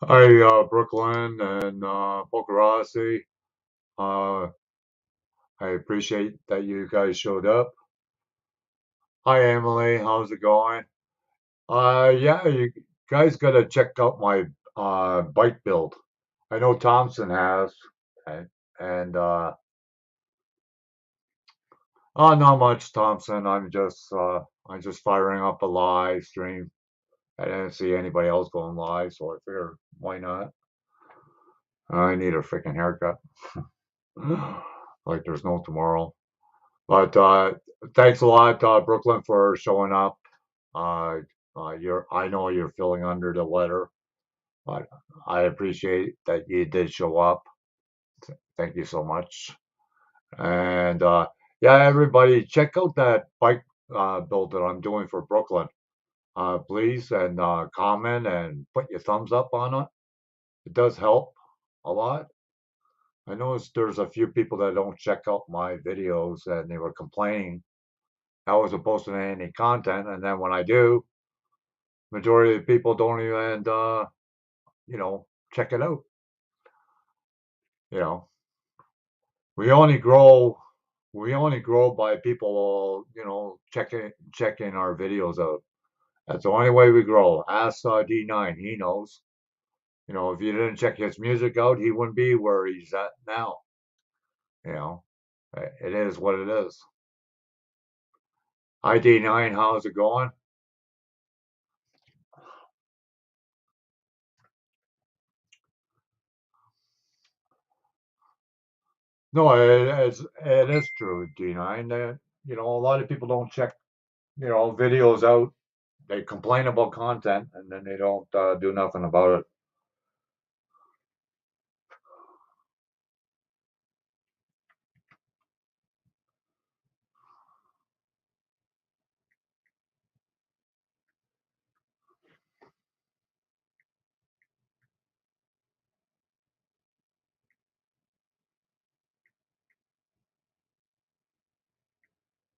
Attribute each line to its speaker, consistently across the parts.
Speaker 1: Hi, Brooklyn and Boca Rossi. Uh, I appreciate that you guys showed up. Hi, Emily. How's it going? Yeah, you guys gotta check out my bike build. I know Thompson has, and, and oh, not much, Thompson. I'm just firing up a live stream. I didn't see anybody else going live, so I figured why not? I need a freaking haircut. Like there's no tomorrow. But thanks a lot, Brooklyn, for showing up. Uh, I know you're feeling under the weather, but I appreciate that you did show up. Thank you so much. And yeah, everybody, check out that bike build that I'm doing for Brooklyn, please, and comment and put your thumbs up on it. It does help a lot. I noticed there's a few people that don't check out my videos and they were complaining I wasn't posting any content, and then when I do, majority of the people don't even you know check it out. You know, we only grow we only grow by people checking our videos out. That's the only way we grow. Ask D9, he knows. If you didn't check his music out, he wouldn't be where he's at now. You know, it is what it is. Hi D9, how's it going? No, it is true, D9. A lot of people don't check videos out. They complain about content and then they don't do nothing about it.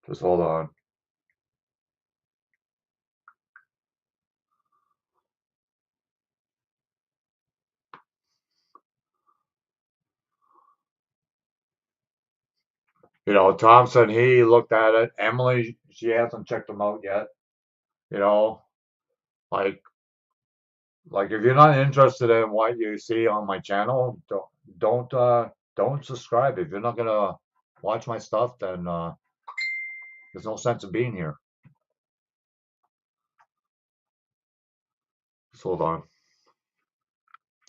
Speaker 1: Just hold on. Thompson, he looked at it. Emily, she hasn't checked them out yet. You know, like if you're not interested in what you see on my channel, don't subscribe. If you're not gonna watch my stuff, then there's no sense of being here. Just hold on.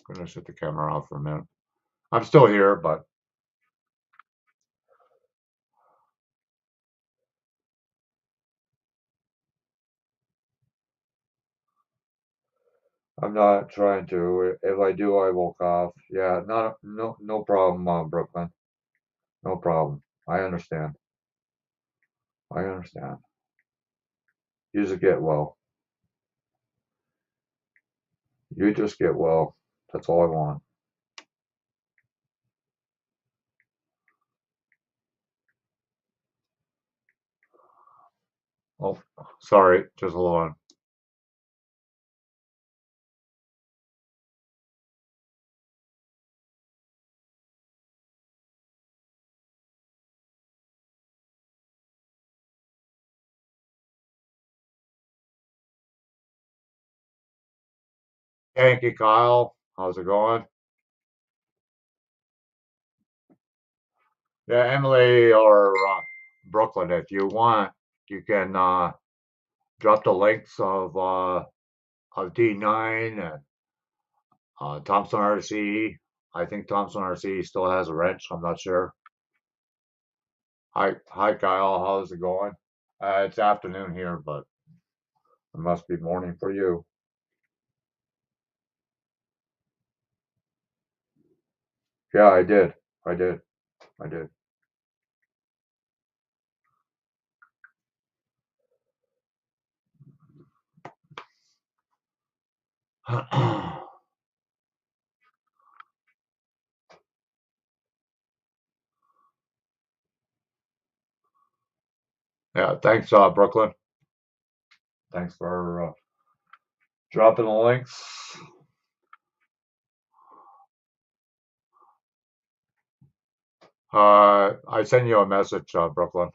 Speaker 1: I'm gonna shut the camera off for a minute. I'm still here, but I'm not trying to. If I do, I will cough. Yeah, no problem, Brooklyn. No problem. I understand. I understand. You just get well. You just get well. That's all I want. Oh, sorry. Just hold on. Thank you, Kyle. How's it going? Yeah, Emily or Brooklyn, if you want, you can drop the links of D9 and Thompson RC. I think Thompson RC still has a wrench. I'm not sure. Hi, Kyle. How's it going? It's afternoon here, but it must be morning for you. Yeah, I did. I did. I did. Yeah, thanks, Brooklyn. Thanks for dropping the links. I sent you a message, Brooklyn.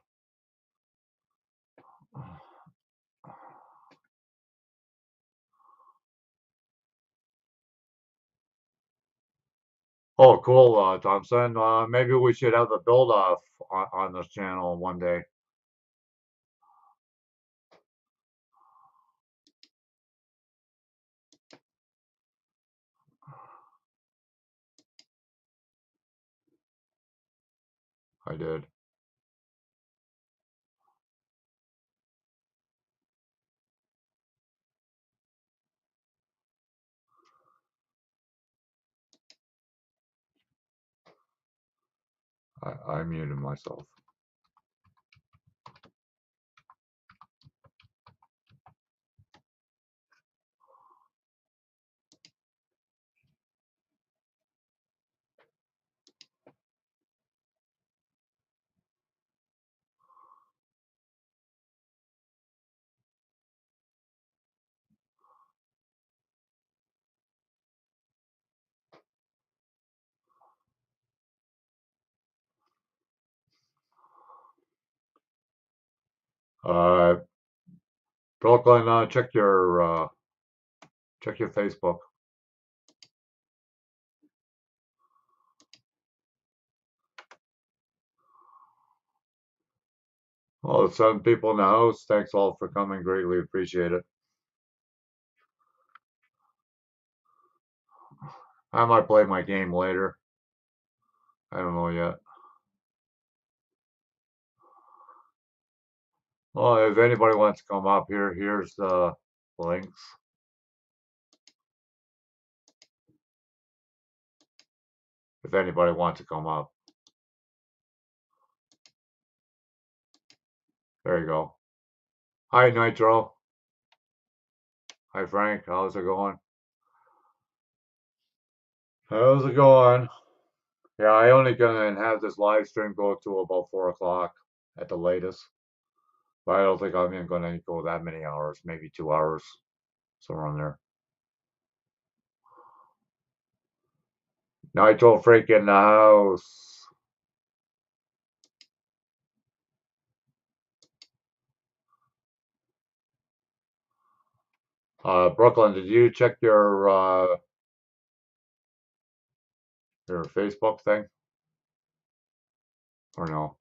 Speaker 1: Oh, cool, Thompson. Maybe we should have a build off on this channel one day. I did. I muted myself. Uh, Brooklyn, check your Facebook. Well, 7 people in the house. Thanks all for coming. Greatly appreciate it. I might play my game later. I don't know yet. Well, if anybody wants to come up here, here's the links. If anybody wants to come up. There you go. Hi, Nitro. Hi, Frank. How's it going? How's it going? Yeah, I only gonna have this live stream go to about 4 o'clock at the latest. But I don't think I'm even gonna go that many hours, maybe 2 hours, somewhere on there. Nitro Freak in the house. Brooklyn, did you check your Facebook thing? Or no?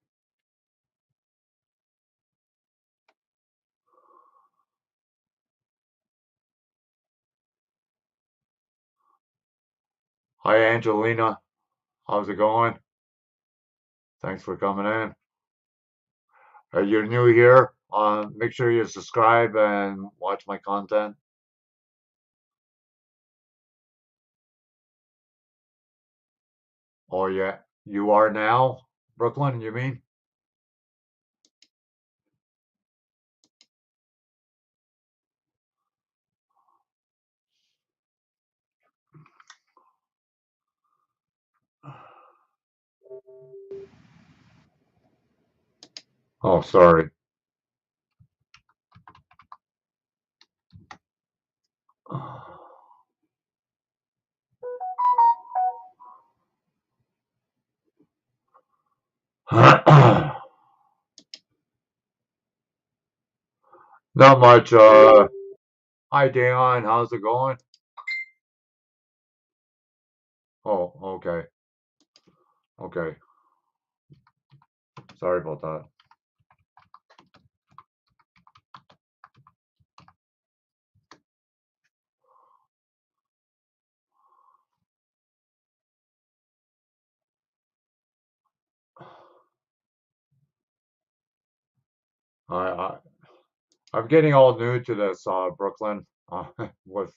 Speaker 1: Hi, Angelina. How's it going? Thanks for coming in. You're new here. Make sure you subscribe and watch my content. Oh yeah, you are now, Brooklyn. You mean? Oh, sorry. Not much. Hi, Dayon. How's it going? Oh, okay. Okay. Sorry about that. I I'm getting all new to this, Brooklyn, with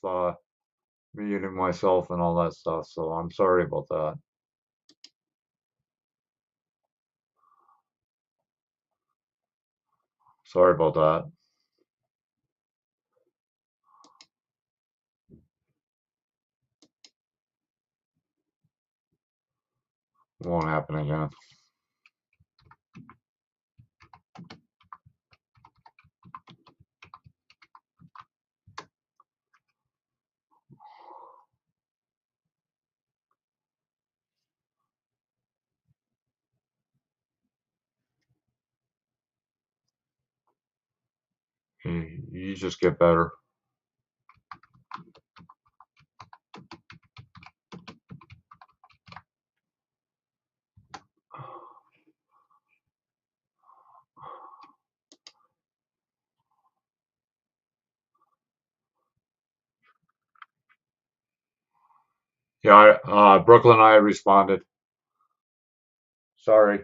Speaker 1: muting myself and all that stuff. So I'm sorry about that. Sorry about that. It won't happen again. You just get better. Yeah, Brooklyn, I responded. Sorry.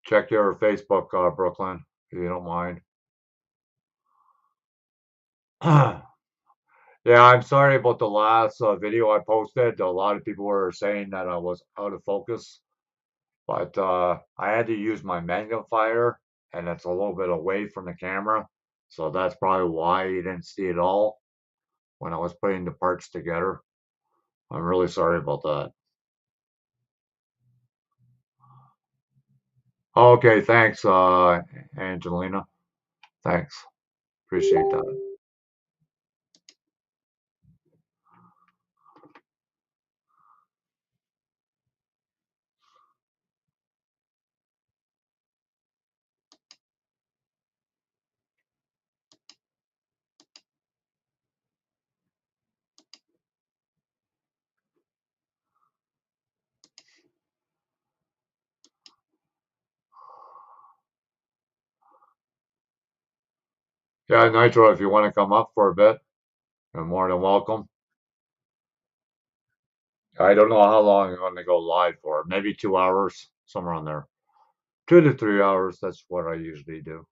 Speaker 1: Check your Facebook, Brooklyn, if you don't mind. Yeah, I'm sorry about the last video I posted. A lot of people were saying that I was out of focus, but I had to use my magnifier, and it's a little bit away from the camera, so that's probably why you didn't see it all when I was putting the parts together. I'm really sorry about that. Okay, thanks, Angelina. Thanks. Appreciate that. Yeah, Nitro, if you want to come up for a bit, you're more than welcome. I don't know how long I'm going to go live for. Maybe 2 hours, somewhere on there. 2 to 3 hours. That's what I usually do.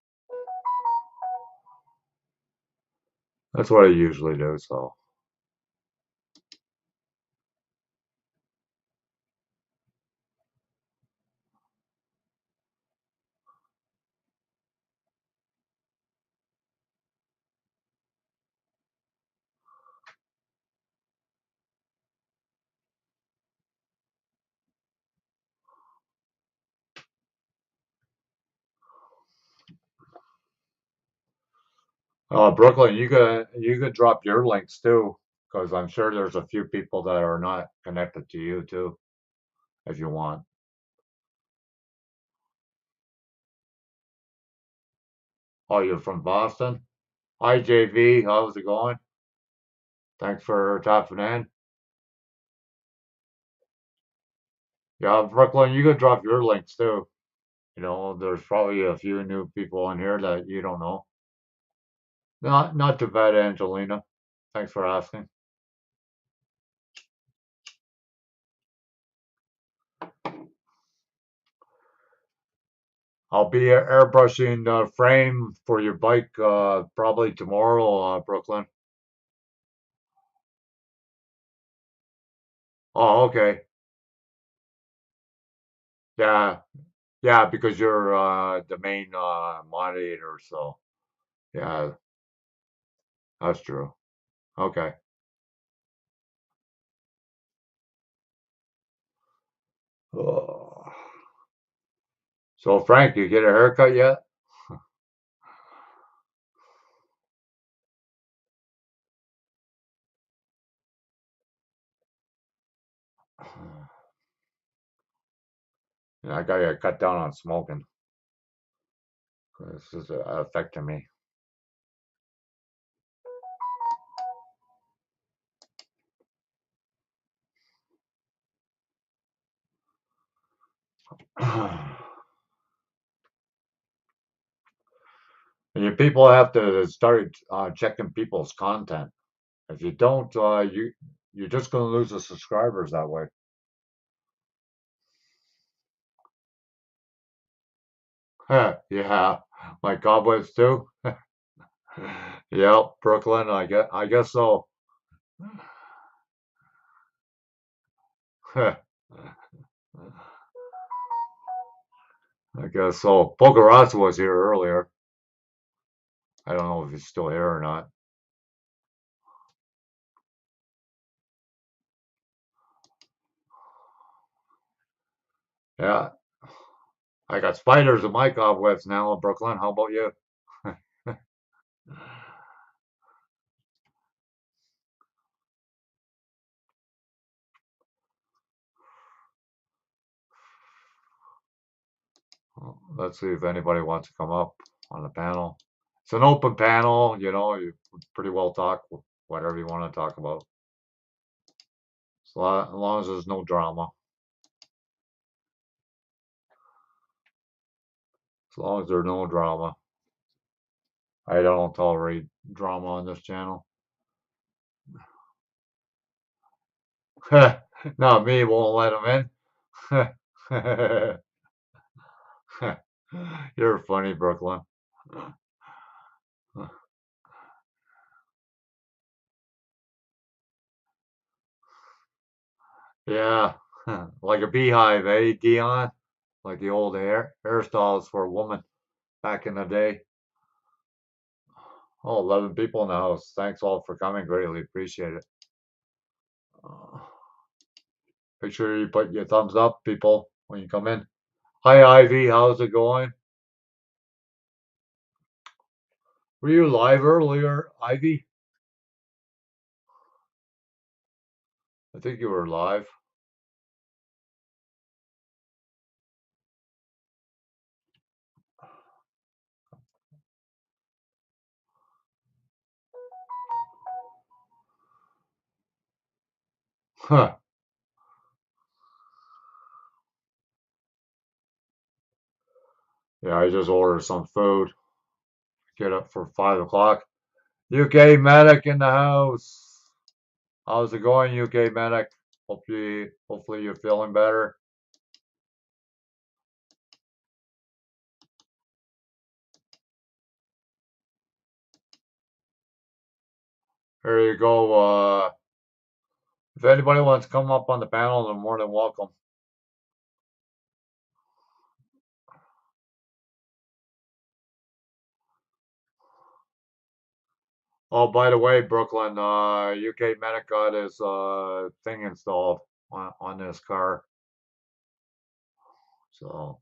Speaker 1: That's what I usually do. So, Brooklyn, you could drop your links too, because I'm sure there's a few people that are not connected to you too, if you want. Oh, you're from Boston? Hi, JV. How's it going? Thanks for tapping in. Yeah, Brooklyn, you could drop your links too. There's probably a few new people on here that you don't know. Not too bad, Angelina. Thanks for asking. I'll be airbrushing the frame for your bike probably tomorrow, Brooklyn. Oh, okay. Yeah, yeah, because you're the main moderator, so yeah, that's true. Okay. Oh. So Frank, you get a haircut yet? Yeah, I gotta cut down on smoking. This is affecting me. People have to start checking people's content. If you don't, you're just gonna lose the subscribers that way. Yeah, like cobwebs too. Yep, Brooklyn. I guess so. I guess so. Pokerazz was here earlier. I don't know if he's still here or not. Yeah, I got spiders in my cobwebs now in Brooklyn. How about you? Let's see if anybody wants to come up on the panel. It's an open panel, you know, you pretty well talk whatever you want to talk about. As long as there's no drama. As long as there's no drama. I don't tolerate drama on this channel. Not me, won't let him in. You're funny, Brooklyn. Yeah, like a beehive, eh, Dion? Like the old hairstyles for a woman back in the day. Oh, 11 people in the house. Thanks all for coming. Greatly appreciate it. Make sure you put your thumbs up, people, when you come in. Hi, Ivy. How's it going? Were you live earlier, Ivy? I think you were live. Huh. Yeah, I just ordered some food. Get up for 5 o'clock. UK Medic in the house. How's it going, UK Medic? Hopefully you're feeling better. There you go. If anybody wants to come up on the panel, they're more than welcome. Oh, by the way, Brooklyn, UK Medic got his thing installed on this car. So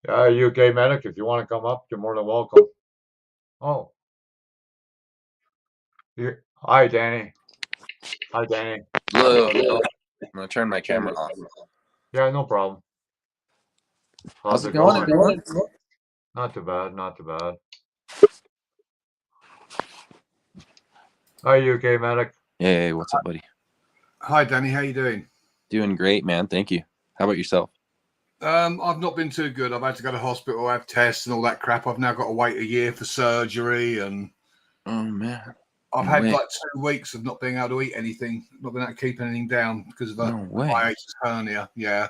Speaker 1: yeah, UK Medic, if you want to come up, you're more than welcome. Oh, hi, Danny. Hi, Danny.
Speaker 2: Hello. I'm gonna turn my camera off.
Speaker 1: Yeah, no problem.
Speaker 2: How's it going, everyone?
Speaker 1: Not too bad, not too bad. Hi, UK Medic.
Speaker 2: Hey, what's up, buddy?
Speaker 3: Hi, Danny. How you doing?
Speaker 2: Doing great, man. Thank you. How about yourself?
Speaker 3: I've not been too good. I've had to go to hospital, have tests and all that crap. I've now got to wait a year for surgery, and
Speaker 2: Oh man,
Speaker 3: I've
Speaker 2: no
Speaker 3: had
Speaker 2: way.
Speaker 3: like 2 weeks of not being able to eat anything, not being able to keep anything down because of
Speaker 2: No way.
Speaker 3: my hernia. Yeah,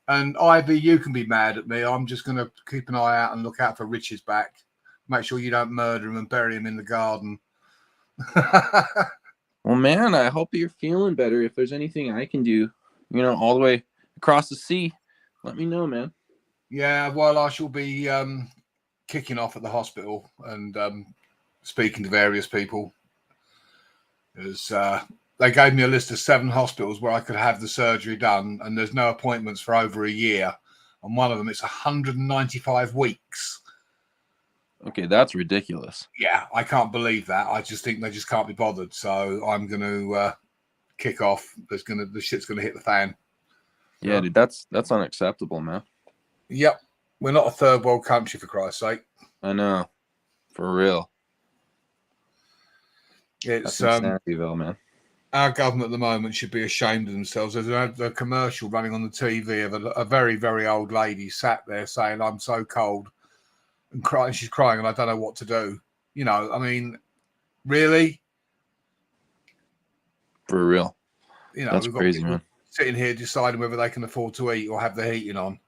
Speaker 3: and Ivy, you can be mad at me. I'm just going to keep an eye out and look out for Rich's back. Make sure you don't murder him and bury him in the garden.
Speaker 2: Well, man, I hope you're feeling better. If there's anything I can do, all the way across the sea, let me know, man.
Speaker 3: Yeah, well, I shall be kicking off at the hospital and speaking to various people. They gave me a list of 7 hospitals where I could have the surgery done, and there's no appointments for over a year. On one of them, it's 195 weeks.
Speaker 2: Okay, that's ridiculous.
Speaker 3: Yeah, I can't believe that. I just think they just can't be bothered. So I'm going to kick off. The shit's going to hit the fan.
Speaker 2: Yeah, dude, that's unacceptable, man.
Speaker 3: Yep, we're not a third world country, for Christ's sake.
Speaker 2: I know, for real.
Speaker 3: It's
Speaker 2: That's insanity, man.
Speaker 3: Our government at the moment should be ashamed of themselves. There's a commercial running on the TV of a very, very old lady sat there saying, "I'm so cold," and crying. She's crying, and I don't know what to do. I mean, really?
Speaker 2: For real. That's
Speaker 3: we've got
Speaker 2: crazy,
Speaker 3: people
Speaker 2: man.
Speaker 3: sitting here deciding whether they can afford to eat or have the heating on.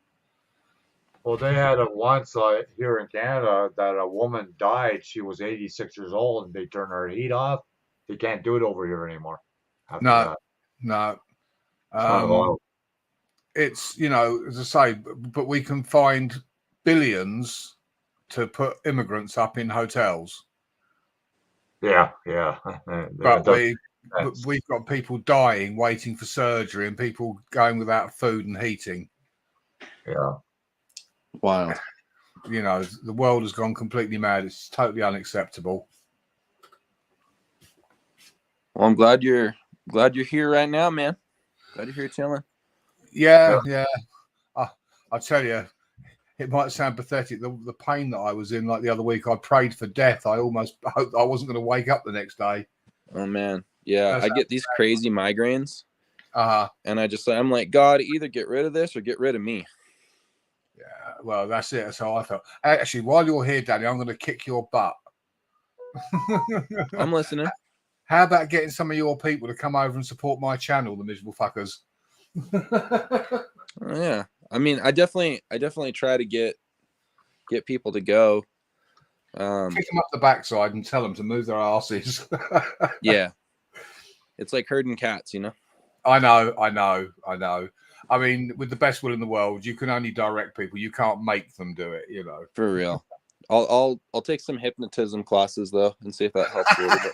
Speaker 1: Well, they had it once here in Canada that a woman died. She was 86 years old, and they turned her heat off. They can't do it over here anymore.
Speaker 3: No.
Speaker 1: It's kind of odd.
Speaker 3: it's, you know, as I say, but we can find billions to put immigrants up in hotels.
Speaker 1: Yeah.
Speaker 3: But
Speaker 1: That's-
Speaker 3: we've got people dying waiting for surgery and people going without food and heating.
Speaker 1: yeah.
Speaker 2: Wild.
Speaker 3: You know, the world has gone completely mad. It's totally unacceptable.
Speaker 2: Well, I'm glad you're here right now, man. Glad you're here chilling.
Speaker 3: Yeah. I tell you, it might sound pathetic. The pain that I was in, like the other week, I prayed for death. I almost hoped I wasn't going to wake up the next day.
Speaker 2: Oh man. Yeah,
Speaker 3: That's
Speaker 2: I get these crazy migraines. And I'm like, God, either get rid of this or get rid of me.
Speaker 3: Yeah, well, that's it. That's how I felt. Actually, while you're here, Danny, I'm going to kick your butt.
Speaker 2: I'm listening.
Speaker 3: How about getting some of your people to come over and support my channel, the miserable fuckers?
Speaker 2: Oh, yeah. I mean, I definitely try to get people to go.
Speaker 3: Kick them up the backside and tell them to move their asses.
Speaker 2: Yeah. It's like herding cats, you know?
Speaker 3: I know. I mean, with the best will in the world, you can only direct people. You can't make them do it, you know.
Speaker 2: For real. I'll take some hypnotism classes though and see if that helps a little bit.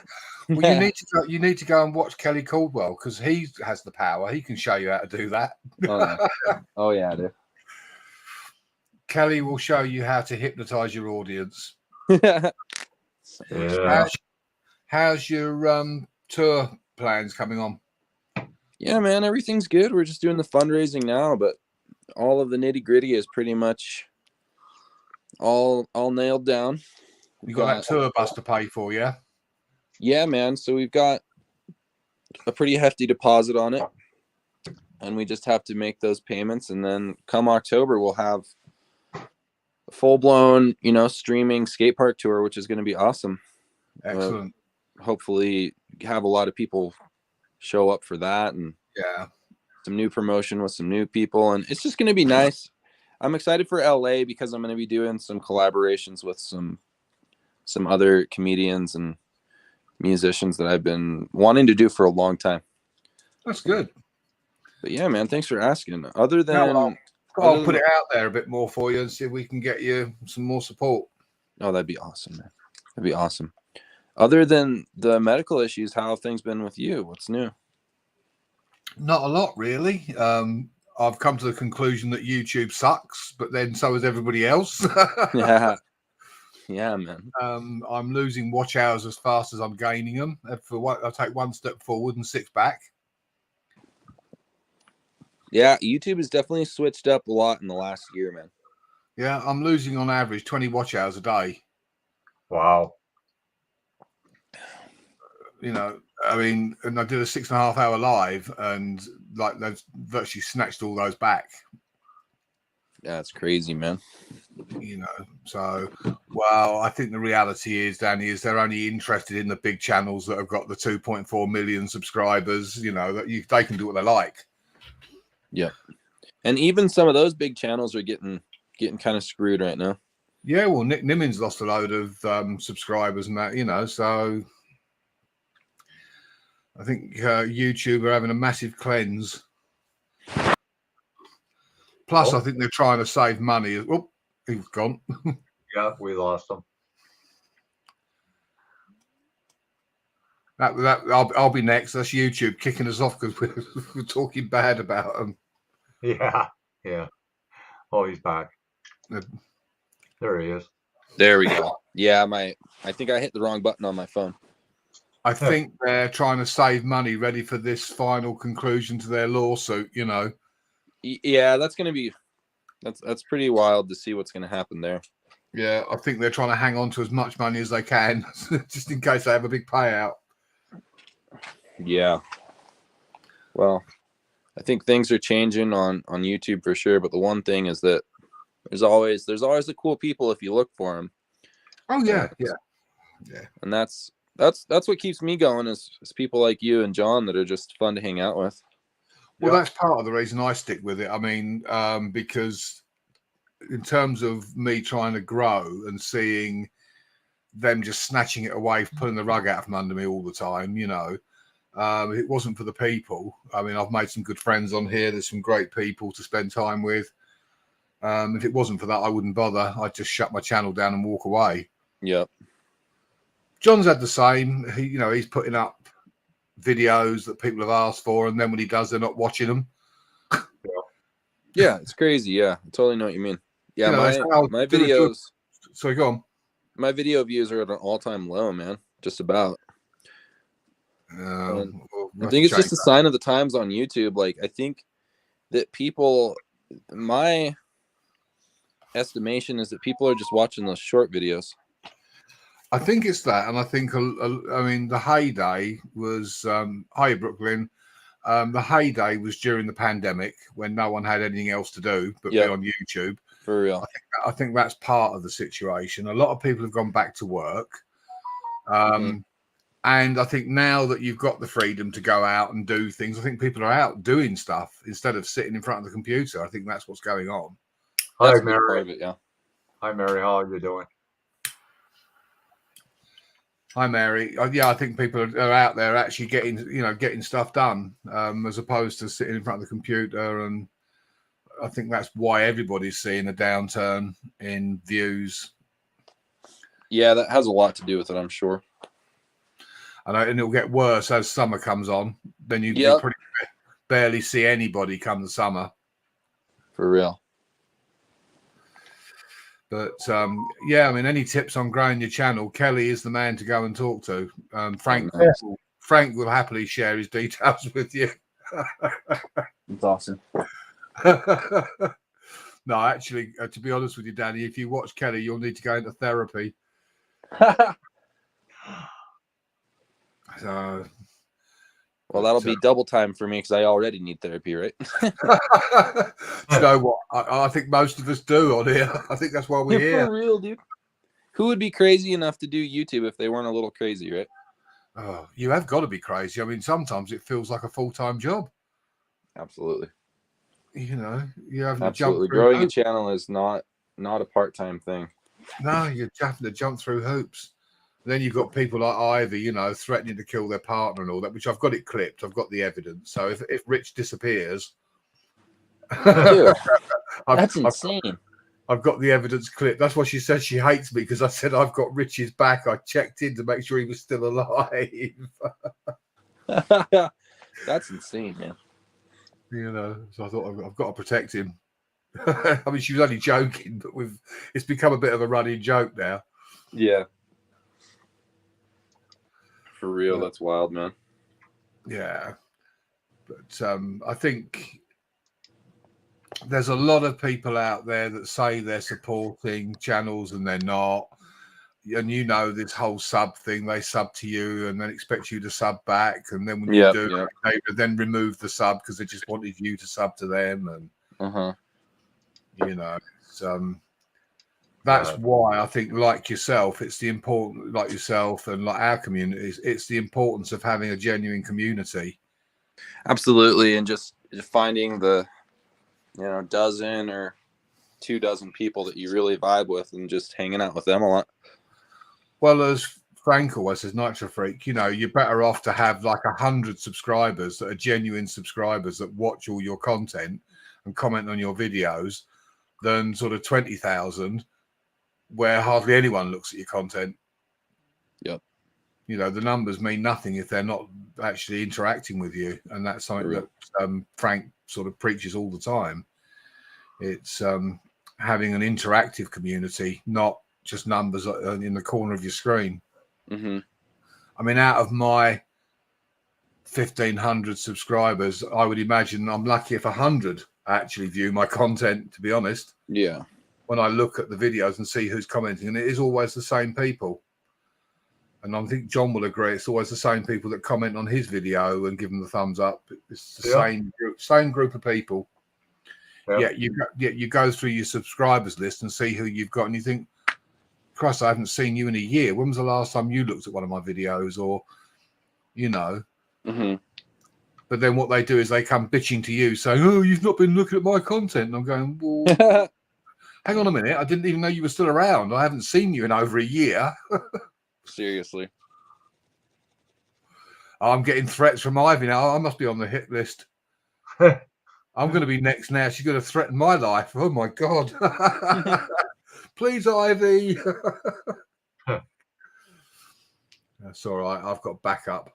Speaker 3: Well, you need to go and watch Kelly Caldwell because he has the power. He can show you how to do that.
Speaker 2: Oh yeah, dude.
Speaker 3: Kelly will show you how to hypnotize your audience.
Speaker 1: Yeah.
Speaker 3: How's your tour plans coming on?
Speaker 2: Yeah, man, everything's good. We're just doing the fundraising now, but all of the nitty gritty is pretty much all nailed down.
Speaker 3: You got that tour bus to pay for, yeah?
Speaker 2: Yeah, man. So we've got a pretty hefty deposit on it, and we just have to make those payments, and then come October we'll have a full-blown, streaming skate park tour, which is going to be awesome.
Speaker 3: Excellent.
Speaker 2: Hopefully have a lot of people show up for that, and some new promotion with some new people, and it's just going to be nice. I'm excited for LA because I'm going to be doing some collaborations with some other comedians and musicians that I've been wanting to do for a long time.
Speaker 3: That's good.
Speaker 2: But yeah, man, thanks for asking. Other than
Speaker 3: I'll put it out there a bit more for you and see if we can get you some more support.
Speaker 2: Oh, that'd be awesome, man. That'd be awesome. Other than the medical issues, how have things been with you? What's new?
Speaker 3: Not a lot, really. I've come to the conclusion that YouTube sucks, but then so is everybody else.
Speaker 2: Yeah, man.
Speaker 3: I'm losing watch hours as fast as I'm gaining them. I take one step forward and 6 back.
Speaker 2: Yeah, YouTube has definitely switched up a lot in the last year, man.
Speaker 3: Yeah, I'm losing on average 20 watch hours a day.
Speaker 1: Wow.
Speaker 3: I mean, and I did a 6.5 hour live, and like they've virtually snatched all those back.
Speaker 2: Yeah, it's crazy, man.
Speaker 3: So, well, I think the reality is, Danny, is they're only interested in the big channels that have got the 2.4 million subscribers. That they can do what they like.
Speaker 2: Yeah, and even some of those big channels are getting kind of screwed right now.
Speaker 3: Yeah, well, Nick Nimmin's lost a load of subscribers and that, so I think YouTube are having a massive cleanse. Plus, I think they're trying to save money. Oh, he's gone.
Speaker 1: Yeah, we lost him.
Speaker 3: I'll be next. That's YouTube kicking us off because we're talking bad about them.
Speaker 1: Yeah. Oh, he's back. There he is.
Speaker 2: There we go. Yeah, I think I hit the wrong button on my phone.
Speaker 3: I think they're trying to save money, ready for this final conclusion to their lawsuit.
Speaker 2: Yeah, that's gonna be that's pretty wild to see what's gonna happen there.
Speaker 3: Yeah, I think they're trying to hang on to as much money as they can, just in case they have a big payout.
Speaker 2: Yeah. Well, I think things are changing on YouTube for sure, but the one thing is that there's always the cool people if you look for them.
Speaker 3: Oh yeah.
Speaker 2: And that's what keeps me going is people like you and John that are just fun to hang out with.
Speaker 3: Well, that's part of the reason I stick with it. I mean, because in terms of me trying to grow and seeing them just snatching it away, pulling the rug out from under me all the time, If it wasn't for the people, I mean, I've made some good friends on here. There's some great people to spend time with. If it wasn't for that, I wouldn't bother. I'd just shut my channel down and walk away.
Speaker 2: Yep.
Speaker 3: John's had the same. He's putting up videos that people have asked for, and then when he does, they're not watching them.
Speaker 2: Yeah, it's crazy. Yeah, I totally know what you mean. Yeah, my videos.
Speaker 3: Sorry, go on.
Speaker 2: My video views are at an all-time low, man. Just about. I think it's just a sign of the times on YouTube. Like, I think that people, my estimation is that people are just watching those short videos.
Speaker 3: I think it's that, and I think the heyday was hi Brooklyn. The heyday was during the pandemic when no one had anything else to do but be on YouTube.
Speaker 2: For real.
Speaker 3: I think that's part of the situation. A lot of people have gone back to work. And I think now that you've got the freedom to go out and do things, I think people are out doing stuff instead of sitting in front of the computer. I think that's what's going on.
Speaker 1: Hi, Mary.
Speaker 2: Yeah.
Speaker 1: Hi, Mary. How are you doing?
Speaker 3: Hi, Mary. Yeah, I think people are out there actually getting stuff done, as opposed to sitting in front of the computer. And I think that's why everybody's seeing a downturn in views.
Speaker 2: Yeah, that has a lot to do with it, I'm sure.
Speaker 3: And it'll get worse as summer comes on. Then you pretty barely see anybody come the summer.
Speaker 2: For real.
Speaker 3: But any tips on growing your channel? Kelly is the man to go and talk to. Frank will happily share his details with you.
Speaker 2: It's awesome.
Speaker 3: No, actually, to be honest with you, Danny, if you watch Kelly, you'll need to go into therapy.
Speaker 2: Well, that'll be double time for me because I already need therapy, right?
Speaker 3: You know what? I think most of us do on here. I think that's why we're here.
Speaker 2: For real, dude. Who would be crazy enough to do YouTube if they weren't a little crazy, right?
Speaker 3: Oh, you have got to be crazy. I mean, sometimes it feels like a full-time job.
Speaker 2: Absolutely.
Speaker 3: You have to
Speaker 2: jump through. Growing a channel is not a part-time thing.
Speaker 3: No, you're having to jump through hoops. Then you've got people like Ivy, threatening to kill their partner and all that, which I've got it clipped. I've got the evidence. So if Rich disappears,
Speaker 2: dude, that's insane.
Speaker 3: I've got the evidence clipped. That's why she said she hates me, because I said I've got Rich's back. I checked in to make sure he was still alive.
Speaker 2: That's insane, man.
Speaker 3: So I thought I've got to protect him. I mean, she was only joking, but it's become a bit of a running joke now.
Speaker 2: Yeah. For real, that's wild, man.
Speaker 3: Yeah. But I think there's a lot of people out there that say they're supporting channels and they're not. And this whole sub thing, they sub to you and then expect you to sub back. And then when you do, they then remove the sub because they just wanted you to sub to them. And, that's why I think, like yourself, it's the important, like yourself and like our communities, it's the importance of having a genuine community.
Speaker 2: Absolutely. And just finding the, dozen or 24 people that you really vibe with and just hanging out with them a lot.
Speaker 3: Well, as Frank always says, Nitro Freak, you're better off to have like 100 subscribers that are genuine subscribers that watch all your content and comment on your videos than sort of 20,000 where hardly anyone looks at your content.
Speaker 2: Yep.
Speaker 3: The numbers mean nothing if they're not actually interacting with you. And that's something that Frank sort of preaches all the time. It's having an interactive community, not just numbers in the corner of your screen.
Speaker 2: Mm-hmm.
Speaker 3: I mean, out of my 1,500 subscribers, I would imagine I'm lucky if 100 actually view my content, to be honest.
Speaker 2: Yeah.
Speaker 3: When I look at the videos and see who's commenting, and it is always the same people. And I think John will agree, it's always the same people that comment on his video and give him the thumbs up. It's the same group of people. Yeah. You go through your subscribers list and see who you've got, and you think, Christ, I haven't seen you in a year. When was the last time you looked at one of my videos? Or,
Speaker 2: Mm-hmm.
Speaker 3: But then what they do is they come bitching to you saying, oh, you've not been looking at my content. And I'm going, well, hang on a minute. I didn't even know you were still around. I haven't seen you in over a year.
Speaker 2: Seriously.
Speaker 3: I'm getting threats from Ivy now. I must be on the hit list. I'm going to be next now. She's going to threaten my life. Oh my God. Please, Ivy. That's all right. I've got backup.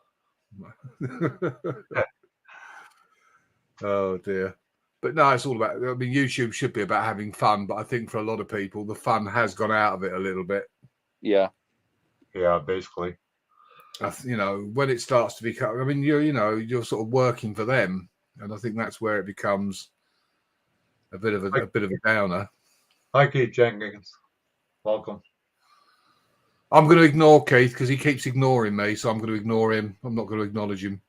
Speaker 3: Oh dear. But no, it's all about, I mean, YouTube should be about having fun, but I think for a lot of people, the fun has gone out of it a little bit.
Speaker 2: Yeah.
Speaker 1: Yeah, basically.
Speaker 3: You know, when it starts to become, I mean, you're sort of working for them. And I think that's where it becomes a bit of a downer.
Speaker 1: Hi, Keith Jenkins. Welcome.
Speaker 3: I'm going to ignore Keith because he keeps ignoring me, so I'm going to ignore him. I'm not going to acknowledge him.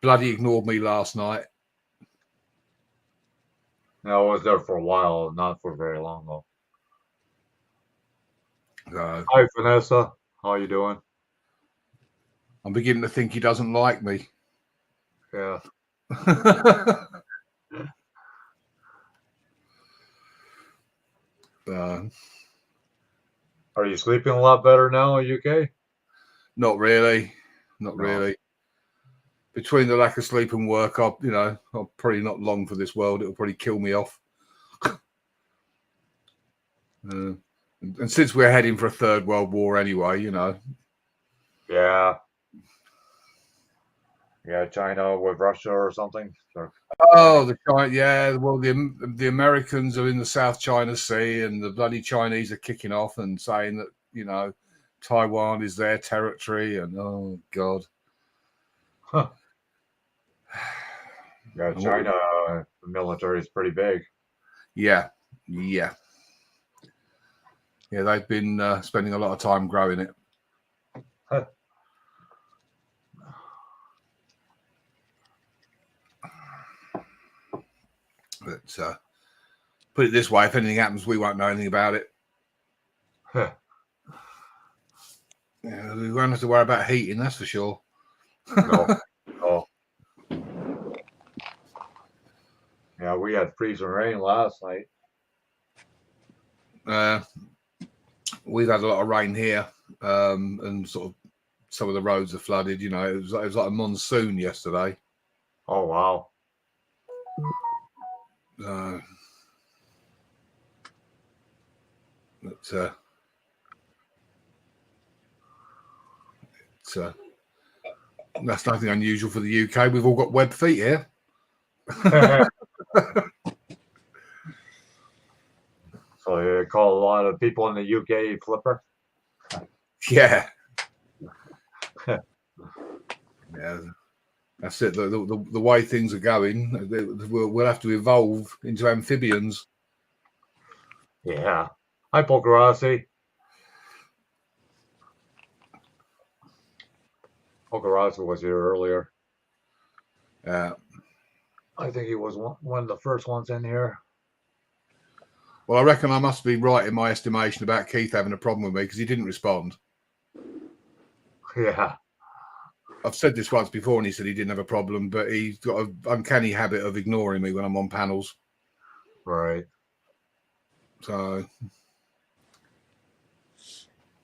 Speaker 3: Bloody ignored me last night.
Speaker 1: No, I was there for a while, not for very long though. Hi, Vanessa. How you doing?
Speaker 3: I'm beginning to think he doesn't like me.
Speaker 1: Yeah. Are you sleeping a lot better now in UK?
Speaker 3: Not really. Not really. Between the lack of sleep and work, I'm probably not long for this world. It'll probably kill me off. And since we're heading for a third world war anyway,
Speaker 1: Yeah. Yeah, China with Russia or something.
Speaker 3: Oh, well, the Americans are in the South China Sea, and the bloody Chinese are kicking off and saying that Taiwan is their territory, and oh God.
Speaker 1: Huh. Yeah, China the military is pretty big.
Speaker 3: Yeah. They've been spending a lot of time growing it.
Speaker 1: Huh.
Speaker 3: But put it this way, if anything happens, we won't know anything about it.
Speaker 1: Huh.
Speaker 3: Yeah, we won't have to worry about heating, that's for sure.
Speaker 1: No. Oh. Yeah, we had freezing rain last night.
Speaker 3: We've had a lot of rain here, and sort of some of the roads are flooded. It was like a monsoon yesterday.
Speaker 1: Oh wow.
Speaker 3: That's nothing unusual for the UK. We've all got web feet here.
Speaker 1: So you call a lot of people in the UK flipper?
Speaker 3: Yeah. Yeah. That's it. The way things are going, we'll have to evolve into amphibians.
Speaker 1: Yeah. Hi, Pokerossi. Pokerossi was here earlier. I think he was one of the first ones in here.
Speaker 3: Well, I reckon I must be right in my estimation about Keith having a problem with me because he didn't respond.
Speaker 1: Yeah.
Speaker 3: I've said this once before and he said he didn't have a problem, but he's got an uncanny habit of ignoring me when I'm on panels.
Speaker 1: Right.
Speaker 3: So,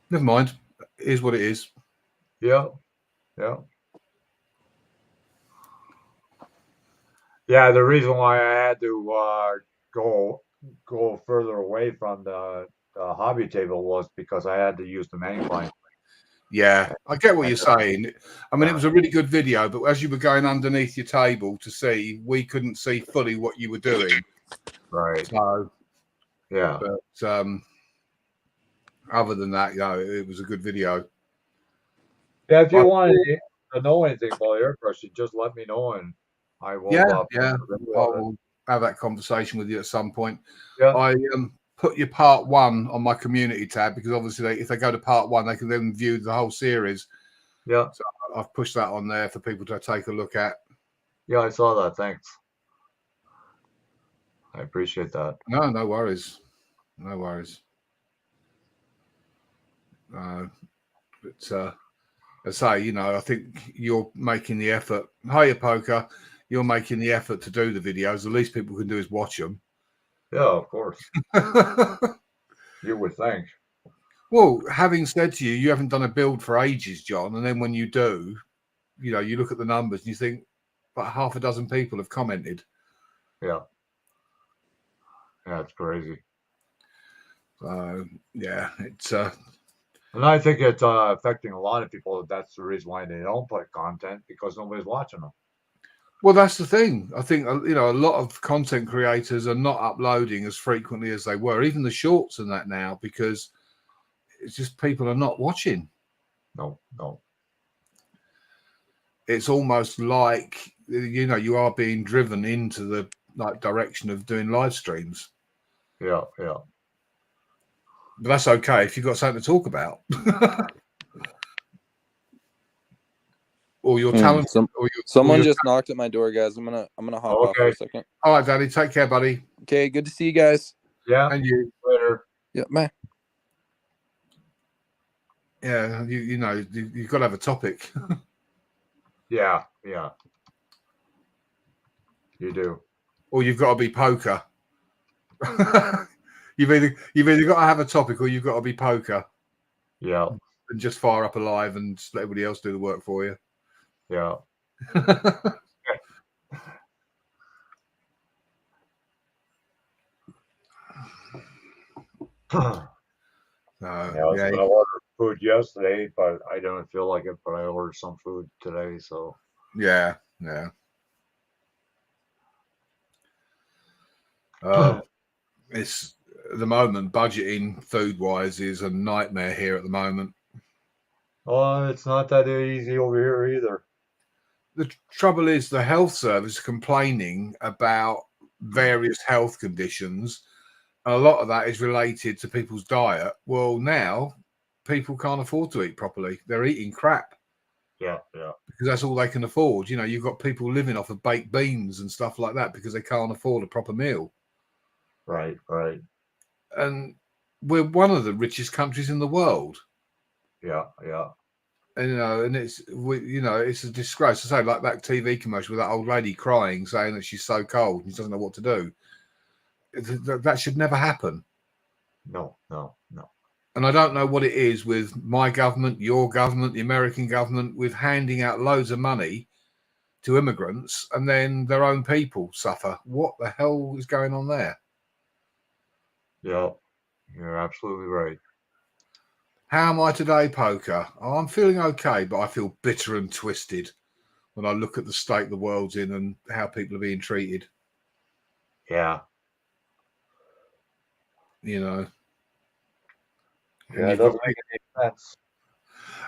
Speaker 3: never mind. It is what it is.
Speaker 1: Yeah. Yeah. Yeah, the reason why I had to go further away from the hobby table was because I had to use the magnifying.
Speaker 3: Yeah, I get what you're saying. I mean, it was a really good video, but as you were going underneath your table to see, we couldn't see fully what you were doing.
Speaker 1: Right.
Speaker 3: So,
Speaker 1: yeah.
Speaker 3: But other than that, it was a good video.
Speaker 1: Yeah, if you want to know anything about airbrush, you just let me know, and I will.
Speaker 3: Yeah. I will have that conversation with you at some point.
Speaker 1: Yeah.
Speaker 3: I put your part 1 on my community tab because obviously if they go to part 1, they can then view the whole series.
Speaker 1: Yeah.
Speaker 3: So I've pushed that on there for people to take a look at.
Speaker 1: Yeah, I saw that. Thanks. I appreciate that.
Speaker 3: No worries. No worries. But as I say, I think you're making the effort. Hiya, Poker. You're making the effort to do the videos. The least people can do is watch them.
Speaker 1: Yeah, of course. You would think.
Speaker 3: Well, having said to you, you haven't done a build for ages, John, and then when you do, you know, you look at the numbers and you think, about half a dozen people have commented.
Speaker 1: Yeah. Yeah, it's crazy.
Speaker 3: Yeah, it's
Speaker 1: and I think it's affecting a lot of people. That's the reason why they don't put content, because nobody's watching them.
Speaker 3: well, that's the thing. I think, you know, a lot of content creators are not uploading as frequently as they were, even the shorts and that now, because it's just people are not watching.
Speaker 1: No.
Speaker 3: It's almost like, you know, you are being driven into the direction of doing live streams.
Speaker 1: Yeah.
Speaker 3: But that's okay if you've got something to talk about. Or your talent.
Speaker 2: Someone just knocked at my door, guys. I'm gonna hop off for a second.
Speaker 3: All right, Daddy. Take care, buddy.
Speaker 2: Okay, good to see you guys.
Speaker 1: Yeah.
Speaker 3: And you
Speaker 1: later.
Speaker 2: Yeah, bye.
Speaker 3: Yeah, you know, you've got to have a topic.
Speaker 1: Yeah. You do.
Speaker 3: Or you've got to be poker. You've either got to have a topic or you've got to be poker.
Speaker 1: Yeah.
Speaker 3: And just fire up a live and just let everybody else do the work for you.
Speaker 1: Yeah. I was gonna order food yesterday, but I didn't feel like it. But I ordered some food today, so
Speaker 3: yeah. It's at the moment, budgeting food wise is a nightmare here at the moment.
Speaker 1: Oh, it's not that easy over here either.
Speaker 3: The trouble is the health service is complaining about various health conditions. A lot of that is related to people's diet. Well, now people can't afford to eat properly. They're eating crap.
Speaker 1: Yeah.
Speaker 3: Because that's all they can afford. You know, you've got people living off of baked beans and stuff like that because they can't afford a proper meal.
Speaker 1: Right.
Speaker 3: And we're one of the richest countries in the world.
Speaker 1: Yeah.
Speaker 3: And, you know, and it's a disgrace. I say, like that TV commercial with that old lady crying, saying that she's so cold and she doesn't know what to do. That should never happen.
Speaker 1: No.
Speaker 3: And I don't know what it is with my government, your government, the American government, with handing out loads of money to immigrants and then their own people suffer. What the hell is going on there?
Speaker 1: Yeah, you're absolutely right.
Speaker 3: How am I today, poker? Oh, I'm feeling okay, but I feel bitter and twisted when I look at the state the world's in and how people are being treated.
Speaker 1: Yeah.
Speaker 3: You know.
Speaker 1: Yeah, it doesn't make any sense.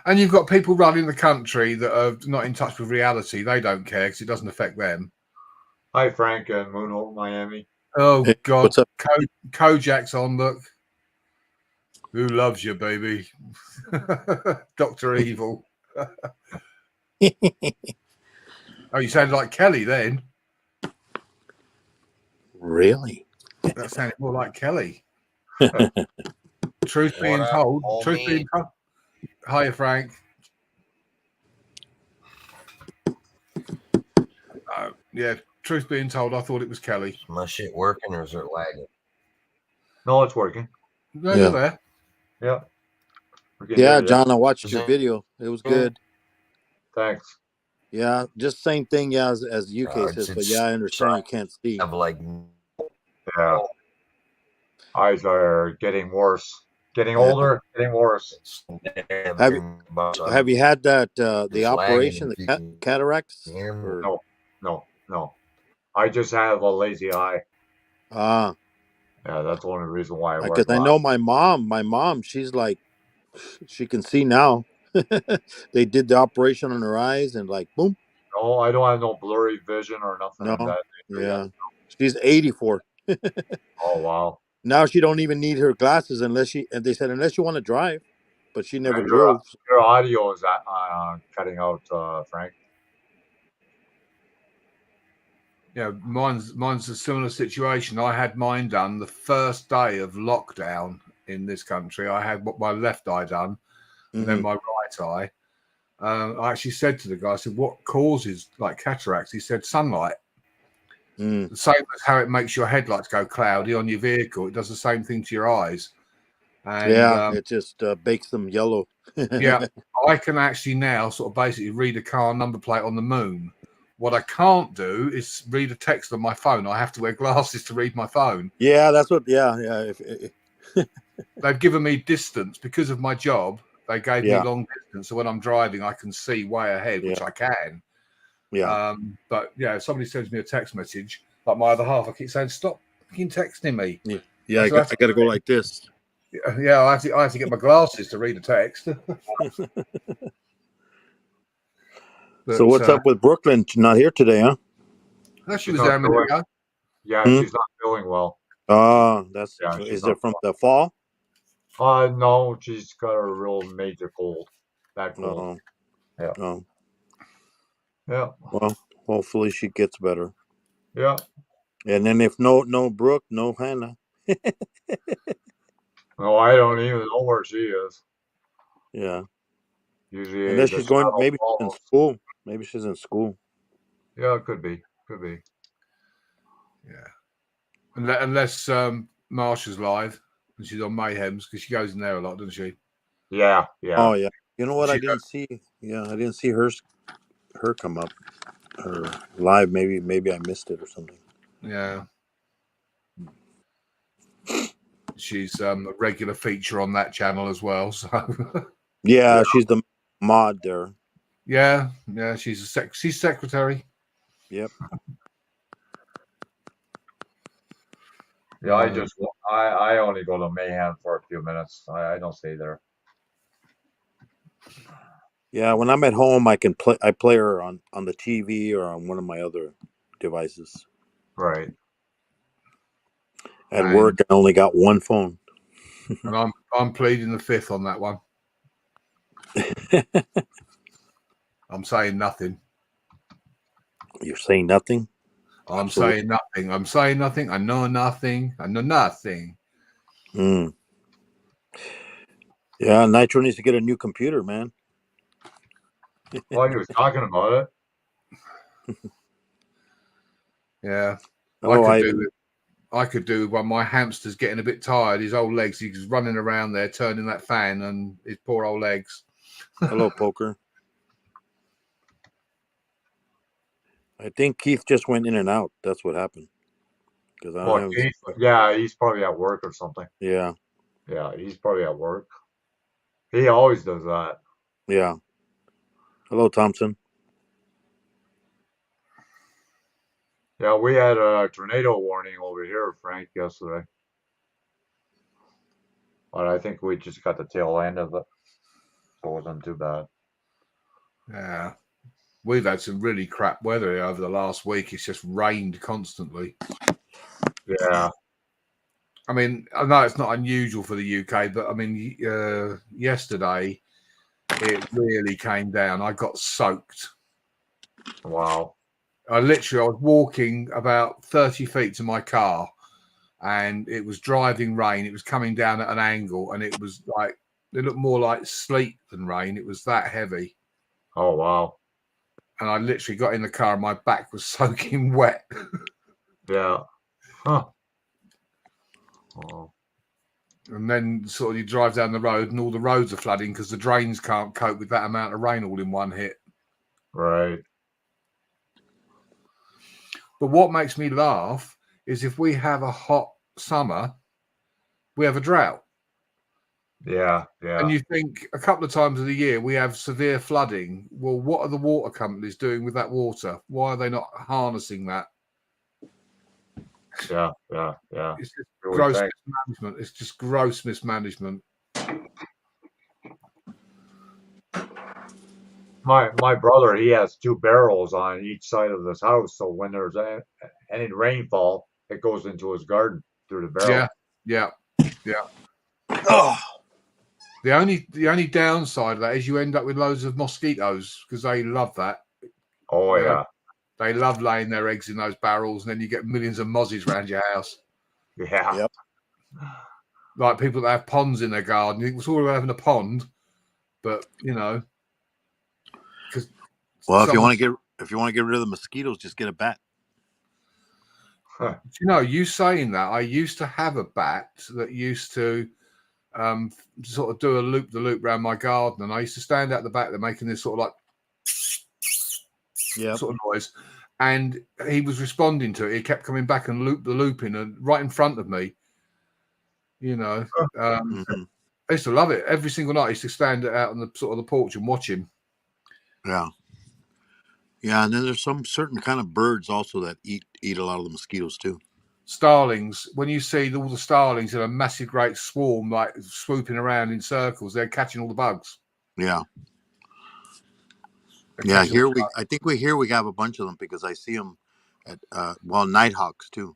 Speaker 3: And you've got people running the country that are not in touch with reality. They don't care because it doesn't affect them.
Speaker 1: Hi, Frank and Moon over Miami.
Speaker 3: Oh,
Speaker 4: hey,
Speaker 3: God.
Speaker 4: what's up?
Speaker 3: Kojak's on, look. Who loves you, baby? Dr. Evil. Oh, you sound like Kelly then.
Speaker 4: Really?
Speaker 3: That sounded more like Kelly. Truth being told. Hiya, Frank. Yeah, truth being told, I thought it was Kelly.
Speaker 5: Is my shit working or is it lagging?
Speaker 1: No, it's working.
Speaker 3: No, you're there.
Speaker 1: Yeah.
Speaker 4: Yeah, John, I watched your video. It was good.
Speaker 1: Thanks.
Speaker 4: Yeah, just same thing, yeah, as UK says, but yeah, I understand you can't see.
Speaker 1: Yeah. Eyes are getting worse. Getting older, getting worse.
Speaker 4: Have you had that the operation, the cataracts?
Speaker 1: No. I just have a lazy eye.
Speaker 4: Ah.
Speaker 1: Yeah, that's one of the reasons why I wear
Speaker 4: because I know my mom, she's like, she can see now. They did the operation on her eyes and like boom.
Speaker 1: No, I don't have no blurry vision or nothing like that.
Speaker 4: Yeah. She's 84.
Speaker 1: Oh wow.
Speaker 4: Now she don't even need her glasses and they said unless you want to drive, but she never drove.
Speaker 1: Your audio is cutting out, Frank.
Speaker 3: Yeah, mine's a similar situation. I had mine done the first day of lockdown in this country. I had my left eye done, and then my right eye. I actually said to the guy, I said, "What causes like cataracts?" He said, "Sunlight." The same as how it makes your headlights go cloudy on your vehicle. It does the same thing to your eyes. And
Speaker 4: Yeah, it just bakes them yellow.
Speaker 3: yeah, I can actually now sort of basically read a car number plate on the moon. What I can't do is read a text on my phone. I have to wear glasses to read my phone.
Speaker 4: Yeah, that's what. Yeah.
Speaker 3: They've given me distance because of my job. They gave me
Speaker 4: Yeah.
Speaker 3: long distance, so when I'm driving, I can see way ahead, which
Speaker 4: Yeah.
Speaker 3: I can.
Speaker 4: Yeah.
Speaker 3: But yeah, if somebody sends me a text message, like my other half, I keep saying, "Stop fucking texting me."
Speaker 4: Yeah. I
Speaker 3: So
Speaker 4: got to go like this.
Speaker 3: Yeah, I have to get my glasses to read a text. But,
Speaker 4: So what's up with Brooklyn? Not here today, huh?
Speaker 3: No, she
Speaker 1: She's
Speaker 3: was
Speaker 1: not
Speaker 3: there a minute
Speaker 1: feeling-
Speaker 3: ago.
Speaker 1: Yeah,
Speaker 4: Hmm?
Speaker 1: she's not feeling well.
Speaker 4: That's
Speaker 1: Yeah, she's
Speaker 4: is
Speaker 1: not
Speaker 4: it from the fall?
Speaker 1: No, she's got a real major cold. That cold.
Speaker 4: Oh.
Speaker 1: Yeah.
Speaker 4: Oh.
Speaker 1: Yeah.
Speaker 4: Well, hopefully she gets better.
Speaker 1: Yeah.
Speaker 4: And then if no Brooke, no Hannah.
Speaker 1: No, I don't even know where she is.
Speaker 4: Yeah.
Speaker 1: Usually
Speaker 4: Unless
Speaker 1: the
Speaker 4: she's going,
Speaker 1: shadow
Speaker 4: maybe she's in
Speaker 1: follows.
Speaker 4: school. Maybe she's in school.
Speaker 1: Yeah, it could be. Could be.
Speaker 3: Yeah. Unless Marsha's live and she's on Mayhem's because she goes in there a lot, doesn't she?
Speaker 1: Yeah. Yeah.
Speaker 4: Oh yeah. You know what?
Speaker 3: She
Speaker 4: I didn't see. Yeah, I didn't see her come up. Her live. Maybe I missed it or something.
Speaker 3: Yeah. She's a regular feature on that channel as well. So
Speaker 4: Yeah, she's the mod there.
Speaker 3: yeah, she's she's secretary.
Speaker 4: Yep.
Speaker 1: Yeah, I only go to Mayhem for a few minutes. I don't stay there.
Speaker 4: Yeah, when I'm at home, I play her on the TV or on one of my other devices.
Speaker 1: Right.
Speaker 4: At work, I only got one phone.
Speaker 3: And I'm pleading the fifth on that one. I'm saying nothing.
Speaker 4: You're saying nothing?
Speaker 3: I'm saying nothing. I'm saying nothing. I know nothing. I know nothing.
Speaker 4: Mm. Yeah, Nitro needs to get a new computer, man.
Speaker 1: Well, he was talking about it.
Speaker 3: Yeah.
Speaker 4: Oh,
Speaker 3: I could do when my hamster's getting a bit tired. His old legs, he's running around there turning that fan and his poor old legs.
Speaker 4: Hello, Poker. I think Keith just went in and out. That's what happened.
Speaker 1: Yeah, he's probably at work or something.
Speaker 4: Yeah.
Speaker 1: Yeah, he's probably at work. He always does that.
Speaker 4: Yeah. Hello, Thompson.
Speaker 1: Yeah, we had a tornado warning over here, Frank, yesterday. But I think we just got the tail end of it. So it wasn't too bad.
Speaker 3: Yeah. We've had some really crap weather over the last week. It's just rained constantly.
Speaker 1: Yeah.
Speaker 3: I mean, I know it's not unusual for the UK, but I mean, yesterday it really came down. I got soaked.
Speaker 1: Wow.
Speaker 3: I was walking about 30 feet to my car and it was driving rain. It was coming down at an angle and it was like, it looked more like sleet than rain. It was that heavy.
Speaker 1: Oh, wow.
Speaker 3: And I literally got in the car and my back was soaking wet.
Speaker 1: Yeah. Huh. Oh.
Speaker 3: And then sort of you drive down the road and all the roads are flooding because the drains can't cope with that amount of rain all in one hit.
Speaker 1: Right.
Speaker 3: But what makes me laugh is if we have a hot summer, we have a drought.
Speaker 1: Yeah, yeah.
Speaker 3: And you think a couple of times of the year we have severe flooding. Well, what are the water companies doing with that water? Why are they not harnessing that?
Speaker 1: Yeah.
Speaker 3: It's just gross mismanagement. It's just gross mismanagement.
Speaker 1: My brother, he has 2 barrels on each side of his house. So when there's any rainfall, it goes into his garden through the barrel.
Speaker 3: Yeah.
Speaker 4: Oh.
Speaker 3: The only downside of that is you end up with loads of mosquitoes because they love that.
Speaker 1: Oh, yeah.
Speaker 3: They love laying their eggs in those barrels, and then you get millions of mozzies around your house.
Speaker 1: Yeah.
Speaker 4: Yep.
Speaker 3: Like people that have ponds in their garden. It's all about having a pond, but you know.
Speaker 4: Well, if you want to get rid of the mosquitoes, just get a bat.
Speaker 3: You know, you saying that, I used to have a bat that used to sort of do a loop the loop around my garden, and I used to stand out the back there making this sort of like sort of noise, and he was responding to it. He kept coming back and loop the looping and right in front of me. You know, I used to love it. Every single night I used to stand out on the sort of the porch and watch him.
Speaker 4: Yeah. Yeah, and then there's some certain kind of birds also that eat a lot of the mosquitoes too.
Speaker 3: Starlings, when you see all the starlings in a massive great swarm like swooping around in circles, they're catching all the bugs.
Speaker 4: Yeah. Yeah, I think we have a bunch of them because I see them at nighthawks too.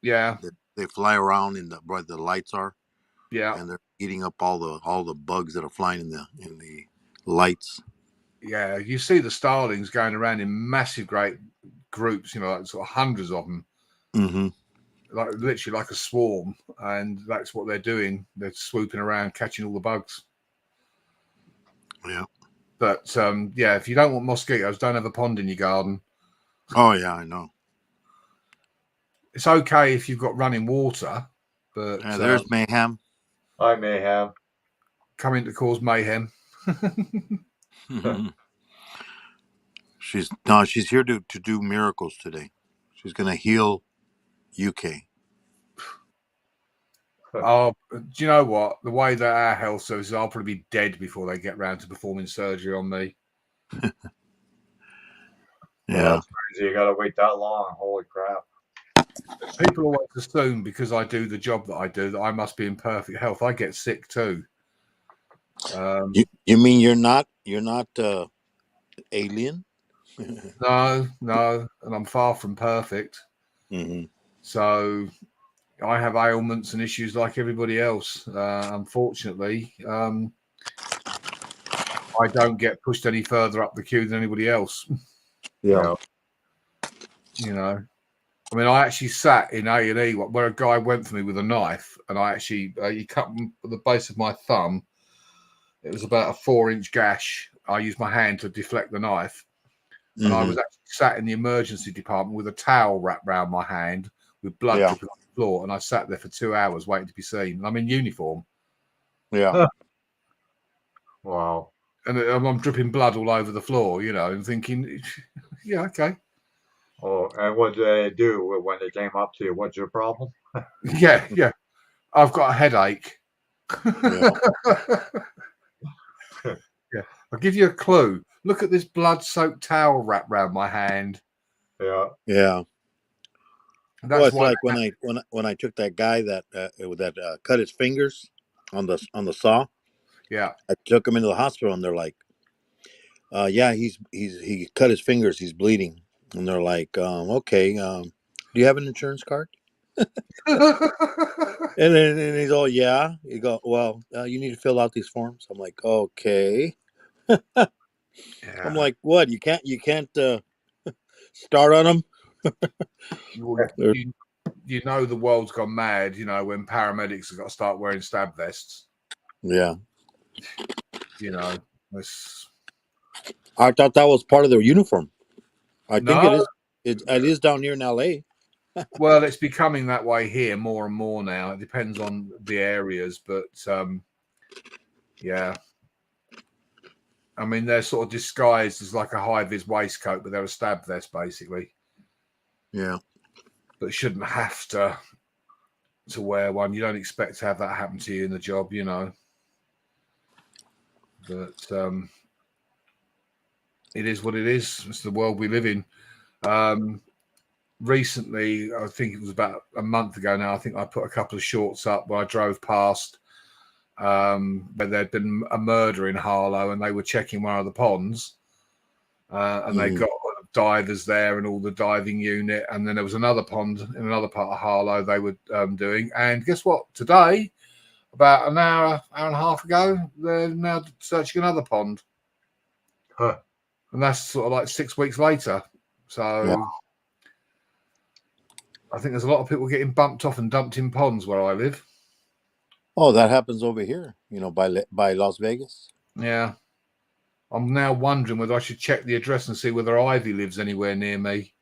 Speaker 3: Yeah.
Speaker 4: They fly around in where the lights are.
Speaker 3: Yeah.
Speaker 4: And they're eating up all the bugs that are flying in the lights.
Speaker 3: Yeah, you see the starlings going around in massive great groups, you know, like sort of hundreds of them.
Speaker 4: Mm-hmm.
Speaker 3: Like literally like a swarm, and that's what they're doing. They're swooping around, catching all the bugs.
Speaker 4: Yeah.
Speaker 3: But yeah, if you don't want mosquitoes, don't have a pond in your garden.
Speaker 4: Oh yeah, I know.
Speaker 3: It's okay if you've got running water, but
Speaker 4: there's Mayhem.
Speaker 1: Hi, Mayhem.
Speaker 3: Coming to cause mayhem.
Speaker 4: She's here to do miracles today. She's gonna heal UK.
Speaker 3: Oh, do you know what? The way that our health services, I'll probably be dead before they get round to performing surgery on me.
Speaker 4: Yeah,
Speaker 1: that's crazy. You gotta wait that long. Holy crap!
Speaker 3: People always assume because I do the job that I do that I must be in perfect health. I get sick too.
Speaker 4: You mean you're not alien?
Speaker 3: No, and I'm far from perfect.
Speaker 4: Mm-hmm.
Speaker 3: So I have ailments and issues like everybody else. Unfortunately, I don't get pushed any further up the queue than anybody else.
Speaker 4: Yeah.
Speaker 3: You know, I mean, I actually sat in A&E where a guy went for me with a knife, and I actually he cut the base of my thumb. It was about a 4-inch gash. I used my hand to deflect the knife. And I was actually sat in the emergency department with a towel wrapped around my hand with blood dripping on the floor. And I sat there for 2 hours waiting to be seen. And I'm in uniform.
Speaker 4: Yeah.
Speaker 1: Wow.
Speaker 3: And I'm dripping blood all over the floor, you know, and thinking, yeah, okay.
Speaker 1: Oh, and what did they do when they came up to you? What's your problem?
Speaker 3: Yeah. I've got a headache.
Speaker 4: Yeah.
Speaker 3: Yeah. I'll give you a clue. Look at this blood-soaked towel wrapped around my hand.
Speaker 1: Yeah.
Speaker 4: Yeah.
Speaker 3: That's
Speaker 4: well, it's like when I took that guy that cut his fingers on the saw.
Speaker 3: Yeah.
Speaker 4: I took him into the hospital, and they're like, "Yeah, he cut his fingers. He's bleeding." And they're like, "Okay, do you have an insurance card?" and then he's all, "Yeah." You go, "Well, you need to fill out these forms." I'm like, "Okay."
Speaker 3: Yeah.
Speaker 4: I'm like, "What? You can't start on them?"
Speaker 3: You know the world's gone mad, you know, when paramedics have got to start wearing stab vests.
Speaker 4: Yeah.
Speaker 3: You know,
Speaker 4: I thought that was part of their uniform. I think it is. It is down here in LA.
Speaker 3: Well, it's becoming that way here more and more now. It depends on the areas, but yeah. I mean, they're sort of disguised as like a high-vis waistcoat, but they're a stab vest, basically.
Speaker 4: Yeah.
Speaker 3: But shouldn't have to wear one. You don't expect to have that happen to you in the job, you know. But it is what it is. It's the world we live in. Recently, I think it was about a month ago now, I think I put a couple of shorts up where I drove past where there'd been a murder in Harlow, and they were checking one of the ponds, and they got divers there and all the diving unit, and then there was another pond in another part of Harlow they were doing, and guess what? Today, about an hour and a half ago, they're now searching another pond.
Speaker 1: Huh.
Speaker 3: And that's sort of like 6 weeks later. So I think there's a lot of people getting bumped off and dumped in ponds where I live.
Speaker 4: Oh, that happens over here, you know, by Las Vegas.
Speaker 3: Yeah. I'm now wondering whether I should check the address and see whether Ivy lives anywhere near me.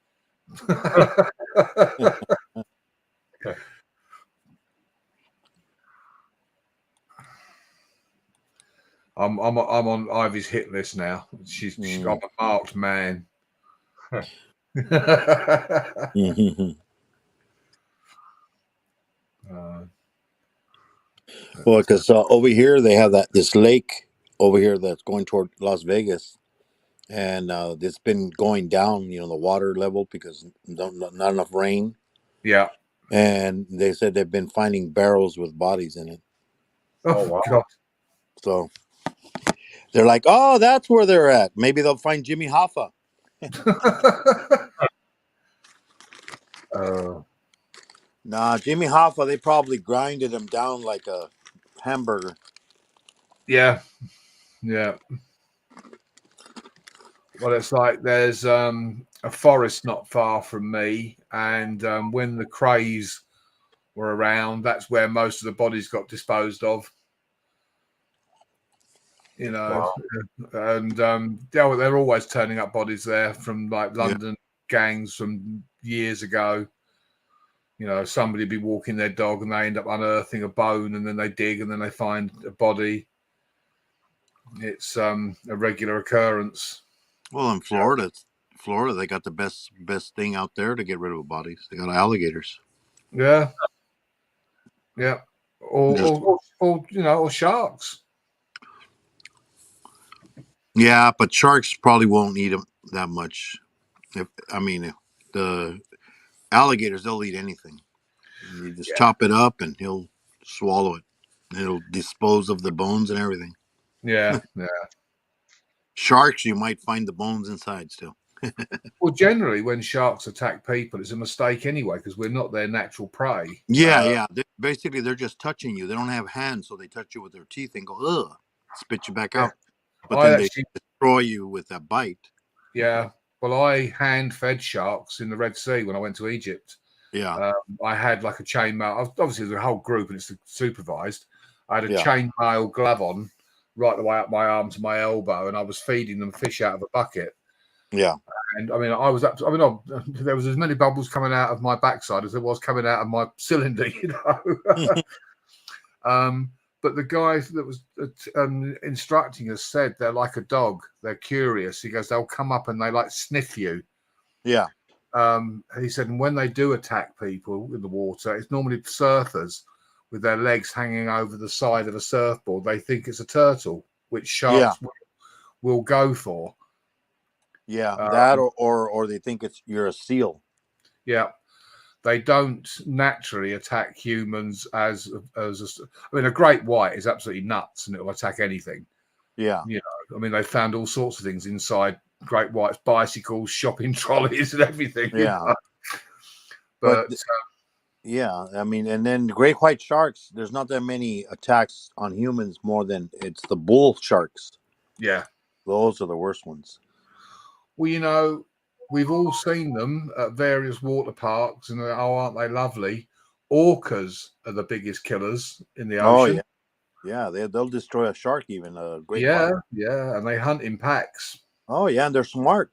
Speaker 3: I'm on Ivy's hit list now. I'm a marked man.
Speaker 4: Well, because over here they have this lake over here that's going toward Las Vegas, and it's been going down. You know, the water level because not enough rain.
Speaker 3: Yeah.
Speaker 4: And they said they've been finding barrels with bodies in it.
Speaker 3: Oh
Speaker 1: wow.
Speaker 3: God.
Speaker 4: So they're like, oh, that's where they're at. Maybe they'll find Jimmy Hoffa. Nah, Jimmy Hoffa, they probably grinded him down like a hamburger.
Speaker 3: Yeah. Yeah. Well, it's like there's a forest not far from me, and when the Krays were around, that's where most of the bodies got disposed of. You know,
Speaker 1: Wow.
Speaker 3: and they're always turning up bodies there from like London gangs from years ago. You know, somebody be walking their dog and they end up unearthing a bone, and then they dig and then they find a body. It's a regular occurrence.
Speaker 4: Well, in Florida, they got the best thing out there to get rid of bodies. They got alligators.
Speaker 3: Yeah, yeah, or you know, or sharks.
Speaker 4: Yeah, but sharks probably won't eat them that much. If the alligators, they'll eat anything. You just chop it up and he'll swallow it. It'll dispose of the bones and everything.
Speaker 3: Yeah, yeah.
Speaker 4: Sharks, you might find the bones inside still.
Speaker 3: Well, generally, when sharks attack people, it's a mistake anyway because we're not their natural prey.
Speaker 4: Yeah. Basically, they're just touching you. They don't have hands, so they touch you with their teeth and go, ugh, spit you back out. But then they destroy you with a bite.
Speaker 3: Yeah. Well, I hand-fed sharks in the Red Sea when I went to Egypt.
Speaker 4: Yeah.
Speaker 3: I had like a chainmail. Obviously, there's a whole group and it's supervised. I had a chainmail glove on right the way up my arm to my elbow, and I was feeding them fish out of a bucket.
Speaker 4: Yeah.
Speaker 3: And I mean, there was as many bubbles coming out of my backside as there was coming out of my cylinder, you know. But the guy that was instructing us said they're like a dog. They're curious. He goes, they'll come up and they like sniff you.
Speaker 4: Yeah.
Speaker 3: He said, and when they do attack people in the water, it's normally surfers with their legs hanging over the side of a surfboard. They think it's a turtle, which sharks will go for.
Speaker 4: Yeah, that or they think you're a seal.
Speaker 3: Yeah, they don't naturally attack humans I mean, a great white is absolutely nuts and it will attack anything.
Speaker 4: Yeah,
Speaker 3: you know, I mean, they found all sorts of things inside great whites, bicycles, shopping trolleys, and everything.
Speaker 4: Yeah,
Speaker 3: you know? But
Speaker 4: yeah, I mean, and then great white sharks. There's not that many attacks on humans more than it's the bull sharks.
Speaker 3: Yeah,
Speaker 4: those are the worst ones.
Speaker 3: Well, you know, we've all seen them at various water parks, and aren't they lovely? Orcas are the biggest killers in the ocean.
Speaker 4: Oh yeah, they'll destroy a shark even. A great
Speaker 3: white. And they hunt in packs.
Speaker 4: Oh yeah, and they're smart.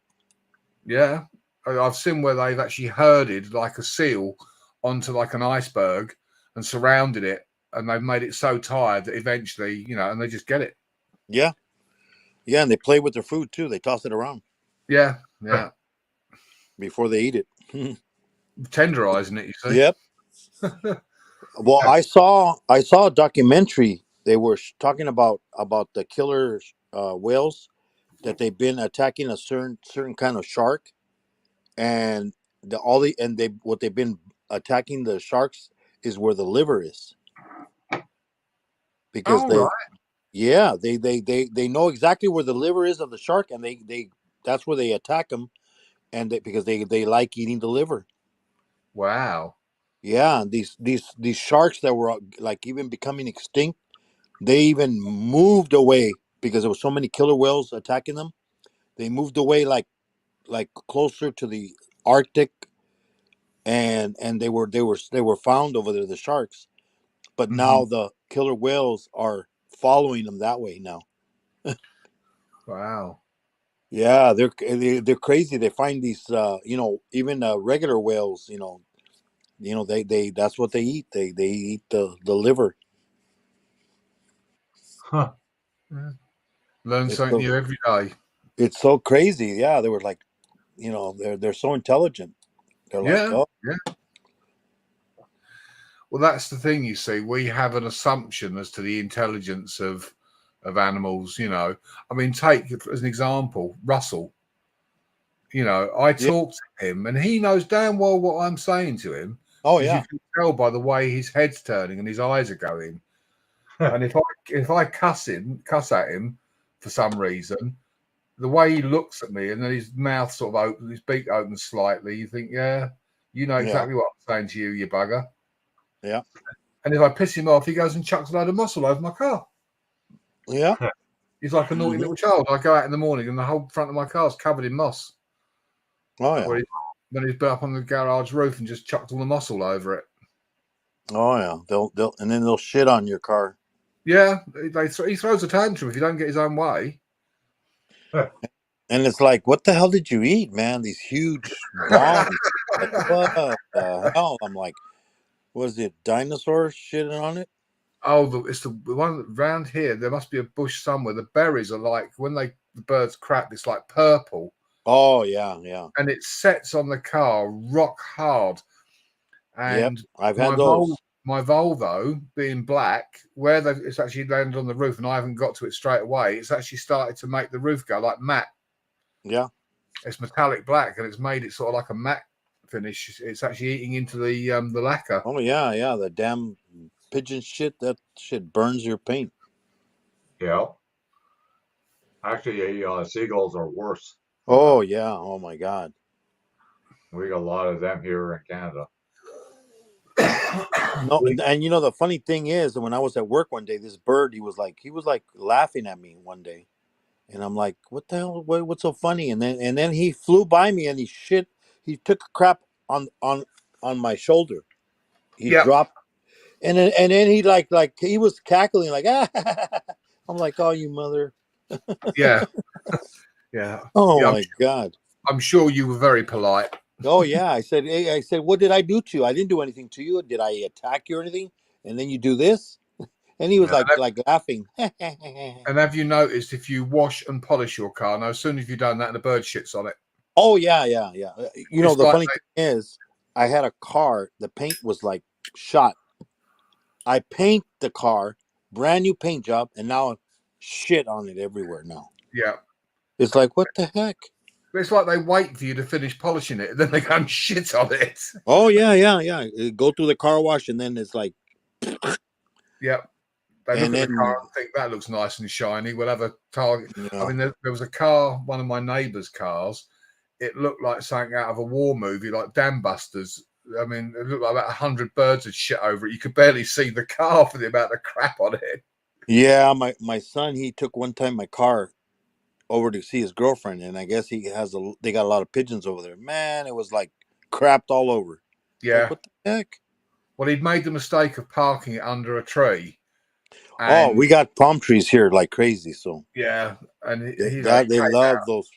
Speaker 3: Yeah, I've seen where they've actually herded like a seal onto like an iceberg and surrounded it, and they've made it so tired that eventually, you know, and they just get it.
Speaker 4: Yeah, and they play with their food too. They toss it around.
Speaker 3: Yeah.
Speaker 4: Before they eat it.
Speaker 3: Tenderizing it, you see.
Speaker 4: Yep. Well, I saw a documentary. They were talking about the killer whales that they've been attacking a certain kind of shark, and what they've been attacking the sharks is where the liver is, because they know exactly where the liver is of the shark, and they that's where they attack them, and because they like eating the liver.
Speaker 3: Wow.
Speaker 4: Yeah, these sharks that were like even becoming extinct, they even moved away because there were so many killer whales attacking them. They moved away like closer to the Arctic, and they were found over there, the sharks. But now the killer whales are following them that way now.
Speaker 3: Wow.
Speaker 4: Yeah, they're crazy. They find these even regular whales, they that's what they eat. They eat the liver.
Speaker 1: Huh.
Speaker 3: Learn
Speaker 4: It's
Speaker 3: something
Speaker 4: so,
Speaker 3: new every day.
Speaker 4: it's so crazy. Yeah, they were like, they're so intelligent. They're like,
Speaker 3: Yeah,
Speaker 4: oh,
Speaker 3: yeah. Well, that's the thing. You see, we have an assumption as to the intelligence of animals. I mean, take as an example, Russell. I
Speaker 4: yeah,
Speaker 3: talk to him, and he knows damn well what I'm saying to him.
Speaker 4: oh
Speaker 3: Because you
Speaker 4: yeah,
Speaker 3: can tell by the way his head's turning and his eyes are going. And if I cuss at him for some reason, the way he looks at me and then his mouth sort of opens, his beak opens slightly, you think, yeah, you know
Speaker 4: yeah,
Speaker 3: exactly what I'm saying to you, you bugger.
Speaker 4: yeah,
Speaker 3: And if I piss him off, he goes and chucks a load of muscle over my car.
Speaker 4: yeah.
Speaker 3: He's like a naughty
Speaker 4: Mhm.
Speaker 3: little child. I go out in the morning and the whole front of my car is covered in moss.
Speaker 4: Oh yeah,
Speaker 3: When he's been up on the garage roof and just chucked all the moss all over it.
Speaker 4: oh yeah. They'll and then they'll shit on your car.
Speaker 3: Yeah, he throws a tantrum if you don't get his own way.
Speaker 4: And it's like, what the hell did you eat, man? These huge bombs. Like, what the hell? I'm like, was it dinosaur shitting on it?
Speaker 3: Oh, it's the one round here. There must be a bush somewhere. The berries are like when the birds crap. It's like purple,
Speaker 4: Oh yeah, yeah.
Speaker 3: and it sets on the car rock hard.
Speaker 4: Yep,
Speaker 3: And
Speaker 4: I've
Speaker 3: my
Speaker 4: had those.
Speaker 3: my Volvo being black, where it's actually landed on the roof, and I haven't got to it straight away. It's actually started to make the roof go like matte.
Speaker 4: Yeah.
Speaker 3: It's metallic black, and it's made it sort of like a matte finish. It's actually eating into the lacquer.
Speaker 4: Oh yeah, yeah. The damn pigeon shit. That shit burns your paint.
Speaker 1: Yeah. Actually, seagulls are worse.
Speaker 4: Oh yeah. Oh my god.
Speaker 1: We got a lot of them here in Canada.
Speaker 4: No, and the funny thing is that when I was at work one day, this bird, he was like laughing at me one day, and I'm like, what the hell? What's so funny? And then he flew by me and he took a crap on my shoulder. He
Speaker 3: Yeah,
Speaker 4: dropped, and then he like he was cackling like ah. I'm like, oh you mother.
Speaker 3: yeah, yeah.
Speaker 4: Oh
Speaker 3: Yeah,
Speaker 4: my god.
Speaker 3: I'm sure you were very polite.
Speaker 4: Oh yeah, I said, hey, what did I do to you? I didn't do anything to you. Did I attack you or anything? And then you do this, and he was
Speaker 1: Yeah.
Speaker 4: like laughing.
Speaker 3: And have you noticed if you wash and polish your car, now as soon as you've done that, and the bird shits on it.
Speaker 4: Oh yeah, yeah, yeah.
Speaker 3: It's
Speaker 4: The
Speaker 3: like
Speaker 4: funny thing is, I had a car. The paint was like shot. I paint the car, brand new paint job, and now shit on it everywhere. Now
Speaker 3: yeah.
Speaker 4: it's like, what the heck?
Speaker 3: It's like they wait for you to finish polishing it, and then they go and shit on it.
Speaker 4: Oh yeah, yeah, yeah. Go through the car wash, and then it's like,
Speaker 3: Yep. They
Speaker 4: and
Speaker 3: look at the
Speaker 4: then
Speaker 3: car and think that looks nice and shiny. We'll have a target.
Speaker 4: yeah.
Speaker 3: I mean, there was a car, one of my neighbour's cars. It looked like something out of a war movie, like Dam Busters. I mean, it looked like about 100 birds had shit over it. You could barely see the car for the amount of crap on it.
Speaker 4: Yeah, my son, he took one time my car over to see his girlfriend, and I guess they got a lot of pigeons over there. Man, it was like crapped all over.
Speaker 3: Yeah.
Speaker 4: Like, what the heck?
Speaker 3: Well, he'd made the mistake of parking it under a tree.
Speaker 4: Oh, we got palm trees here like crazy. So
Speaker 3: yeah, and
Speaker 4: they love those.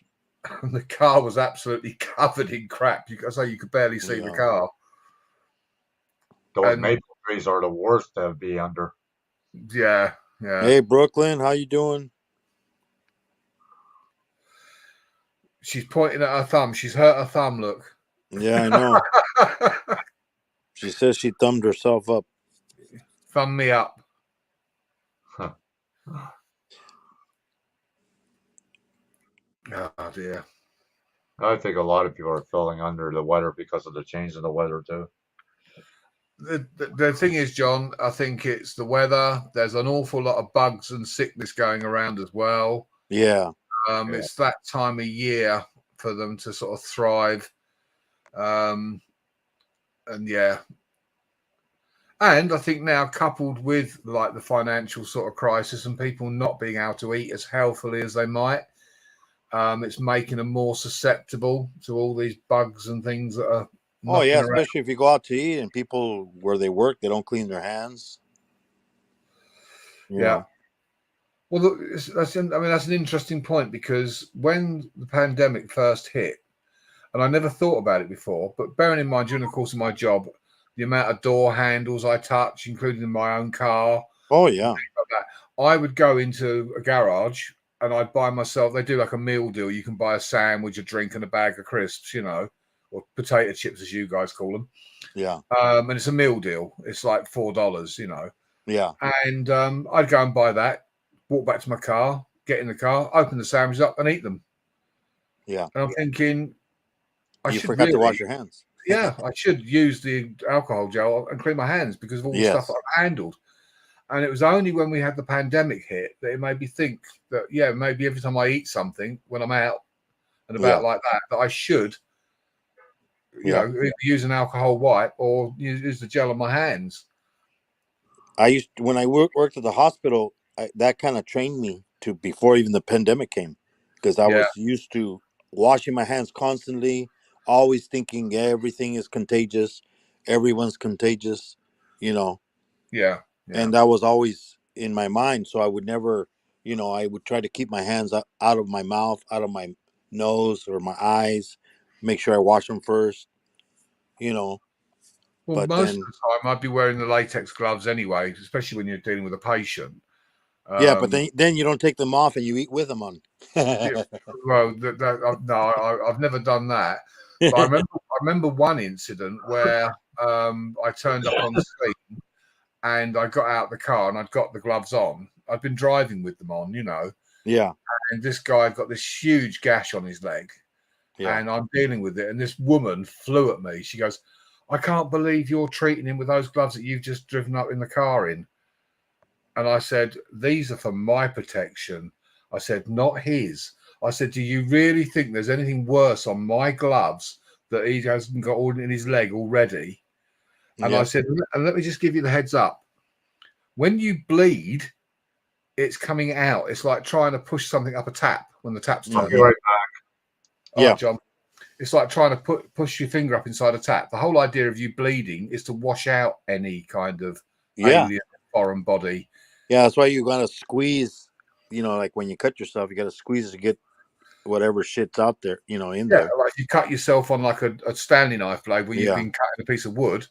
Speaker 3: And the car was absolutely covered in crap. You could barely see the car.
Speaker 1: Those maple trees are the worst to be under.
Speaker 3: Yeah, yeah.
Speaker 4: Hey, Brooklyn, how you doing?
Speaker 3: She's pointing at her thumb. She's hurt her thumb. Look.
Speaker 4: Yeah, I know. She says she thumbed herself up.
Speaker 3: Thumb me up.
Speaker 1: Huh.
Speaker 3: Oh dear.
Speaker 1: I think a lot of people are feeling under the weather because of the change in the weather too.
Speaker 3: The thing is, John, I think it's the weather. There's an awful lot of bugs and sickness going around as well.
Speaker 4: Yeah.
Speaker 3: It's that time of year for them to sort of thrive. And yeah. And I think now, coupled with like the financial sort of crisis and people not being able to eat as healthily as they might, it's making them more susceptible to all these bugs and things that are.
Speaker 4: Oh yeah,
Speaker 3: around.
Speaker 4: especially if you go out to eat and people where they work, they don't clean their hands.
Speaker 3: Yeah. Well, look, that's an interesting point, because when the pandemic first hit, and I never thought about it before, but bearing in mind during the course of my job, the amount of door handles I touch, including in my own car.
Speaker 4: Oh yeah.
Speaker 3: Like that, I would go into a garage and I buy myself. They do like a meal deal. You can buy a sandwich, a drink, and a bag of crisps. Or potato chips, as you guys call them.
Speaker 4: Yeah.
Speaker 3: And it's a meal deal. It's like $4.
Speaker 4: Yeah.
Speaker 3: And I'd go and buy that, walk back to my car, get in the car, open the sandwiches up, and eat them.
Speaker 4: Yeah.
Speaker 3: And I'm thinking,
Speaker 4: You forgot to wash your hands.
Speaker 3: Yeah, I should use the alcohol gel and clean my hands because of all the stuff I've handled. And it was only when we had the pandemic hit that it made me think that, maybe every time I eat something when I'm out and about like that I should, either use an alcohol wipe or use the gel on my hands.
Speaker 4: When I worked at the hospital, that kind of trained me to before even the pandemic came, because I was used to washing my hands constantly, always thinking everything is contagious, everyone's contagious,
Speaker 3: Yeah.
Speaker 4: And that was always in my mind. So I would never, I would try to keep my hands out of my mouth, out of my nose or my eyes, make sure I wash them first,
Speaker 3: Well,
Speaker 4: but
Speaker 3: most of the time I'd be wearing the latex gloves anyway, especially when you're dealing with a patient.
Speaker 4: But then you don't take them off and you eat with them on.
Speaker 3: Well, no, I've never done that. But I remember one incident where I turned up on scene and I got out the car and I'd got the gloves on. I'd been driving with them on,
Speaker 4: Yeah.
Speaker 3: And this guy got this huge gash on his leg, and I'm dealing with it. And this woman flew at me. She goes, "I can't believe you're treating him with those gloves that you've just driven up in the car in." And I said, "These are for my protection." I said, "Not his." I said, "Do you really think there's anything worse on my gloves that he hasn't got all in his leg already?" And I said, "And let me just give you the heads up. When you bleed, it's coming out. It's like trying to push something up a tap when the tap's turned.
Speaker 1: I'll be right back.
Speaker 3: All right, John. It's like trying to push your finger up inside a tap. The whole idea of you bleeding is to wash out any kind of alien foreign body.
Speaker 4: Yeah, that's why you gotta squeeze. Like when you cut yourself, you gotta squeeze to get whatever shit's out there. In there.
Speaker 3: Like you cut yourself on like a Stanley knife blade where you've been cutting a piece of wood.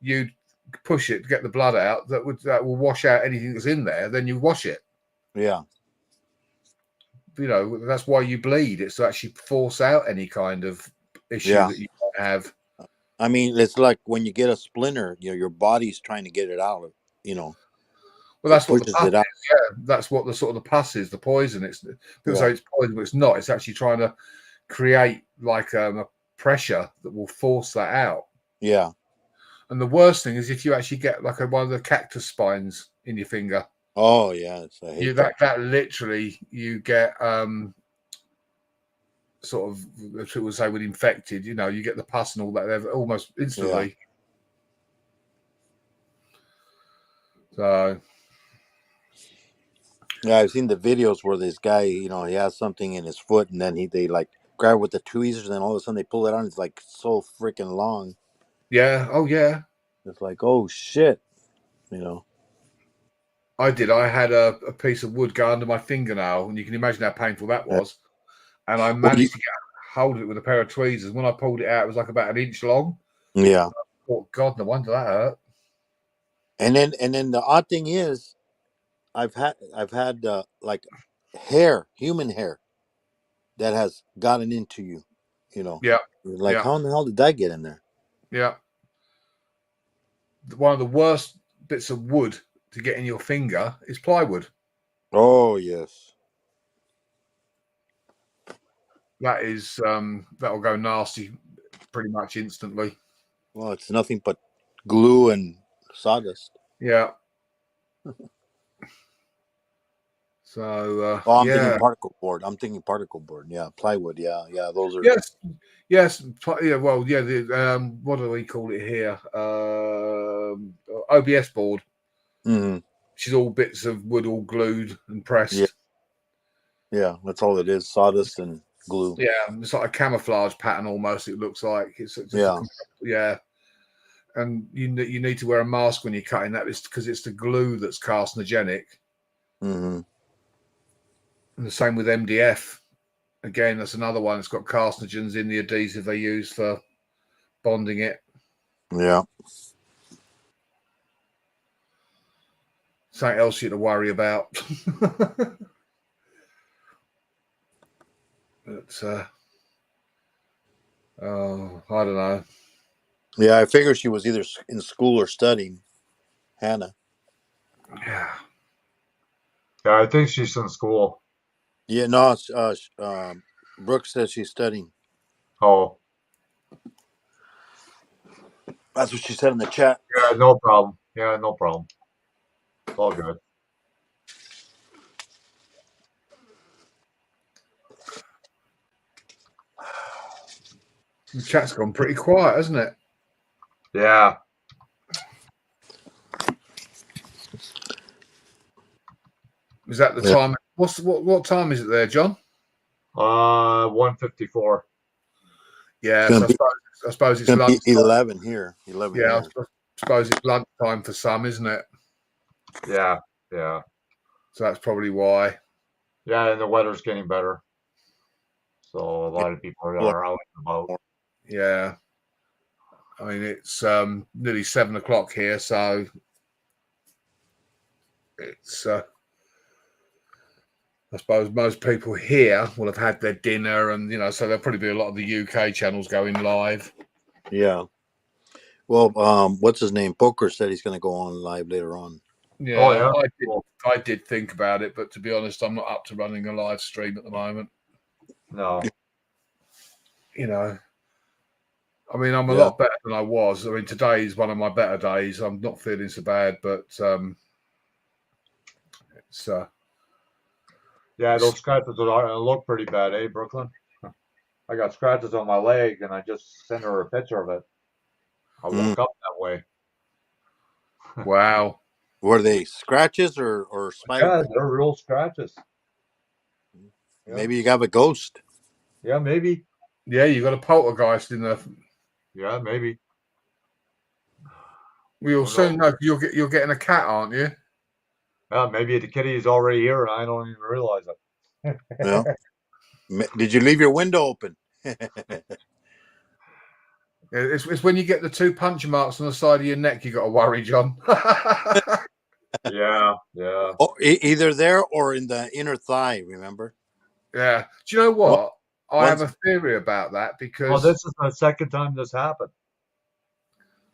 Speaker 3: You push it to get the blood out. That will wash out anything that's in there. Then you wash it.
Speaker 4: Yeah.
Speaker 3: That's why you bleed. It's to actually force out any kind of issue that you might have.
Speaker 4: I mean, it's like when you get a splinter, your body's trying to get it out.
Speaker 3: Well, that's what the pus is. Yeah, that's what the sort of the pus is. The poison. People say it's poison, but it's not. It's actually trying to create like a pressure that will force that out.
Speaker 4: Yeah.
Speaker 3: And the worst thing is if you actually get like one of the cactus spines in your finger.
Speaker 4: Oh yeah,
Speaker 3: that literally you get sort of people say with infected. You get the pus and all that almost instantly. So.
Speaker 4: Yeah, I've seen the videos where this guy, he has something in his foot, and then they like grab with the tweezers, and then all of a sudden they pull it out. And it's like so freaking long.
Speaker 3: Yeah. Oh yeah.
Speaker 4: It's like, oh shit.
Speaker 3: I did. I had a piece of wood go under my fingernail, and you can imagine how painful that was. And I managed to hold it with a pair of tweezers. When I pulled it out, it was like about an inch long.
Speaker 4: Yeah.
Speaker 3: Oh God, no wonder that hurt.
Speaker 4: And then the odd thing is, I've had like human hair, that has gotten into you.
Speaker 3: Yeah.
Speaker 4: Like how in the hell did that get in there?
Speaker 3: Yeah. One of the worst bits of wood to get in your finger is plywood.
Speaker 4: Oh yes.
Speaker 3: That is that'll go nasty pretty much instantly.
Speaker 4: Well, it's nothing but glue and sawdust.
Speaker 3: Yeah. So
Speaker 4: I'm thinking particle board. Yeah, plywood. Yeah, those are.
Speaker 3: Yes. Yeah. Well, yeah. The what do we call it here? OBS board.
Speaker 4: Mm-hmm.
Speaker 3: Which is all bits of wood, all glued and pressed.
Speaker 4: Yeah, that's all it is: sawdust and glue.
Speaker 3: Yeah, it's like a camouflage pattern almost. It looks like it's just yeah. And you need to wear a mask when you're cutting that, because it's the glue that's carcinogenic.
Speaker 4: Mm-hmm.
Speaker 3: And the same with MDF. Again, that's another one. It's got carcinogens in the adhesive they use for bonding it.
Speaker 4: Yeah.
Speaker 3: Something else you to worry about. But oh, I don't know.
Speaker 4: Yeah, I figured she was either in school or studying. Hannah.
Speaker 3: Yeah.
Speaker 1: Yeah, I think she's in school.
Speaker 4: Yeah, no. Brooke says she's studying.
Speaker 1: Oh,
Speaker 4: That's what she said in the chat.
Speaker 1: yeah, no problem. Yeah, no problem. It's all good.
Speaker 3: The chat's gone pretty quiet, hasn't it?
Speaker 1: Yeah.
Speaker 3: Is that the time? What time is it there, John?
Speaker 1: 1:54.
Speaker 3: Yeah,
Speaker 4: It's
Speaker 3: so I suppose it's
Speaker 4: gonna be
Speaker 3: lunch.
Speaker 4: 11 here. 11
Speaker 3: Yeah,
Speaker 4: here.
Speaker 3: I suppose it's lunchtime for some, isn't it?
Speaker 1: Yeah, yeah.
Speaker 3: So that's probably why.
Speaker 1: Yeah, and the weather's getting better. So a lot of people are out and about.
Speaker 3: Yeah. I mean, it's nearly 7 o'clock here, so it's I suppose most people here will have had their dinner, and so there'll probably be a lot of the UK channels going live.
Speaker 4: Yeah. Well, what's his name? Poker said he's going to go on live later on.
Speaker 3: Yeah,
Speaker 1: Oh, yeah.
Speaker 3: I did think about it, but to be honest, I'm not up to running a live stream at the moment.
Speaker 1: No.
Speaker 3: I mean, I'm a lot better than I was. I mean, today is one of my better days. I'm not feeling so bad, but it's
Speaker 1: Yeah, those scratches look pretty bad, eh, Brooklyn? I got scratches on my leg, and I just sent her a picture of it. I woke up that way.
Speaker 3: wow.
Speaker 4: Were they scratches or spider
Speaker 1: Yeah,
Speaker 4: bites?
Speaker 1: they're real scratches.
Speaker 4: Maybe you got a ghost.
Speaker 1: Yeah, maybe.
Speaker 3: Yeah, you got a poltergeist in there.
Speaker 1: Yeah, maybe.
Speaker 3: We'll soon know. You're getting a cat, aren't you?
Speaker 1: Yeah, maybe the kitty's already here, and I don't even realize it.
Speaker 4: Yeah. Did you leave your window open?
Speaker 3: It's when you get the 2 punch marks on the side of your neck you got to worry, John.
Speaker 1: Yeah.
Speaker 4: Oh, either there or in the inner thigh, remember?
Speaker 3: Yeah. Do you know what? I have a theory about that because...
Speaker 1: Well, this is the second time this happened.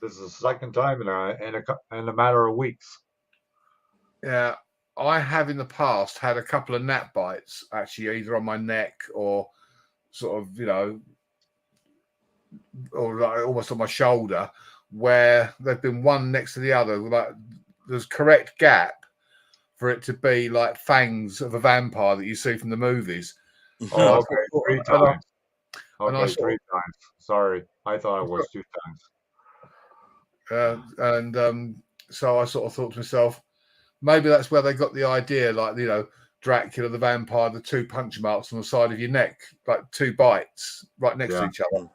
Speaker 1: This is the second time in a matter of weeks.
Speaker 3: Yeah. I have in the past had a couple of gnat bites, actually, either on my neck or sort of, or like almost on my shoulder, where they've been one next to the other. Like there's correct gap for it to be like fangs of a vampire that you see from the movies.
Speaker 1: Oh, okay. 3 times. Okay, 3 times. Sorry. I thought it was 2 times.
Speaker 3: So I sort of thought to myself, maybe that's where they got the idea, like, Dracula the vampire, the 2 punch marks on the side of your neck, like 2 bites right next to each other,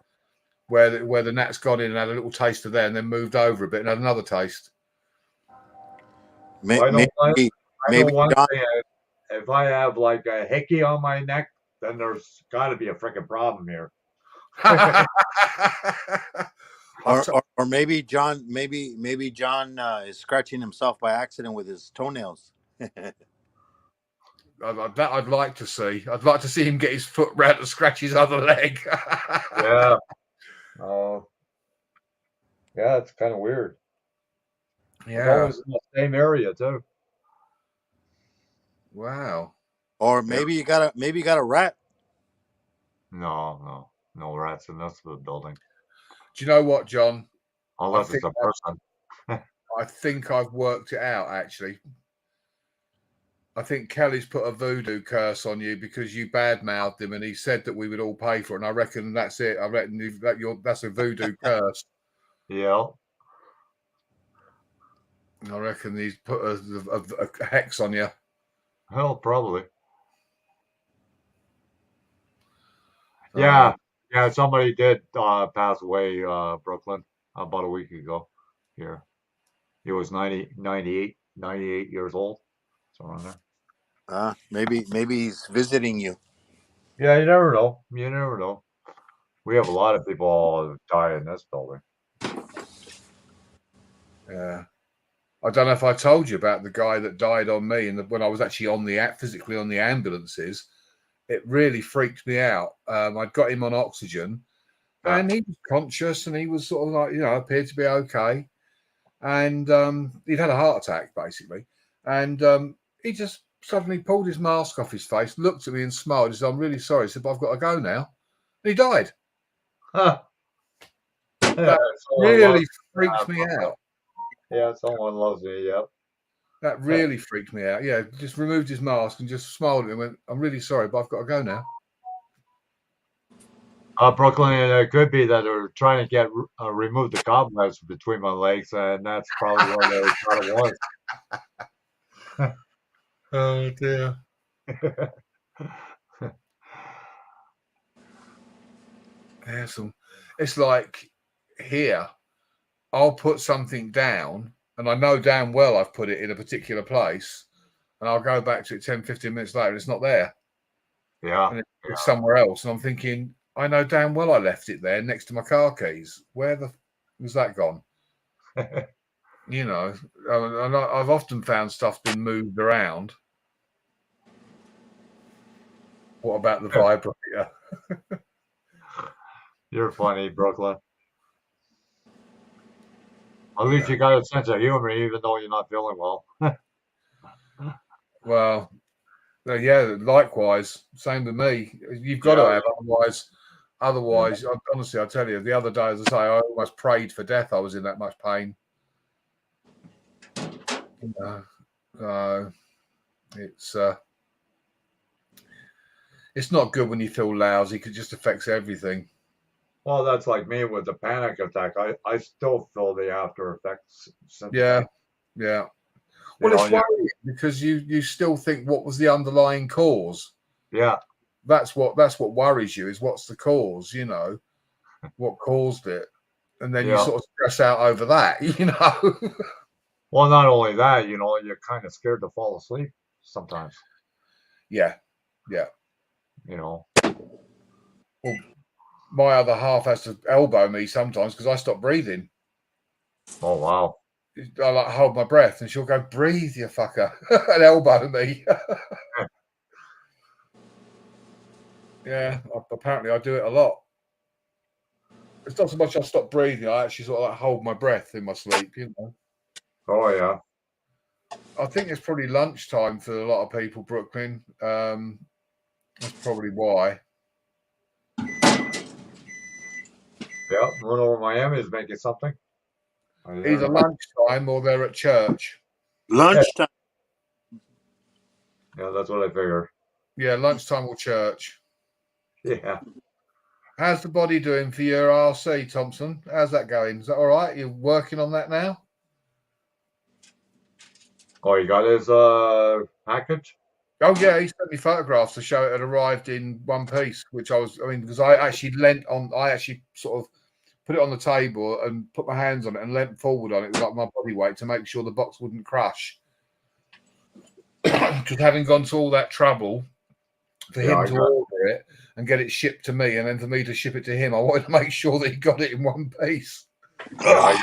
Speaker 3: where the gnat's gone in and had a little taste of there and then moved over a bit and had another taste.
Speaker 4: Maybe
Speaker 1: one thing, if I have like a hickey on my neck, then there's got to be a freaking problem here.
Speaker 4: or maybe John, maybe John is scratching himself by accident with his toenails.
Speaker 3: That I'd like to see. I'd like to see him get his foot round to scratch his other leg.
Speaker 1: Yeah. Yeah, it's kind of weird.
Speaker 3: Yeah.
Speaker 1: Always in the same area too.
Speaker 3: Wow.
Speaker 4: Or maybe you got a rat.
Speaker 1: No rats in this building.
Speaker 3: Do you know what, John?
Speaker 1: Unless it's a person.
Speaker 3: I think I've worked it out, actually. I think Kelly's put a voodoo curse on you because you badmouthed him and he said that we would all pay for it. And I reckon that's it. I reckon that's a voodoo curse.
Speaker 1: Yeah.
Speaker 3: I reckon he's put a hex on you.
Speaker 1: Hell, probably. Yeah. Somebody did pass away, Brooklyn, about a week ago here. He was 98 years old. Somewhere there.
Speaker 4: Maybe he's visiting you.
Speaker 1: Yeah, you never know. We have a lot of people die in this building.
Speaker 3: Yeah. I don't know if I told you about the guy that died on me when I was actually physically on the ambulances it really freaked me out. I'd got him on oxygen, and he was conscious, and he was sort of like, appeared to be okay. And he'd had a heart attack, basically. And he just suddenly pulled his mask off his face, looked at me and smiled. He said, "I'm really sorry." He said, "But I've got to go now." And he died.
Speaker 1: Huh.
Speaker 3: That really freaked me out.
Speaker 1: Yeah, someone loves me. Yep.
Speaker 3: That really freaked me out. Yeah, just removed his mask and just smiled at me and went, "I'm really sorry, but I've got to go now."
Speaker 1: Brooklyn, it could be that they're trying to get remove the cobwebs between my legs, and that's probably what they thought it was.
Speaker 3: Oh dear. Yeah, it's like here, I'll put something down, and I know damn well I've put it in a particular place, and I'll go back to it 10, 15 minutes later, and it's not there.
Speaker 1: Yeah.
Speaker 3: And it's somewhere else. And I'm thinking, I know damn well I left it there next to my car keys. Where the was that gone? And I've often found stuff been moved around. What about the vibrator?
Speaker 1: You're funny, Brooklyn. At least you got a sense of humor, even though you're not feeling well.
Speaker 3: Well, yeah, likewise. Same with me. You've got to have, otherwise, honestly, I tell you, the other day, as I say, I almost prayed for death. I was in that much pain. It's not good when you feel lousy, because it just affects everything.
Speaker 1: Well, that's like me with the panic attack. I still feel the after effects.
Speaker 3: Yeah. Well, it's worrying because you still think, what was the underlying cause?
Speaker 1: Yeah.
Speaker 3: That's what worries you, is what's the cause, what caused it. And then you sort of stress out over that,
Speaker 1: Well, not only that, you're kind of scared to fall asleep sometimes.
Speaker 3: Yeah.
Speaker 1: Well,
Speaker 3: my other half has to elbow me sometimes because I stop breathing.
Speaker 1: Oh, wow.
Speaker 3: I like hold my breath, and she'll go, "Breathe, you fucker," and elbow me. Yeah, apparently I do it a lot. It's not so much I stop breathing; I actually sort of like hold my breath in my sleep.
Speaker 1: Oh yeah.
Speaker 3: I think it's probably lunchtime for a lot of people, Brooklyn. That's probably why.
Speaker 1: Yeah, run over Miami is making something.
Speaker 3: Either lunchtime or they're at church.
Speaker 4: Lunchtime.
Speaker 1: Yeah, that's what I figured.
Speaker 3: Yeah, lunchtime or church.
Speaker 1: Yeah.
Speaker 3: How's the body doing for your RC, Thompson? How's that going? Is that all right? You're working on that now?
Speaker 1: Oh, you got his package?
Speaker 3: Oh yeah, he sent me photographs to show it had arrived in one piece, because I actually sort of put it on the table and put my hands on it and leant forward on it with like my body weight to make sure the box wouldn't crash. Because having gone to all that trouble for him to order it and get it shipped to me, and then for me to ship it to him, I wanted to make sure that he got it in one piece.
Speaker 1: Yeah,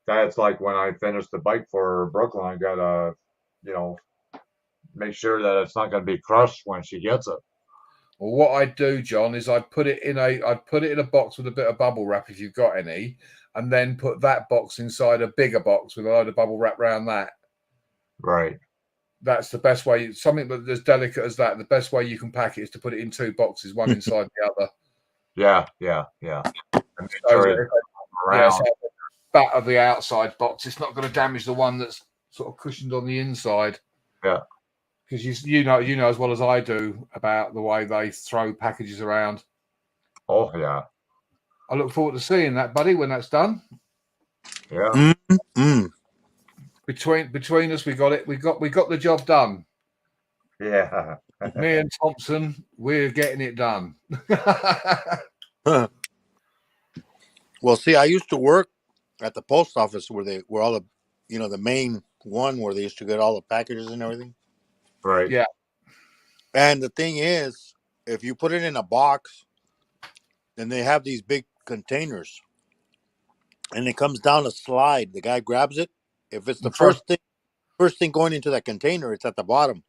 Speaker 1: that's like when I finished the bike for Brooklyn, I gotta, make sure that it's not gonna be crushed when she gets it.
Speaker 3: Well, what I'd do, John, is I'd put it in a box with a bit of bubble wrap if you've got any, and then put that box inside a bigger box with a load of bubble wrap around that.
Speaker 1: Right.
Speaker 3: That's the best way. Something that's as delicate as that, the best way you can pack it is to put it in two boxes, one inside the other.
Speaker 1: Yeah.
Speaker 3: And so batter the outside box. It's not going to damage the one that's sort of cushioned on the inside.
Speaker 1: Yeah.
Speaker 3: Because you know as well as I do about the way they throw packages around.
Speaker 1: Oh yeah.
Speaker 3: I look forward to seeing that, buddy, when that's done.
Speaker 1: Yeah.
Speaker 4: Mm-hmm.
Speaker 3: Between us, we got it. We got the job done.
Speaker 1: Yeah.
Speaker 3: Me and Thompson, we're getting it done.
Speaker 4: Well, see, I used to work at the post office where all the, the main one where they used to get all the packages and everything.
Speaker 1: Right.
Speaker 3: Yeah.
Speaker 4: And the thing is, if you put it in a box, then they have these big containers, and it comes down a slide. The guy grabs it. If it's the first thing going into that container, it's at the bottom.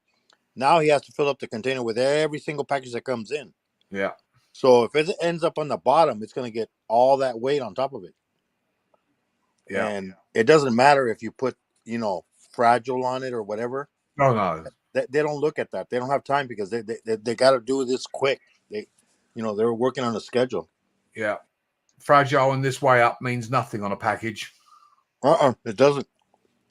Speaker 4: Now he has to fill up the container with every single package that comes in.
Speaker 3: Yeah.
Speaker 4: So if it ends up on the bottom, it's going to get all that weight on top of it.
Speaker 3: Yeah.
Speaker 4: And it doesn't matter if you put, fragile on it or whatever.
Speaker 3: No.
Speaker 4: They don't look at that. They don't have time because they got to do this quick. They're working on a schedule.
Speaker 3: Yeah. Fragile and this way up means nothing on a package.
Speaker 4: It doesn't.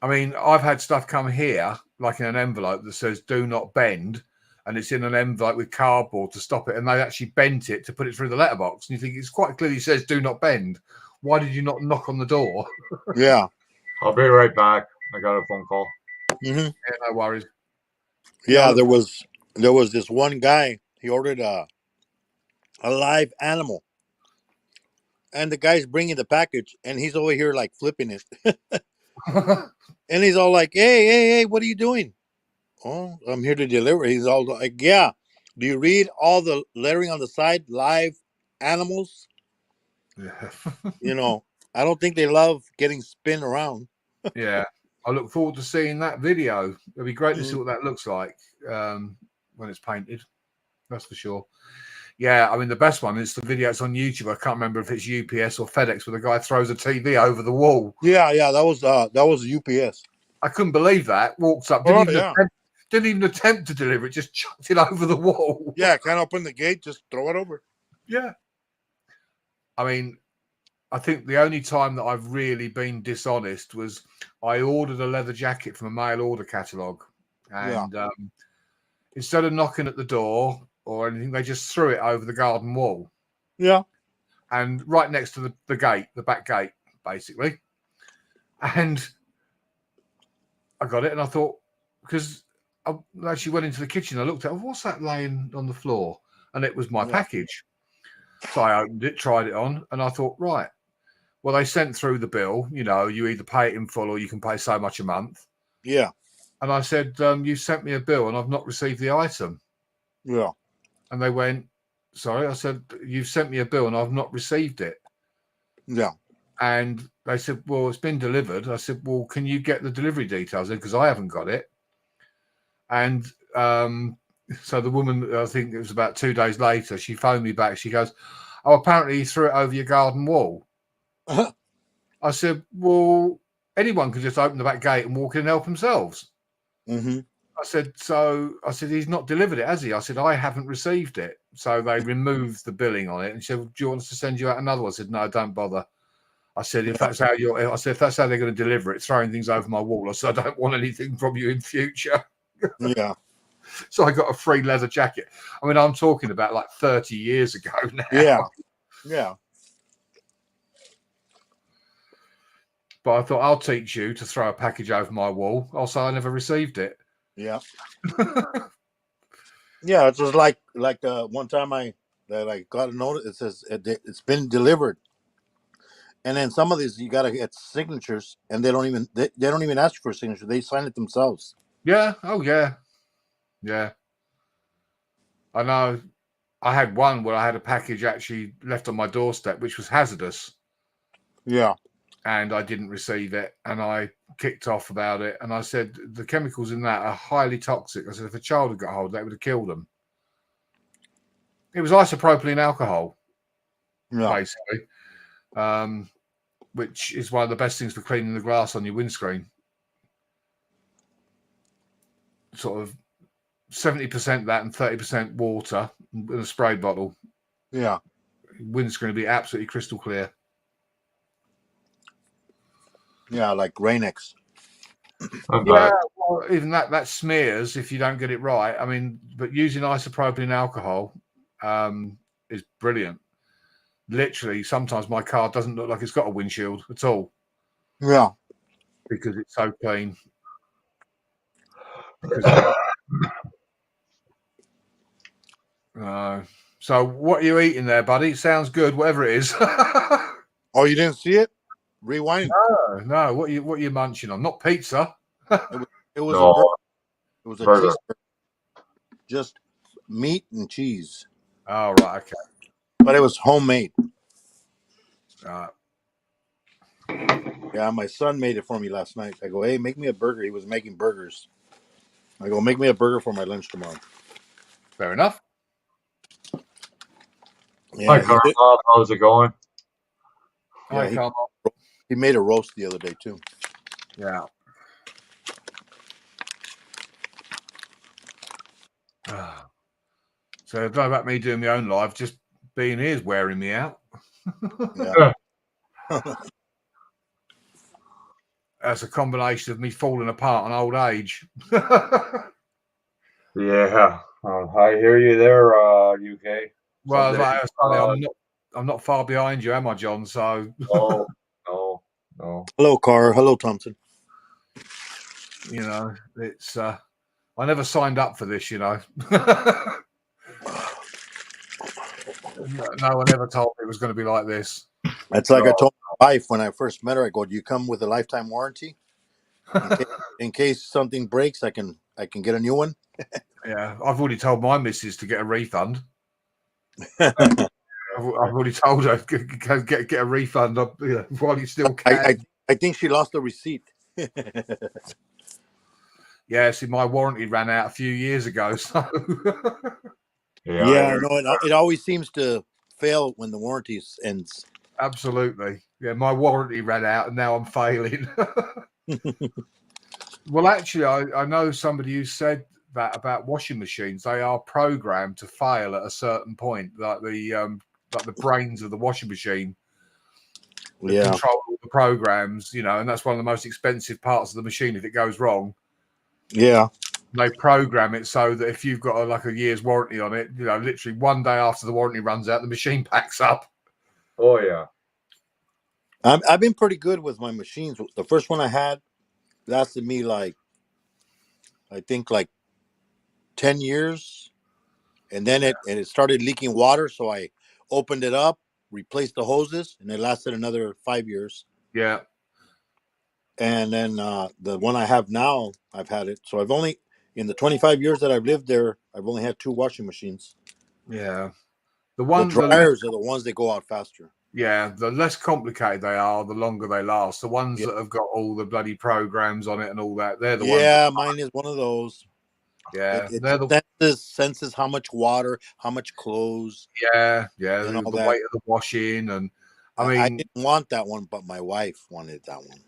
Speaker 3: I mean, I've had stuff come here, like in an envelope that says "Do not bend," and it's in an envelope with cardboard to stop it, and they actually bent it to put it through the letterbox. And you think it's quite clearly says "Do not bend." Why did you not knock on the door?
Speaker 4: Yeah.
Speaker 1: I'll be right back. I got a phone call.
Speaker 4: Mm-hmm.
Speaker 3: Yeah, no worries.
Speaker 4: Yeah, there was this one guy. He ordered a live animal, and the guy's bringing the package, and he's over here like flipping it, and he's all like, "Hey, what are you doing?" "Oh, I'm here to deliver." He's all like, "Yeah. Do you read all the lettering on the side? Live animals."
Speaker 3: Yeah.
Speaker 4: I don't think they love getting spun around.
Speaker 3: Yeah. I look forward to seeing that video. It'd be great to see what that looks like when it's painted. That's for sure. Yeah, I mean, the best one is the video. It's on YouTube. I can't remember if it's UPS or FedEx, where the guy throws a TV over the wall.
Speaker 4: Yeah, that was UPS.
Speaker 3: I couldn't believe that. Walked up, didn't even attempt to deliver it, just chucked it over the wall.
Speaker 4: Yeah, can't open the gate, just throw it over.
Speaker 3: Yeah. I mean, I think the only time that I've really been dishonest was I ordered a leather jacket from a mail order catalogue. And instead of knocking at the door or anything, they just threw it over the garden wall.
Speaker 4: Yeah.
Speaker 3: And right next to the gate, the back gate, basically. And I got it and I thought, because I actually went into the kitchen, I looked at it, what's that laying on the floor? And it was my package. So I opened it, tried it on, and I thought, right, well, they sent through the bill. You either pay it in full or you can pay so much a month.
Speaker 4: Yeah.
Speaker 3: And I said, you sent me a bill and I've not received the item.
Speaker 4: Yeah.
Speaker 3: And they went, sorry. I said, you've sent me a bill and I've not received it.
Speaker 4: Yeah.
Speaker 3: And they said, well, it's been delivered. I said, well, can you get the delivery details in? Because I haven't got it. And so the woman, I think it was about 2 days later, she phoned me back. She goes, oh, apparently you threw it over your garden wall. I said, well, anyone can just open the back gate and walk in and help themselves.
Speaker 4: Mm-hmm.
Speaker 3: I said, he's not delivered it, has he? I said, I haven't received it. So they removed the billing on it and she said, well, do you want us to send you out another one? I said, no, don't bother. I said, if that's how they're going to deliver it, throwing things over my wall, I said, I don't want anything from you in future.
Speaker 4: Yeah.
Speaker 3: So I got a free leather jacket. I mean, I'm talking about like 30 years ago now.
Speaker 4: Yeah. Yeah.
Speaker 3: But I thought, I'll teach you to throw a package over my wall. Also, I never received it.
Speaker 4: Yeah. Yeah. It was like one time I got a notice. It says it's been delivered. And then some of these you gotta get signatures, and they don't even ask you for a signature. They sign it themselves.
Speaker 3: Yeah. Oh yeah. Yeah. I know. I had one where I had a package actually left on my doorstep, which was hazardous.
Speaker 4: Yeah.
Speaker 3: And I didn't receive it, and I kicked off about it. And I said the chemicals in that are highly toxic. I said if a child had got hold of that, it would have killed them. It was isopropylene alcohol, basically, which is one of the best things for cleaning the glass on your windscreen. Sort of 70% that and 30% water in a spray bottle.
Speaker 4: Yeah.
Speaker 3: Windscreen will be absolutely crystal clear.
Speaker 4: Yeah, like Rain-X.
Speaker 3: Yeah, well, even that smears if you don't get it right. I mean, but using isopropylene alcohol is brilliant. Literally, sometimes my car doesn't look like it's got a windshield at all.
Speaker 4: Yeah.
Speaker 3: Because it's so clean. So what are you eating there, buddy? It sounds good, whatever it is.
Speaker 4: Oh, you didn't see it? Rewind.
Speaker 3: No. What are you munching on? Not pizza.
Speaker 4: It was a burger. It was a cheeseburger. Just meat and cheese.
Speaker 3: Oh, right, okay.
Speaker 4: But it was homemade. Yeah, my son made it for me last night. I go, hey, make me a burger. He was making burgers. I go make me a burger for my lunch tomorrow.
Speaker 3: Fair enough.
Speaker 1: Hi,
Speaker 4: Yeah,
Speaker 1: Karloff. How's it going?
Speaker 3: Hi,
Speaker 4: he,
Speaker 3: Carl.
Speaker 4: he made a roast the other day too.
Speaker 3: Yeah. So I don't know about me doing my own live. Just being here is wearing me out.
Speaker 4: Yeah.
Speaker 3: That's a combination of me falling apart on old age.
Speaker 1: Yeah, I hear you there, UK.
Speaker 3: Well, as
Speaker 1: Someday,
Speaker 3: I say, I'm not far behind you, am I, John? So
Speaker 1: no, no.
Speaker 4: Hello, Carr. Hello, Thompson.
Speaker 3: you know, it's I never signed up for this, you know. No one ever told me it was going to be like this.
Speaker 4: It's like I told my wife when I first met her. I go, "Do you come with a lifetime warranty in case something breaks? I can get a new one."
Speaker 3: Yeah, I've already told my missus to get a refund. I've already told her get a refund while you still can.
Speaker 4: I think she lost the receipt.
Speaker 3: Yeah, see, my warranty ran out a few years ago, so
Speaker 4: Yeah, no, it always seems to fail when the warranty ends.
Speaker 3: absolutely. Yeah, my warranty ran out, and now I'm failing. Well, actually, I know somebody who said that about washing machines. They are programmed to fail at a certain point, like the brains of the washing machine. They control all the programs, you know, and that's one of the most expensive parts of the machine. If it goes wrong,
Speaker 4: yeah,
Speaker 3: they program it so that if you've got like a year's warranty on it, you know, literally one day after the warranty runs out, the machine packs up.
Speaker 1: Oh yeah.
Speaker 4: I've been pretty good with my machines. The first one I had lasted me I think 10 years, and then it started leaking water, so I opened it up, replaced the hoses, and it lasted another 5 years.
Speaker 3: Yeah.
Speaker 4: And then the one I have now, I've had it. So I've only, in the 25 years that I've lived there, I've only had 2 washing machines.
Speaker 3: Yeah.
Speaker 4: The dryers are the ones that go out faster.
Speaker 3: Yeah, the less complicated they are, the longer they last. The ones that have got all the bloody programs on it and all that, they're the ones.
Speaker 4: Yeah, mine is one of those.
Speaker 3: Yeah,
Speaker 4: it senses how much water, how much clothes.
Speaker 3: Yeah,
Speaker 4: and all
Speaker 3: the
Speaker 4: that.
Speaker 3: weight of the washing, and
Speaker 4: I didn't want that one, but my wife wanted that one.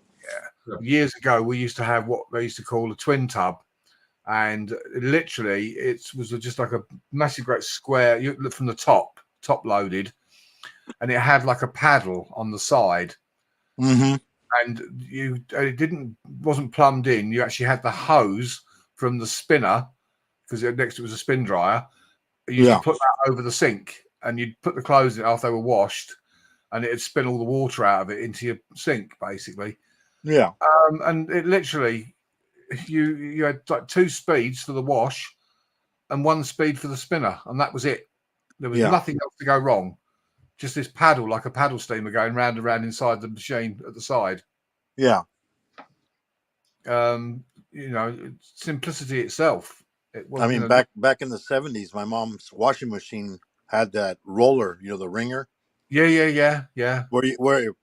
Speaker 3: Yeah, years ago we used to have what they used to call a twin tub, and literally it was just like a massive great square. You look from the top loaded, and it had like a paddle on the side.
Speaker 4: Mm-hmm.
Speaker 3: And it wasn't plumbed in. You actually had the hose from the spinner, because next to it was a spin dryer. You put that over the sink, and you'd put the clothes in after they were washed, and it'd spin all the water out of it into your sink, basically.
Speaker 4: Yeah.
Speaker 3: And it literally, you had like 2 speeds for the wash and 1 speed for the spinner, and that was it. There was nothing else to go wrong. Just this paddle, like a paddle steamer, going round and round inside the machine at the side.
Speaker 4: Yeah.
Speaker 3: You know, simplicity itself. It was,
Speaker 4: I mean, back in the 70s, my mom's washing machine had that roller, the wringer.
Speaker 3: Yeah.
Speaker 4: Where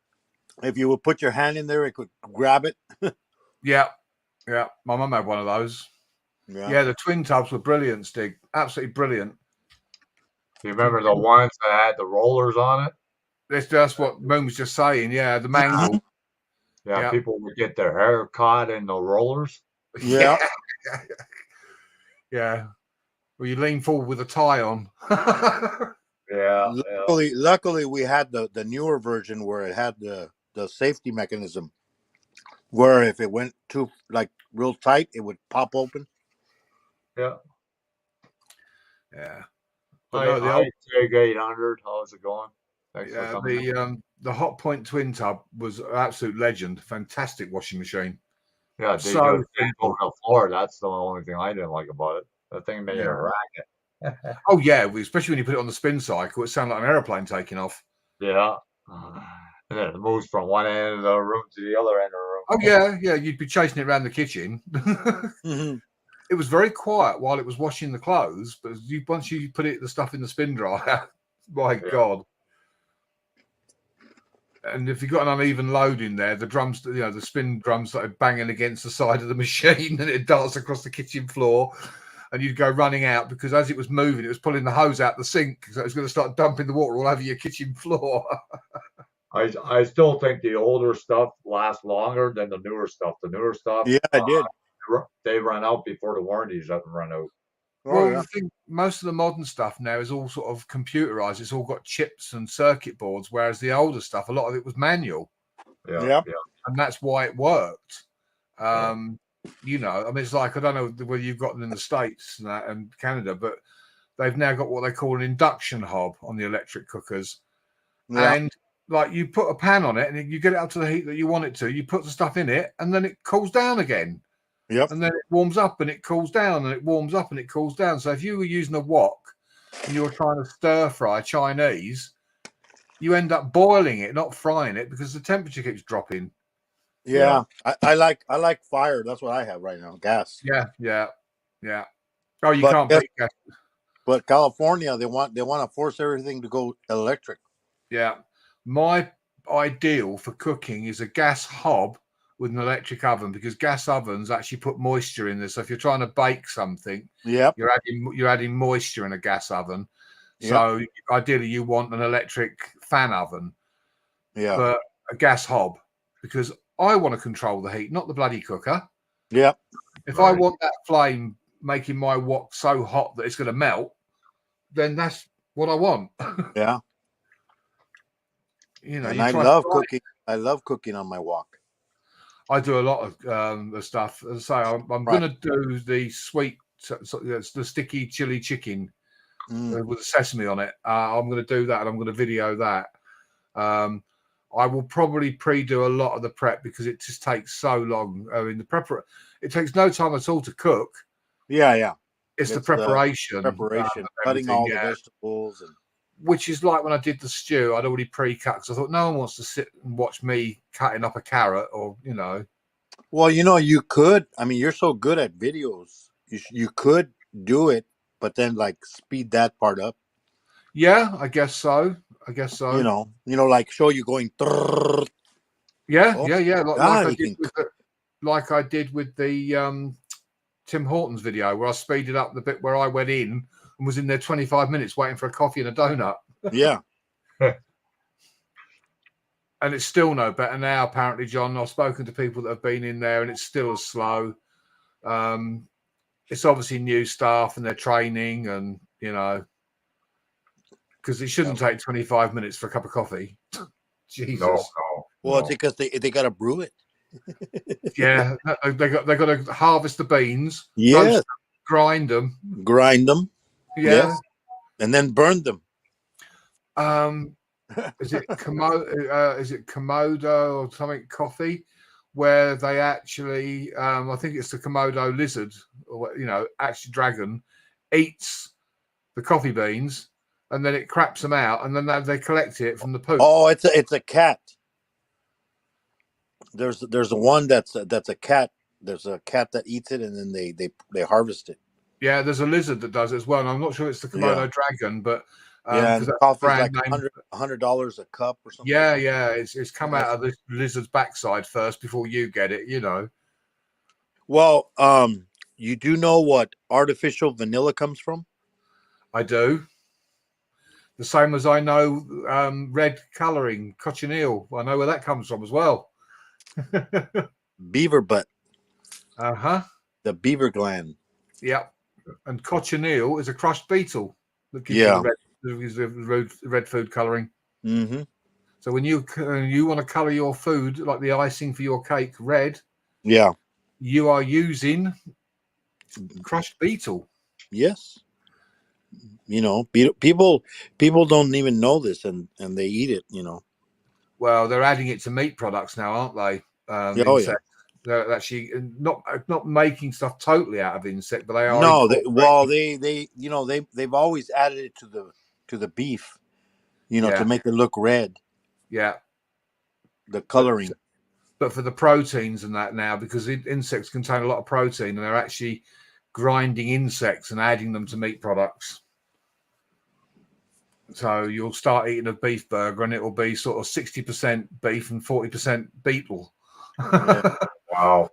Speaker 4: if you would put your hand in there, it could grab it.
Speaker 3: Yeah. My mum had one of those. Yeah, the twin tubs were brilliant, Stig. Absolutely brilliant.
Speaker 1: Do you remember the ones that had the rollers on it?
Speaker 3: That's what Moon was just saying. Yeah, the mangle.
Speaker 1: Yeah, people would get their hair caught in the rollers.
Speaker 4: Yeah.
Speaker 3: Yeah. Well, you lean forward with a tie on.
Speaker 4: Luckily, we had the newer version where it had the safety mechanism, where if it went too real tight, it would pop open.
Speaker 1: Yeah.
Speaker 3: But no,
Speaker 1: the TIG 800. How's it going? Thanks for coming.
Speaker 3: The Hot Point twin tub was an absolute legend. Fantastic washing machine.
Speaker 1: Yeah, so simple on the floor. That's the only thing I didn't like about it. That thing made a racket.
Speaker 3: Oh yeah, especially when you put it on the spin cycle, it sounded like an airplane taking off.
Speaker 1: Yeah. And then it moves from one end of the room to the other end of the room.
Speaker 3: Oh yeah. You'd be chasing it around the kitchen.
Speaker 4: Mm-hmm.
Speaker 3: It was very quiet while it was washing the clothes, but once you put the stuff in the spin dryer, my God. And if you've got an uneven load in there, the drums, the spin drums started banging against the side of the machine, and it darts across the kitchen floor. And you'd go running out because as it was moving, it was pulling the hose out the sink, so it was going to start dumping the water all over your kitchen floor.
Speaker 1: I still think the older stuff lasts longer than the newer stuff. The newer stuff,
Speaker 4: Yeah, I did.
Speaker 1: They run out before the warranties have run out.
Speaker 3: Well, the thing, most of the modern stuff now is all sort of computerized. It's all got chips and circuit boards, whereas the older stuff, a lot of it was manual.
Speaker 1: Yeah.
Speaker 3: And that's why it worked. I mean, it's like, I don't know whether you've got them in the States and Canada, but they've now got what they call an induction hob on the electric cookers.
Speaker 4: Yeah.
Speaker 3: And like you put a pan on it and you get it up to the heat that you want it to, you put the stuff in it and then it cools down again.
Speaker 4: Yep.
Speaker 3: And then it warms up and it cools down and it warms up and it cools down. So if you were using a wok and you were trying to stir fry Chinese, you end up boiling it, not frying it, because the temperature keeps dropping.
Speaker 4: Yeah. I like fire. That's what I have right now. Gas.
Speaker 3: Yeah. Oh, you can't beat gas.
Speaker 4: But California, they want to force everything to go electric.
Speaker 3: Yeah. My ideal for cooking is a gas hob with an electric oven, because gas ovens actually put moisture in there. So if you're trying to bake something,
Speaker 4: Yep.
Speaker 3: you're adding moisture in a gas oven.
Speaker 4: Yep.
Speaker 3: So ideally you want an electric fan oven, but a gas hob, because I want to control the heat, not the bloody cooker.
Speaker 4: Yep.
Speaker 3: If I want that flame making my wok so hot that it's going to melt, then that's what I want.
Speaker 4: Yeah.
Speaker 3: And
Speaker 4: I love cooking. I love cooking on my wok.
Speaker 3: I do a lot of stuff. As I say, I'm going to do the sweet, the sticky chili chicken with the sesame on it. I'm going to do that, and I'm going to video that. I will probably pre-do a lot of the prep because it just takes so long. I mean, it takes no time at all to cook.
Speaker 4: Yeah.
Speaker 3: It's the preparation.
Speaker 4: Cutting all the vegetables.
Speaker 3: Which is like when I did the stew, I'd already pre-cut because I thought no one wants to sit and watch me cutting up a carrot or.
Speaker 4: Well, you could. I mean, you're so good at videos. You could do it, but then like speed that part up.
Speaker 3: Yeah, I guess so.
Speaker 4: Like show you going.
Speaker 3: Yeah. Like I did with the Tim Hortons video where I speeded up the bit where I went in and was in there 25 minutes waiting for a coffee and a donut.
Speaker 4: Yeah.
Speaker 3: And it's still no better now, apparently, John. I've spoken to people that have been in there and it's still as slow. It's obviously new staff and they're training and, because it shouldn't take 25 minutes for a cup of coffee. Jesus.
Speaker 1: No.
Speaker 4: Well, it's because they got to brew it.
Speaker 3: Yeah. They got to harvest the beans.
Speaker 4: Yes.
Speaker 3: Grind them.
Speaker 4: Yeah. Yes. And then burn them.
Speaker 3: Is it Komodo or something coffee where they actually I think it's the Komodo lizard or actually dragon eats the coffee beans and then it craps them out and then they collect it from the poop.
Speaker 4: Oh, it's a cat. There's a one that's a cat. There's a cat that eats it and then they harvest it.
Speaker 3: Yeah, there's a lizard that does it as well. And I'm not sure it's the Komodo dragon, but
Speaker 4: and the coffee's like $100 a cup or something.
Speaker 3: Yeah, it's come out of the lizard's backside first before you get it,
Speaker 4: Well, you do know what artificial vanilla comes from?
Speaker 3: I do. The same as I know red colouring, cochineal. I know where that comes from as well.
Speaker 4: Beaver butt.
Speaker 3: The
Speaker 4: beaver gland.
Speaker 3: Yep. And cochineal is a crushed beetle that gives you the red food colouring.
Speaker 4: Mm-hmm.
Speaker 3: So when you want to colour your food, like the icing for your cake, red, you are using crushed beetle.
Speaker 4: Yes. People don't even know this, and they eat it.
Speaker 3: Well, they're adding it to meat products now, aren't they?
Speaker 4: Yeah.
Speaker 3: They're actually not making stuff totally out of insect, but they are.
Speaker 4: No, they've always added it to the beef, to make it look red.
Speaker 3: Yeah,
Speaker 4: the coloring.
Speaker 3: But for the proteins and that now, because insects contain a lot of protein, and they're actually grinding insects and adding them to meat products. So you'll start eating a beef burger, and it will be sort of 60% beef and 40% beetle.
Speaker 1: Wow.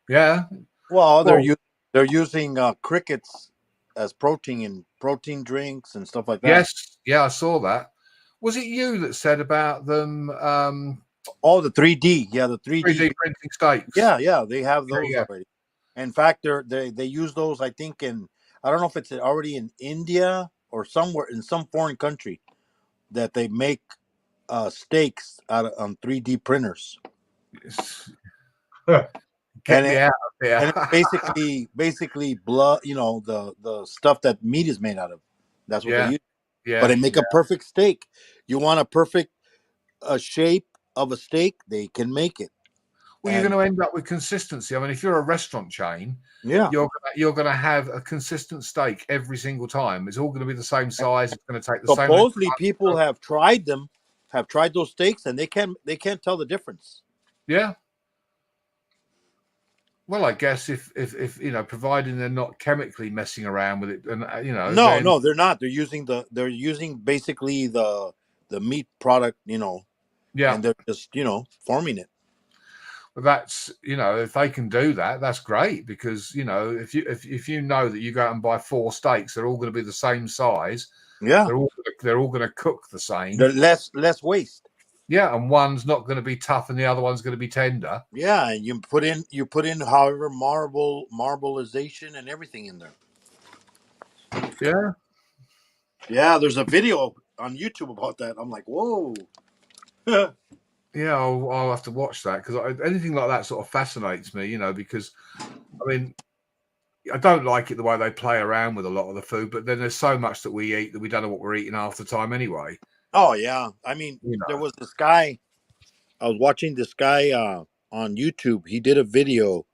Speaker 3: Yeah.
Speaker 4: Well,
Speaker 3: Well,
Speaker 4: they're using crickets as protein in protein drinks and stuff like that.
Speaker 3: yes. Yeah, I saw that. Was it you that said about them?
Speaker 4: Oh, the 3D, yeah, the
Speaker 3: 3D
Speaker 4: 3D.
Speaker 3: printing steaks.
Speaker 4: Yeah, they have those
Speaker 3: Yeah.
Speaker 4: already. In fact, they use those. I think I don't know if it's already in India or somewhere in some foreign country that they make steaks on 3D printers.
Speaker 3: Get
Speaker 4: And
Speaker 3: me out of here.
Speaker 4: and it's basically blood. You know, the stuff that meat is made out of. That's what they
Speaker 3: Yeah.
Speaker 4: use.
Speaker 3: Yeah.
Speaker 4: But they make a perfect steak. You want a perfect shape of a steak, they can make it.
Speaker 3: Well, you're going to end up with consistency. I mean, if you're a restaurant chain,
Speaker 4: Yeah,
Speaker 3: you're going to have a consistent steak every single time. It's all going to be the same size. It's going to take the same.
Speaker 4: supposedly people have tried those steaks, and they can't tell the difference.
Speaker 3: Yeah. Well, I guess if you know, providing they're not chemically messing around with it, and you know,
Speaker 4: No, they're not. They're using basically the meat product, you know,
Speaker 3: yeah,
Speaker 4: and they're just forming it.
Speaker 3: but that's, you know, if they can do that, that's great, because you know, if you know that you go out and buy 4 steaks, they're all going to be the same size.
Speaker 4: Yeah,
Speaker 3: they're all going to cook the same.
Speaker 4: they're less waste.
Speaker 3: Yeah, and one's not going to be tough, and the other one's going to be tender.
Speaker 4: Yeah, and you put in however marbleization and everything in there.
Speaker 3: Yeah.
Speaker 4: Yeah, there's a video on YouTube about that. I'm like, whoa.
Speaker 3: Yeah, I'll have to watch that, because anything like that sort of fascinates me, you know, because, I mean, I don't like it the way they play around with a lot of the food, but then there's so much that we eat that we don't know what we're eating half the time anyway.
Speaker 4: Oh yeah, I mean, there was this guy. I was watching this guy on YouTube. He did a video.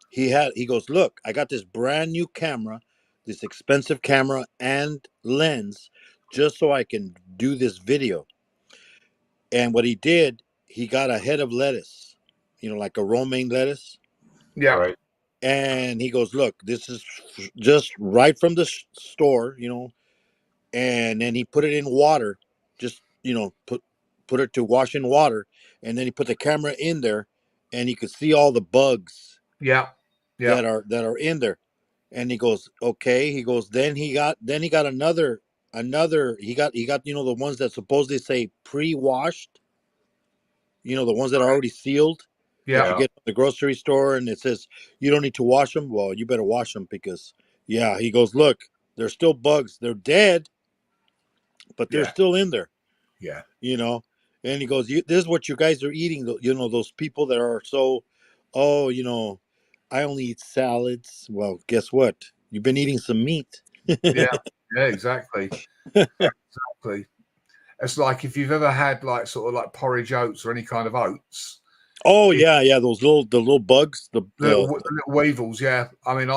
Speaker 4: He goes, look, I got this brand new camera, this expensive camera and lens, just so I can do this video. And what he did, he got a head of lettuce, like a romaine lettuce.
Speaker 3: Yeah.
Speaker 1: Right.
Speaker 4: And he goes, look, this is just right from the store, and then he put it in water, just, put it to wash in water. And then he put the camera in there, and he could see all the bugs that are in there. And he goes, okay. He goes, then he got another, he got, the ones that supposedly say pre-washed, the ones that are already sealed. That you get at the grocery store, and it says you don't need to wash them. Well, you better wash them, because he goes, look, there's still bugs. They're dead, but they're still in there.
Speaker 3: Yeah.
Speaker 4: And he goes, this is what you guys are eating. Those people that are so, I only eat salads. Well, guess what? You've been eating some meat.
Speaker 3: Yeah, exactly. Exactly. It's like if you've ever had like sort of like porridge oats or any kind of oats.
Speaker 4: Oh yeah, those little bugs, the
Speaker 3: little weevils. Yeah, I mean,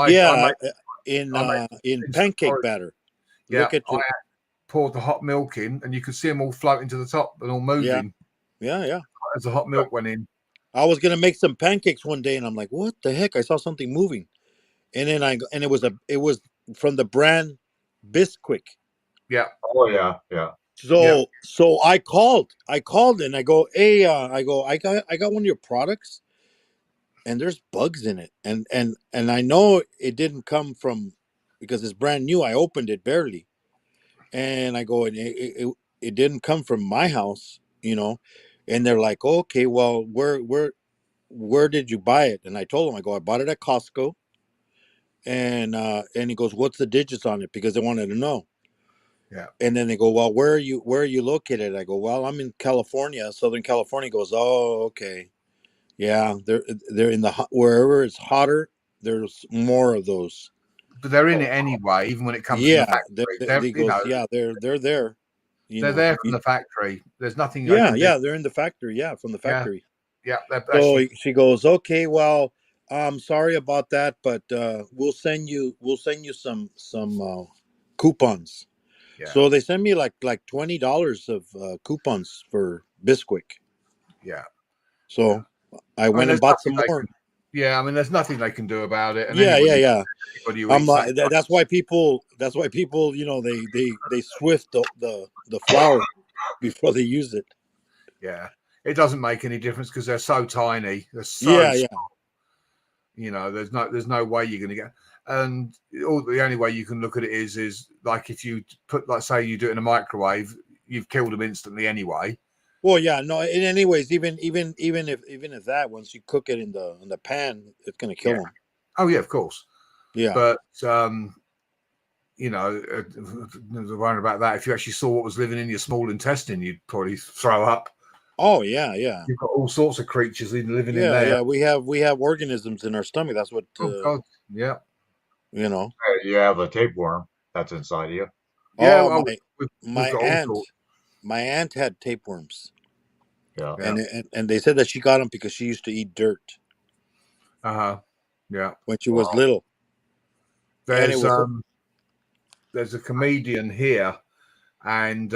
Speaker 4: in pancake batter.
Speaker 3: Yeah, I poured the hot milk in, and you could see them all floating to the top and all moving.
Speaker 4: Yeah.
Speaker 3: As the hot milk went in.
Speaker 4: I was gonna make some pancakes one day, and I'm like, what the heck? I saw something moving, and then it was from the brand Bisquick.
Speaker 3: Yeah.
Speaker 1: Oh yeah.
Speaker 4: So I called and I go, hey, I got one of your products, and there's bugs in it, and I know it didn't come from, because it's brand new. I opened it barely, and I go, and it didn't come from my house, and they're like, okay, well, where did you buy it? And I told them, I go, I bought it at Costco, and he goes, what's the digits on it? Because they wanted to know.
Speaker 3: Yeah.
Speaker 4: And then they go, well, where are you located? I go, well, I'm in California, Southern California. He goes, oh, okay. Yeah, they're in wherever it's hotter, there's more of those.
Speaker 3: But they're in it anyway, even when it comes
Speaker 4: from
Speaker 3: the factory.
Speaker 4: They're there.
Speaker 3: They're there from the factory. There's nothing.
Speaker 4: They're in the factory. Yeah, from the factory.
Speaker 3: Yeah.
Speaker 4: So she goes, okay, well, I'm sorry about that, but we'll send you some coupons. Yeah. So they sent me like $20 of coupons for Bisquick.
Speaker 3: Yeah.
Speaker 4: So I went and bought some more.
Speaker 3: Yeah, I mean, there's nothing they can do about it. And
Speaker 4: Yeah,
Speaker 3: anybody,
Speaker 4: yeah.
Speaker 3: anybody who
Speaker 4: I'm
Speaker 3: eats that,
Speaker 4: that's why people. That's why people. You know, they swift the flour before they use it.
Speaker 3: yeah, it doesn't make any difference because they're so tiny. They're so
Speaker 4: Yeah, yeah.
Speaker 3: you know, there's no way you're going to get. And the only way you can look at it is like if you put, like, say you do it in a microwave, you've killed them instantly anyway.
Speaker 4: Well, yeah, no. In anyways, even if that, once you cook it in the pan, it's gonna kill them.
Speaker 3: Oh yeah, of course.
Speaker 4: Yeah.
Speaker 3: But you know, there's a worry about that. If you actually saw what was living in your small intestine, you'd probably throw up.
Speaker 4: Oh yeah, yeah.
Speaker 3: You've got all sorts of creatures living in
Speaker 4: Yeah,
Speaker 3: there.
Speaker 4: yeah. We have organisms in our stomach. That's what
Speaker 3: Oh God, yeah.
Speaker 4: you know.
Speaker 1: You have a tapeworm that's inside of you.
Speaker 3: Yeah,
Speaker 4: Oh,
Speaker 3: well,
Speaker 4: my
Speaker 3: we've got all sorts.
Speaker 4: my aunt had tapeworms,
Speaker 1: Yeah.
Speaker 4: and they said that she got them because she used to eat dirt
Speaker 3: Yeah.
Speaker 4: when she was little.
Speaker 3: There's
Speaker 4: Anyway,
Speaker 3: there's a comedian here, and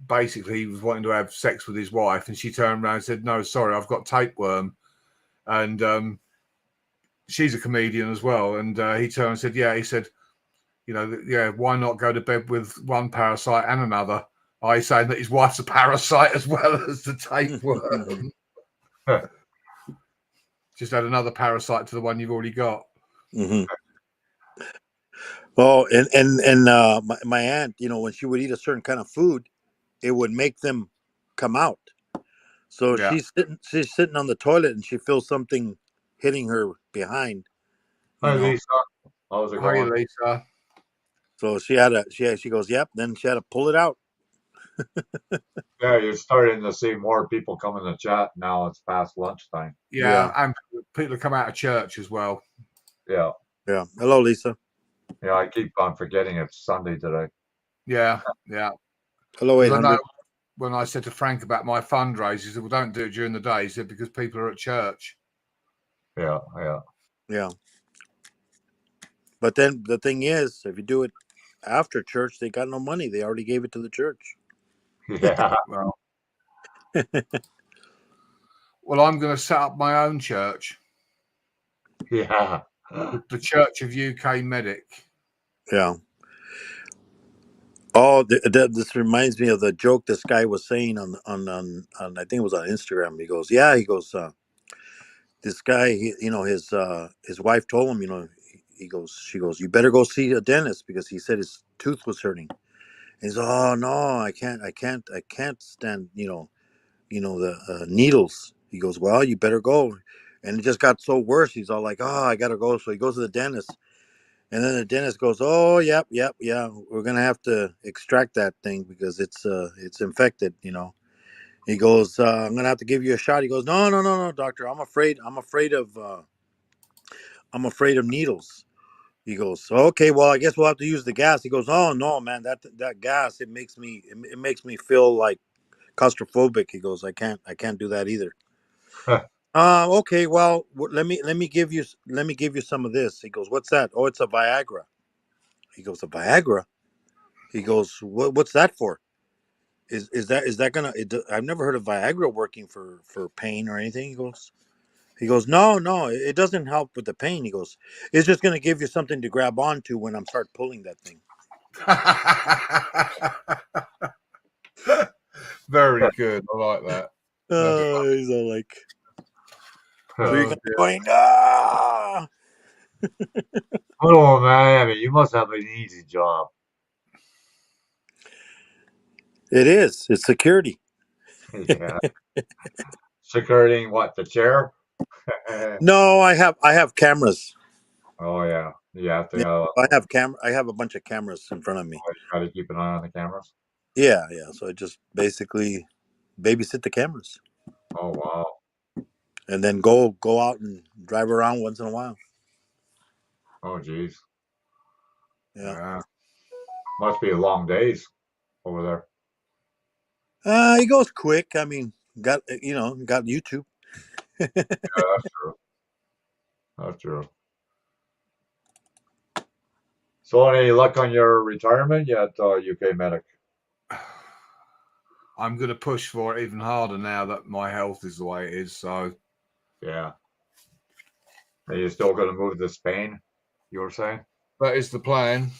Speaker 3: basically he was wanting to have sex with his wife, and she turned around and said, "No, sorry, I've got tapeworm," and she's a comedian as well, and he turned and said, "Yeah," he said, "You know, yeah, why not go to bed with one parasite and another?" I saying that his wife's a parasite as well as the tapeworm. Just add another parasite to the one you've already got.
Speaker 4: mm-hmm. Oh, and my aunt, you know, when she would eat a certain kind of food, it would make them come out. So
Speaker 3: Yeah.
Speaker 4: she's sitting on the toilet and she feels something hitting her behind.
Speaker 1: Hi,
Speaker 4: You know?
Speaker 1: Lisa. How's it
Speaker 3: Hi,
Speaker 1: going?
Speaker 3: Lisa.
Speaker 4: So she goes, yep. Then she had to pull it out.
Speaker 1: Yeah, you're starting to see more people come in the chat now. It's past lunchtime.
Speaker 3: Yeah, and people come out of church as well.
Speaker 1: Yeah.
Speaker 4: Yeah. Hello, Lisa.
Speaker 1: Yeah, I keep on forgetting it's Sunday today.
Speaker 3: Yeah, yeah.
Speaker 4: Hello, 800.
Speaker 3: When I said to Frank about my fundraiser, he said, "Well, don't do it during the day." He said, "Because people are at church."
Speaker 1: Yeah, yeah.
Speaker 4: Yeah. But then the thing is, if you do it after church, they got no money. They already gave it to the church.
Speaker 1: Yeah.
Speaker 3: Well, I'm going to set up my own church.
Speaker 1: Yeah.
Speaker 3: The Church of UK Medic.
Speaker 4: Yeah. Oh, this reminds me of the joke this guy was saying on I think it was on Instagram. He goes, yeah, he goes, this guy, his wife told him, she goes, you better go see a dentist because he said his tooth was hurting. And he's, oh no, I can't stand, the needles. He goes, well, you better go. And it just got so worse. He's all like, oh, I gotta go. So he goes to the dentist. And then the dentist goes, "Oh, yep, yeah. We're gonna have to extract that thing because it's infected." He goes, "I'm gonna have to give you a shot." He goes, "No, no, no, no, doctor. I'm afraid of needles." He goes, "Okay, well, I guess we'll have to use the gas." He goes, "Oh no, man, that gas it makes me feel like claustrophobic." He goes, I can't do that either." Okay, well, let me give you some of this." He goes, "What's that?" "Oh, it's a Viagra." He goes, "A Viagra?" He goes, "What's that for? Is that gonna? I've never heard of Viagra working for pain or anything." He goes, no, it doesn't help with the pain. He goes, it's just gonna give you something to grab onto when I'm start pulling that thing.
Speaker 3: Very good. I like that.
Speaker 4: He's all like, so you're gonna be going, ah.
Speaker 1: Oh man, I mean, you must have an easy job.
Speaker 4: It is. It's security.
Speaker 1: Yeah. Securitying what? The chair?
Speaker 4: No, I have cameras.
Speaker 1: Oh yeah. You have to.
Speaker 4: I have a bunch of cameras in front of me.
Speaker 1: You got to keep an eye on the cameras.
Speaker 4: Yeah. So I just basically babysit the cameras.
Speaker 1: Oh wow.
Speaker 4: And then go out and drive around once in a while.
Speaker 1: Oh geez.
Speaker 4: Yeah.
Speaker 1: Must be long days over there.
Speaker 4: He goes quick. I mean, got YouTube.
Speaker 1: Yeah, that's true. That's true. So any luck on your retirement yet, UK Medic?
Speaker 3: I'm going to push for it even harder now that my health is the way it is. So
Speaker 1: yeah. Are you still going to move to Spain? You were saying?
Speaker 3: That is the plan.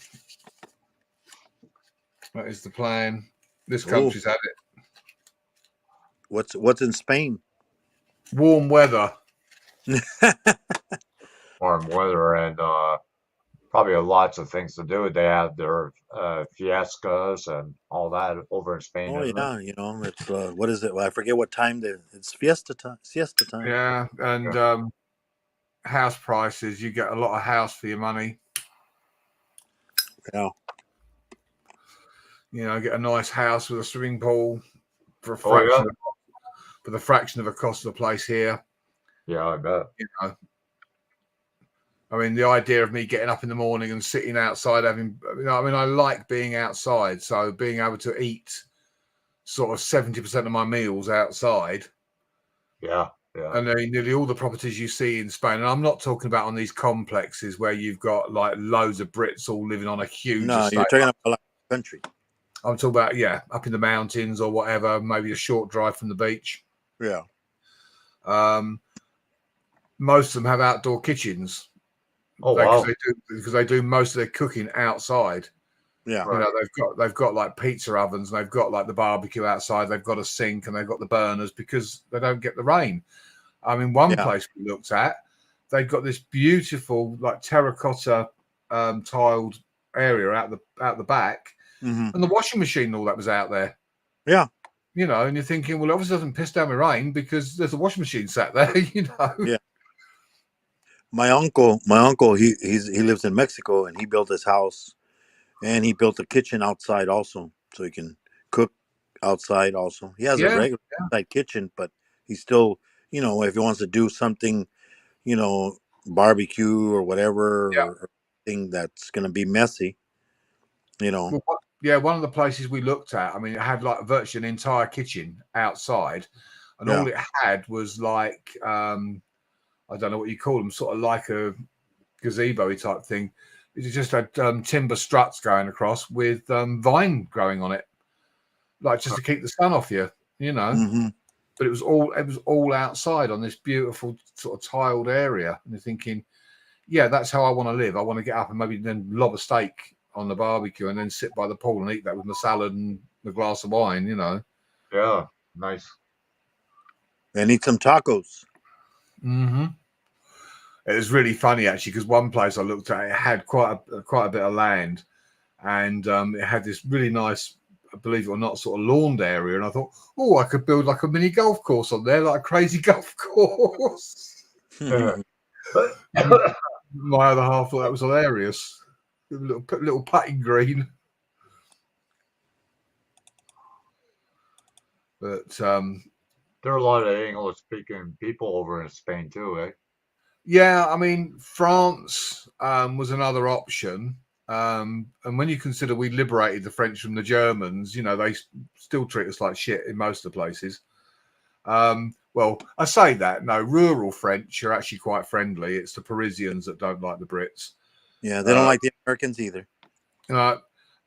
Speaker 3: That is the plan. This country's had it.
Speaker 4: What's in Spain?
Speaker 3: Warm weather.
Speaker 1: Warm weather and probably lots of things to do. They have their fiestas and all that over in Spain.
Speaker 4: Oh
Speaker 1: isn't it?
Speaker 4: yeah, it's what is it? Well, I forget what time it's fiesta time. Siesta time.
Speaker 3: Yeah, and house prices. You get a lot of house for your money.
Speaker 4: Yeah.
Speaker 3: Get a nice house with a swimming pool for a
Speaker 1: Oh, yeah.
Speaker 3: fraction for the fraction of the cost of the place here.
Speaker 1: Yeah, I bet.
Speaker 3: I mean, the idea of me getting up in the morning and sitting outside having, I like being outside. So being able to eat sort of 70% of my meals outside.
Speaker 1: Yeah, yeah.
Speaker 3: And nearly all the properties you see in Spain, and I'm not talking about on these complexes where you've got like loads of Brits all living on a huge estate.
Speaker 4: You're talking about like country.
Speaker 3: I'm talking about, up in the mountains or whatever, maybe a short drive from the beach.
Speaker 4: Yeah.
Speaker 3: Most of them have outdoor kitchens.
Speaker 1: Oh, wow.
Speaker 3: Because they do most of their cooking outside.
Speaker 4: Yeah.
Speaker 1: Right.
Speaker 3: They've got like pizza ovens, and they've got like the barbecue outside. They've got a sink, and they've got the burners because they don't get the rain. I mean, one place we looked at, they've got this beautiful like terracotta tiled area out the back, and the washing machine and all that was out there.
Speaker 4: Yeah.
Speaker 3: And you're thinking, well, it obviously doesn't piss down with rain because there's a washing machine sat there.
Speaker 4: Yeah. My uncle, he lives in Mexico, and he built his house, and he built a kitchen outside also, so he can cook outside also. He has a regular outside kitchen, but he still, if he wants to do something, barbecue or whatever, or thing that's going to be messy,
Speaker 3: Well, one of the places we looked at, I mean, it had like virtually an entire kitchen outside, and all it had was like, I don't know what you call them, sort of like a gazebo type thing. It just had timber struts going across with vine growing on it, like just to keep the sun off you, But it was all outside on this beautiful sort of tiled area, and you're thinking, yeah, that's how I want to live. I want to get up and maybe then lob a steak on the barbecue and then sit by the pool and eat that with my salad and a glass of wine,
Speaker 1: Yeah, nice.
Speaker 4: And eat some tacos.
Speaker 3: It was really funny actually, because one place I looked at, it had quite a bit of land, and it had this really nice, believe it or not, sort of lawned area, and I thought, I could build like a mini golf course on there, like a crazy golf course. My other half thought that was hilarious. Little putting green. But
Speaker 1: there are a lot of English-speaking people over in Spain too, eh?
Speaker 3: Yeah, I mean, France was another option. And when you consider we liberated the French from the Germans, they still treat us like shit in most of the places. Well, I say that. No, rural French are actually quite friendly. It's the Parisians that don't like the Brits.
Speaker 4: Yeah, they don't like the Americans either.
Speaker 3: The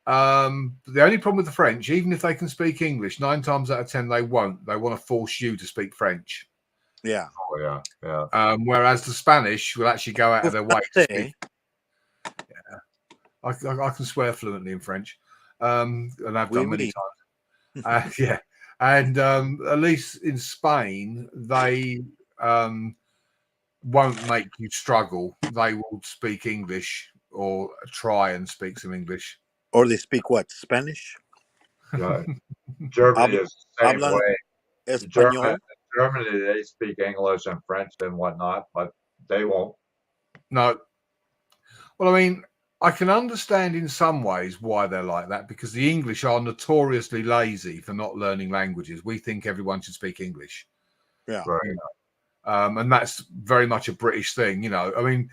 Speaker 3: only problem with the French, even if they can speak English, 9 times out of 10 they won't. They want to force you to speak French.
Speaker 4: Yeah.
Speaker 1: Oh, yeah.
Speaker 3: Whereas the Spanish will actually go out of their way to speak. Yeah. I can swear fluently in French. And I've done many times. Yeah. And at least in Spain, they won't make you struggle. They will speak English or try and speak some English.
Speaker 4: Or they speak what? Spanish?
Speaker 1: Yeah. Germany is the same way.
Speaker 4: Español.
Speaker 1: Germany, they speak English and French and whatnot, but they won't.
Speaker 3: No. Well, I mean, I can understand in some ways why they're like that, because the English are notoriously lazy for not learning languages. We think everyone should speak English.
Speaker 4: Yeah.
Speaker 1: Right.
Speaker 3: And that's very much a British thing, I mean,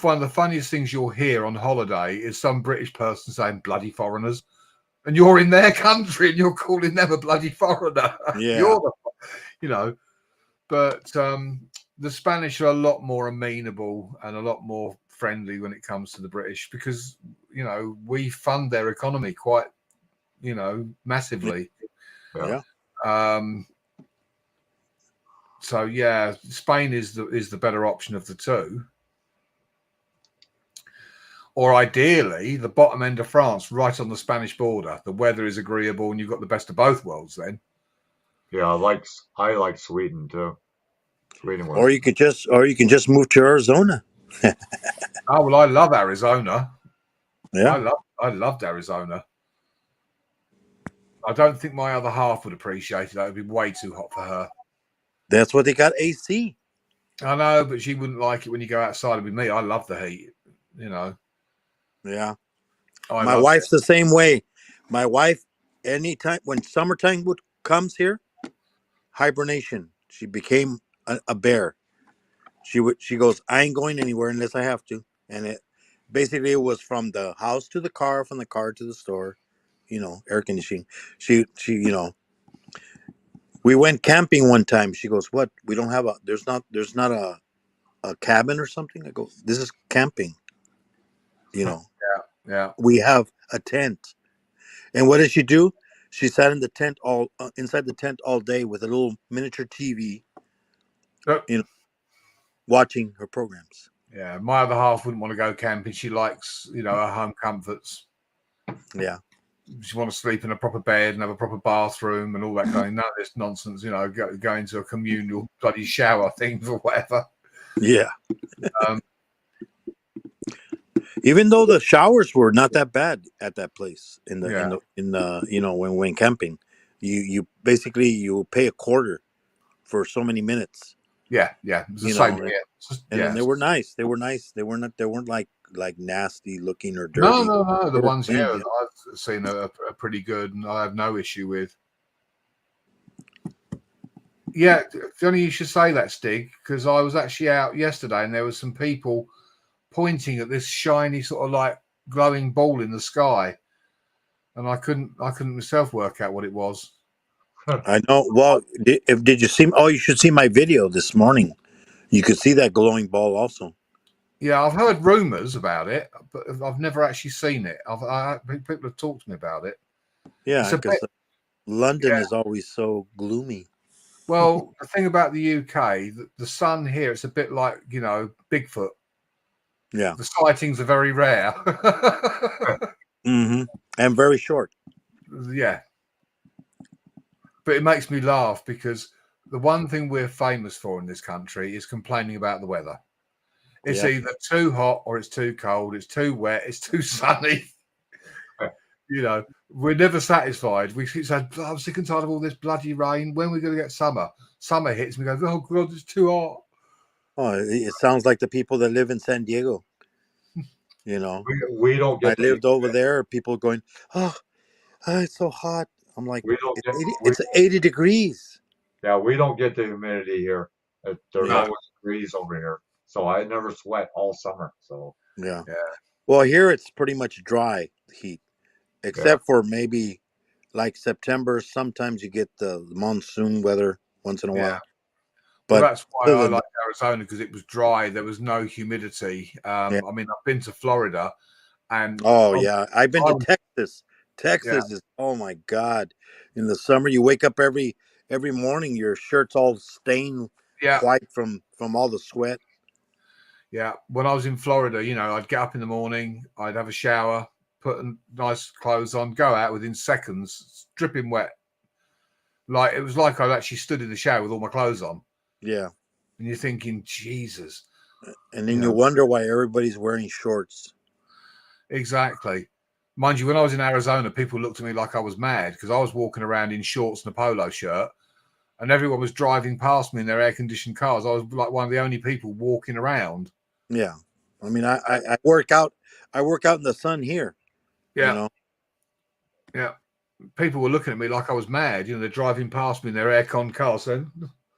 Speaker 3: one of the funniest things you'll hear on holiday is some British person saying bloody foreigners, and you're in their country and you're calling them a bloody foreigner.
Speaker 4: Yeah.
Speaker 3: But the Spanish are a lot more amenable and a lot more friendly when it comes to the British, because we fund their economy quite massively.
Speaker 1: Yeah.
Speaker 3: So yeah, Spain is the better option of the two. Or ideally, the bottom end of France, right on the Spanish border. The weather is agreeable, and you've got the best of both worlds. Then,
Speaker 1: Yeah, I like Sweden too. Sweden
Speaker 4: Or
Speaker 1: was
Speaker 4: you can just move to Arizona.
Speaker 3: oh well, I love Arizona.
Speaker 4: Yeah,
Speaker 3: I loved Arizona. I don't think my other half would appreciate it. That would be way too hot for her.
Speaker 4: that's what they got AC.
Speaker 3: I know, but she wouldn't like it when you go outside with me. I love the heat. You know.
Speaker 4: Yeah,
Speaker 3: I
Speaker 4: my
Speaker 3: love
Speaker 4: wife's the same way. My wife, anytime when summertime comes here, hibernation. She became a bear. She goes, I ain't going anywhere unless I have to. And it was from the house to the car, from the car to the store, air conditioning. She we went camping one time. She goes, what? We don't have there's not a cabin or something? I go, this is camping.
Speaker 3: Yeah.
Speaker 4: We have a tent. And what did she do? She sat in the tent inside the tent all day with a little miniature TV,
Speaker 3: Oh.
Speaker 4: Watching her programs.
Speaker 3: Yeah, my other half wouldn't want to go camping. She likes, her home comforts.
Speaker 4: Yeah.
Speaker 3: She wants to sleep in a proper bed and have a proper bathroom and all that kind of none of this nonsense, go into a communal bloody shower thing or whatever.
Speaker 4: Yeah. Even though the showers were not that bad at that place in the when we went camping, you basically you pay a quarter for so many minutes.
Speaker 3: Yeah. It's the same here.
Speaker 4: And they were nice. They weren't like nasty looking or dirty.
Speaker 3: No. The ones here I've seen are pretty good, and I have no issue with. Yeah, funny you should say that, Stig, because I was actually out yesterday, and there were some people pointing at this shiny sort of like glowing ball in the sky, and I couldn't myself work out what it was.
Speaker 4: I know. Well, did you see? Oh, you should see my video this morning. You could see that glowing ball also.
Speaker 3: Yeah, I've heard rumors about it, but I've never actually seen it. People have talked to me about it.
Speaker 4: Yeah, because London is always so gloomy.
Speaker 3: Well, the thing about the UK, the sun here, it's a bit like, Bigfoot.
Speaker 4: Yeah.
Speaker 3: The sightings are very rare.
Speaker 4: Mm-hmm. And very short.
Speaker 3: Yeah. But it makes me laugh because the one thing we're famous for in this country is complaining about the weather. It's either too hot or it's too cold. It's too wet. It's too sunny. We're never satisfied. We say, I'm sick and tired of all this bloody rain. When are we going to get summer? Summer hits and we go, oh, God, it's too hot.
Speaker 4: Oh, it sounds like the people that live in San Diego.
Speaker 1: We don't get.
Speaker 4: I lived over there. People going, oh, it's so hot. I'm like, it's 80 degrees.
Speaker 1: Yeah, we don't get the humidity here. There's always degrees over here, so I never sweat all summer. So
Speaker 4: yeah. Well, here it's pretty much dry heat, except for maybe like September. Sometimes you get the monsoon weather once in a while. But
Speaker 3: that's why I like Arizona, because it was dry. There was no humidity. I mean, I've been to Florida, and
Speaker 4: I've been to Texas. Texas is, oh my God! In the summer, you wake up every morning, your shirt's all stained white from all the sweat.
Speaker 3: Yeah, when I was in Florida, I'd get up in the morning, I'd have a shower, put nice clothes on, go out within seconds, dripping wet. Like it was like I'd actually stood in the shower with all my clothes on.
Speaker 4: Yeah.
Speaker 3: And you're thinking, Jesus.
Speaker 4: And then you wonder why everybody's wearing shorts.
Speaker 3: Exactly. Mind you, when I was in Arizona, people looked at me like I was mad because I was walking around in shorts and a polo shirt, and everyone was driving past me in their air-conditioned cars. I was like one of the only people walking around.
Speaker 4: Yeah. I mean, I work out. I work out in the sun here.
Speaker 3: Yeah. Yeah. People were looking at me like I was mad. They're driving past me in their air-con cars. So,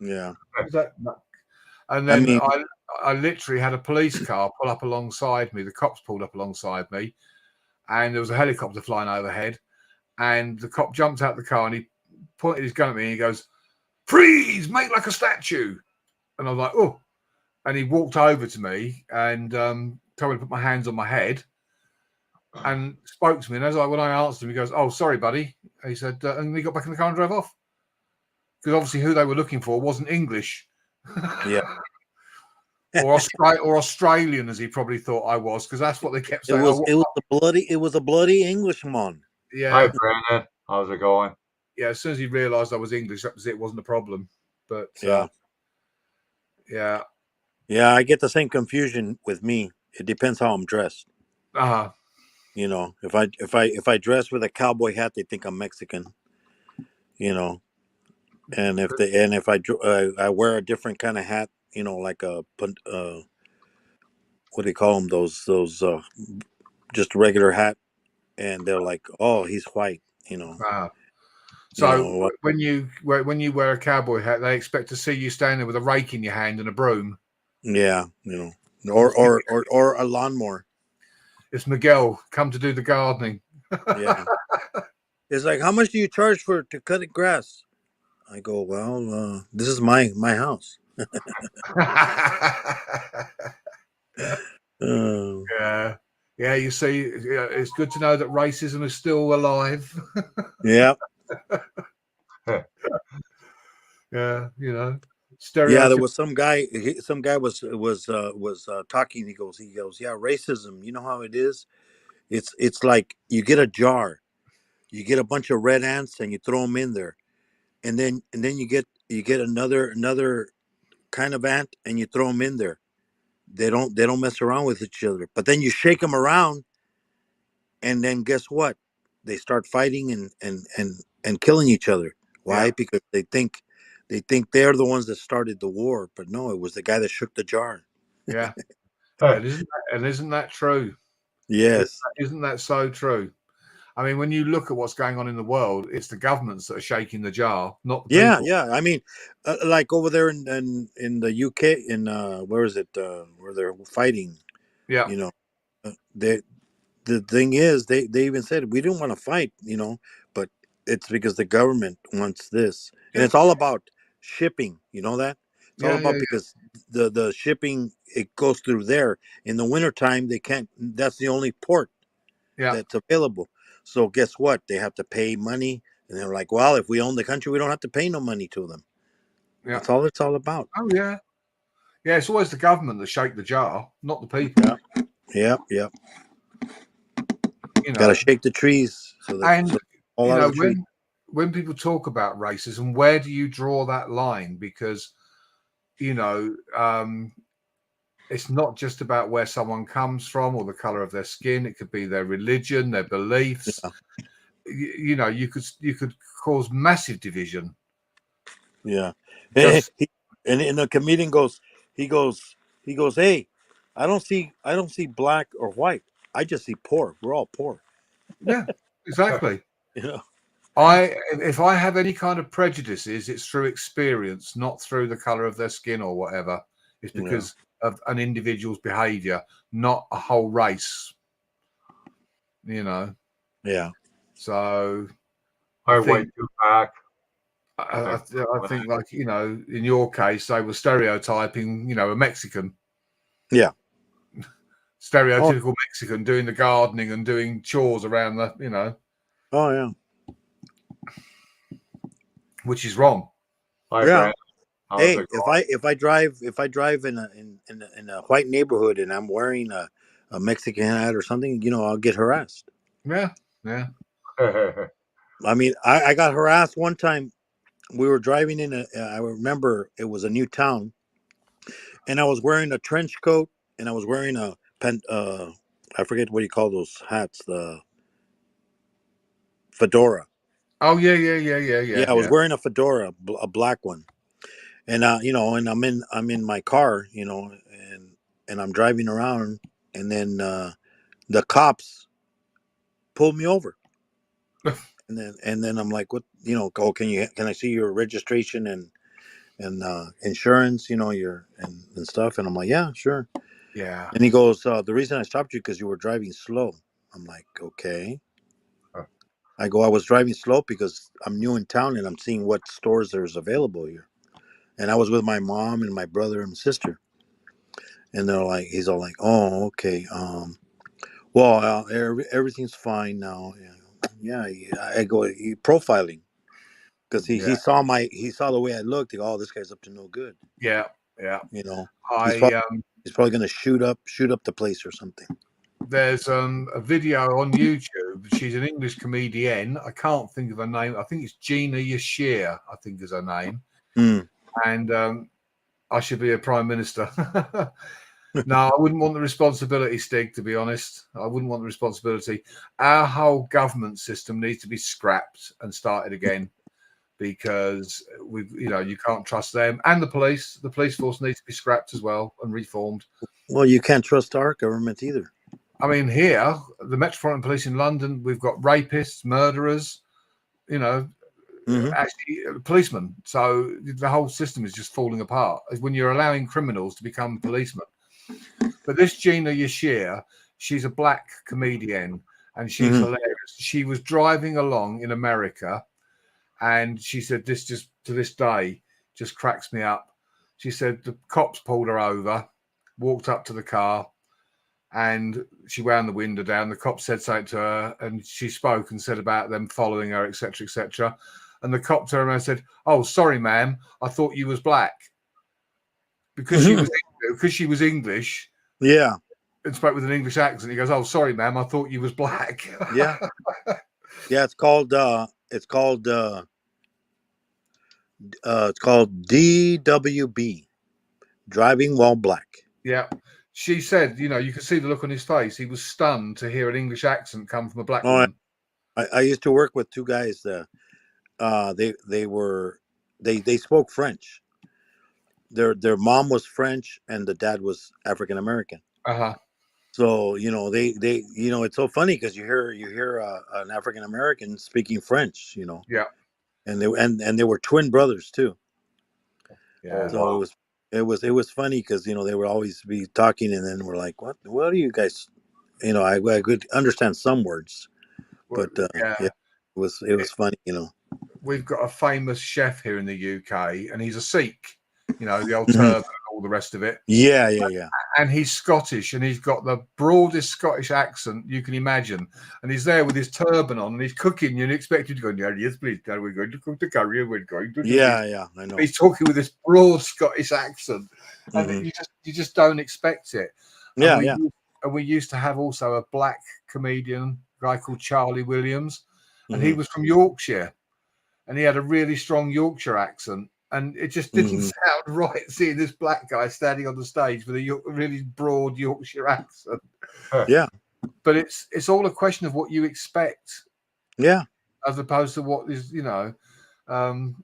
Speaker 4: yeah.
Speaker 3: And then I literally had a police car pull up alongside me. The cops pulled up alongside me, and there was a helicopter flying overhead. And the cop jumped out the car and he pointed his gun at me and he goes, "Freeze! Make like a statue." And I was like, "Oh!" And he walked over to me and told me to put my hands on my head and spoke to me. And when I answered him, he goes, "Oh, sorry, buddy." He said, and he got back in the car and drove off. Because obviously who they were looking for wasn't English.
Speaker 4: Yeah.
Speaker 3: or Australian, as he probably thought I was, because that's what they kept saying.
Speaker 4: It was a bloody Englishman.
Speaker 3: Yeah.
Speaker 1: Hi, Brandon. How's it going?
Speaker 3: Yeah, as soon as he realised I was English, that was it. Wasn't a problem. But
Speaker 4: Yeah.
Speaker 3: Yeah.
Speaker 4: Yeah, I get the same confusion with me. It depends how I'm dressed.
Speaker 3: Uh-huh.
Speaker 4: You know, if I dress with a cowboy hat, they think I'm Mexican. You know, and if I wear a different kind of hat, you know, like a what do you call them? Those just a regular hat, and they're like, oh, he's white. You know.
Speaker 3: So
Speaker 4: you know,
Speaker 3: when you wear a cowboy hat, they expect to see you standing there with a rake in your hand and a broom.
Speaker 4: Yeah, you know, or a lawnmower.
Speaker 3: It's Miguel come to do the gardening.
Speaker 4: Yeah. It's like, how much do you charge to cut the grass? I go, well, this is my house.
Speaker 3: Yeah. Yeah, you see, it's good to know that racism is still alive.
Speaker 4: Yeah.
Speaker 3: Yeah, you know.
Speaker 4: Yeah, there was some guy. Some guy was talking. He goes, yeah, racism. You know how it is. It's like you get a jar, you get a bunch of red ants, and you throw them in there, and then you get another kind of ant, and you throw them in there. They don't mess around with each other. But then you shake them around, and then guess what? They start fighting and killing each other. Why?
Speaker 3: Yeah.
Speaker 4: Because they think they're the ones that started the war, but no, it was the guy that shook the jar.
Speaker 3: Yeah. And isn't that true?
Speaker 4: Yes.
Speaker 3: Isn't that so true? I mean, when you look at what's going on in the world, it's the governments that are shaking the jar, not the people.
Speaker 4: Yeah. I mean, like over there in the UK, in where is it? Where they're fighting.
Speaker 3: Yeah.
Speaker 4: You know, the thing is, they even said we didn't want to fight. You know, but it's because the government wants this, and it's all about shipping. You know that it's all about because the shipping, it goes through there. In the wintertime, they can't. That's the only port that's available. So guess what? They have to pay money, and they're like, well, if we own the country, we don't have to pay no money to them. Yeah. That's all it's all about.
Speaker 3: Oh yeah. Yeah, it's always the government that shake the jar, not the people.
Speaker 4: Yeah.
Speaker 3: You know,
Speaker 4: gotta shake the trees.
Speaker 3: When people talk about racism, where do you draw that line? Because you know, it's not just about where someone comes from or the color of their skin. It could be their religion, their beliefs. Yeah. You know, you could cause massive division.
Speaker 4: Yeah. And the comedian goes, he goes, hey, I don't see black or white. I just see poor. We're all poor.
Speaker 3: Yeah, exactly.
Speaker 4: Yeah.
Speaker 3: If I have any kind of prejudices, it's through experience, not through the color of their skin or whatever. It's because of an individual's behavior, not a whole race. You know.
Speaker 4: Yeah.
Speaker 3: So
Speaker 1: I wait you back.
Speaker 3: I think, like, you know, in your case, they were stereotyping, you know, a Mexican.
Speaker 4: Yeah.
Speaker 3: Stereotypical Mexican doing the gardening and doing chores around the, you know.
Speaker 4: Oh yeah.
Speaker 3: Which is wrong.
Speaker 4: Yeah. Hey, if I drive in a white neighborhood and I'm wearing a Mexican hat or something, you know, I'll get harassed.
Speaker 3: Yeah. Yeah.
Speaker 4: I mean, I got harassed one time. We were driving I remember it was a new town, and I was wearing a trench coat, and I was wearing I forget what you call those hats, the fedora.
Speaker 3: Oh yeah. Yeah,
Speaker 4: I was wearing a fedora, a black one, and you know, and I'm in my car, you know, and I'm driving around, and then the cops pulled me over. and then I'm like, what, you know, can I see your registration and insurance, you know, and stuff? And I'm like, yeah, sure.
Speaker 3: Yeah.
Speaker 4: And he goes, the reason I stopped you because you were driving slow. I'm like, okay. I go, I was driving slow because I'm new in town and I'm seeing what stores there's available here. And I was with my mom and my brother and sister. And he's all like, oh, okay. Well, everything's fine now. Yeah. I go, profiling. because he saw the way I looked. He go, oh, this guy's up to no good.
Speaker 3: Yeah.
Speaker 4: You know,
Speaker 3: He's
Speaker 4: probably going to shoot up the place or something.
Speaker 3: There's a video on YouTube. She's an English comedian. I can't think of her name. I think it's Gina Yashir, I think is her name. And I should be a prime minister. No, I wouldn't want the responsibility, Stig, to be honest. I wouldn't want the responsibility. Our whole government system needs to be scrapped and started again, because you can't trust them. And the police force needs to be scrapped as well and reformed.
Speaker 4: Well, you can't trust our government either.
Speaker 3: I mean, here, the Metropolitan Police in London, we've got rapists, murderers, actually policemen. So the whole system is just falling apart when you're allowing criminals to become policemen. But this Gina Yashir, she's a black comedian, and she's hilarious. She was driving along in America, and she said, this just to this day just cracks me up. She said the cops pulled her over, walked up to the car, and she wound the window down. The cop said something to her, and she spoke and said about them following her, etc., etc. And the cop turned around and said, "Oh, sorry, ma'am, I thought you was black," because she was English.
Speaker 4: Yeah,
Speaker 3: and spoke with an English accent. He goes, "Oh, sorry, ma'am, I thought you was black."
Speaker 4: Yeah, yeah. It's called DWB, driving while black.
Speaker 3: Yeah. She said, you could see the look on his face. He was stunned to hear an English accent come from a black woman.
Speaker 4: I used to work with two guys that they spoke French. Their mom was French and the dad was African American. So they it's so funny because you hear an African American speaking French.
Speaker 3: Yeah.
Speaker 4: And they were twin brothers too.
Speaker 3: Yeah.
Speaker 4: So it was funny because they would always be talking, and then we're like, what are you guys? I could understand some words, but it was funny.
Speaker 3: We've got a famous chef here in the UK, and he's a Sikh. The old turban and all the rest of it.
Speaker 4: Yeah.
Speaker 3: And he's Scottish, and he's got the broadest Scottish accent you can imagine. And he's there with his turban on, and he's cooking. And you expect him to go, "Yes, please, we're going to cook the curry. We're going to."
Speaker 4: Yeah, I know.
Speaker 3: He's talking with this broad Scottish accent, and you just don't expect it.
Speaker 4: Yeah.
Speaker 3: And we used to have also a black comedian, a guy called Charlie Williams, and he was from Yorkshire, and he had a really strong Yorkshire accent. And it just didn't sound right seeing this black guy standing on the stage with a really broad Yorkshire accent.
Speaker 4: Yeah.
Speaker 3: But it's all a question of what you expect.
Speaker 4: Yeah.
Speaker 3: As opposed to what is, and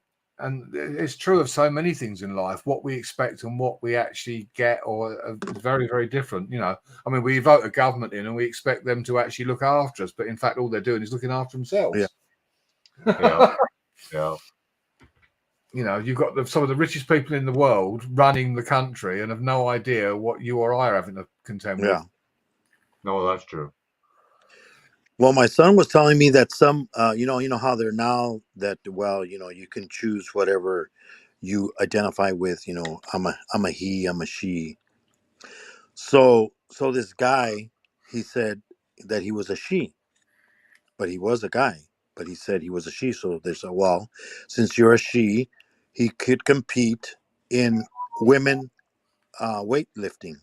Speaker 3: it's true of so many things in life. What we expect and what we actually get are very, very different. We vote a government in and we expect them to actually look after us. But in fact, all they're doing is looking after themselves.
Speaker 1: Yeah.
Speaker 3: You've got some of the richest people in the world running the country and have no idea what you or I are having to contend with.
Speaker 1: No, that's true.
Speaker 4: Well, my son was telling me that some, how they're now that, you can choose whatever you identify with. I'm a he, I'm a she. So this guy, he said that he was a she, but he was a guy. But he said he was a she. So they said, well, since you're a she, he could compete in women weightlifting,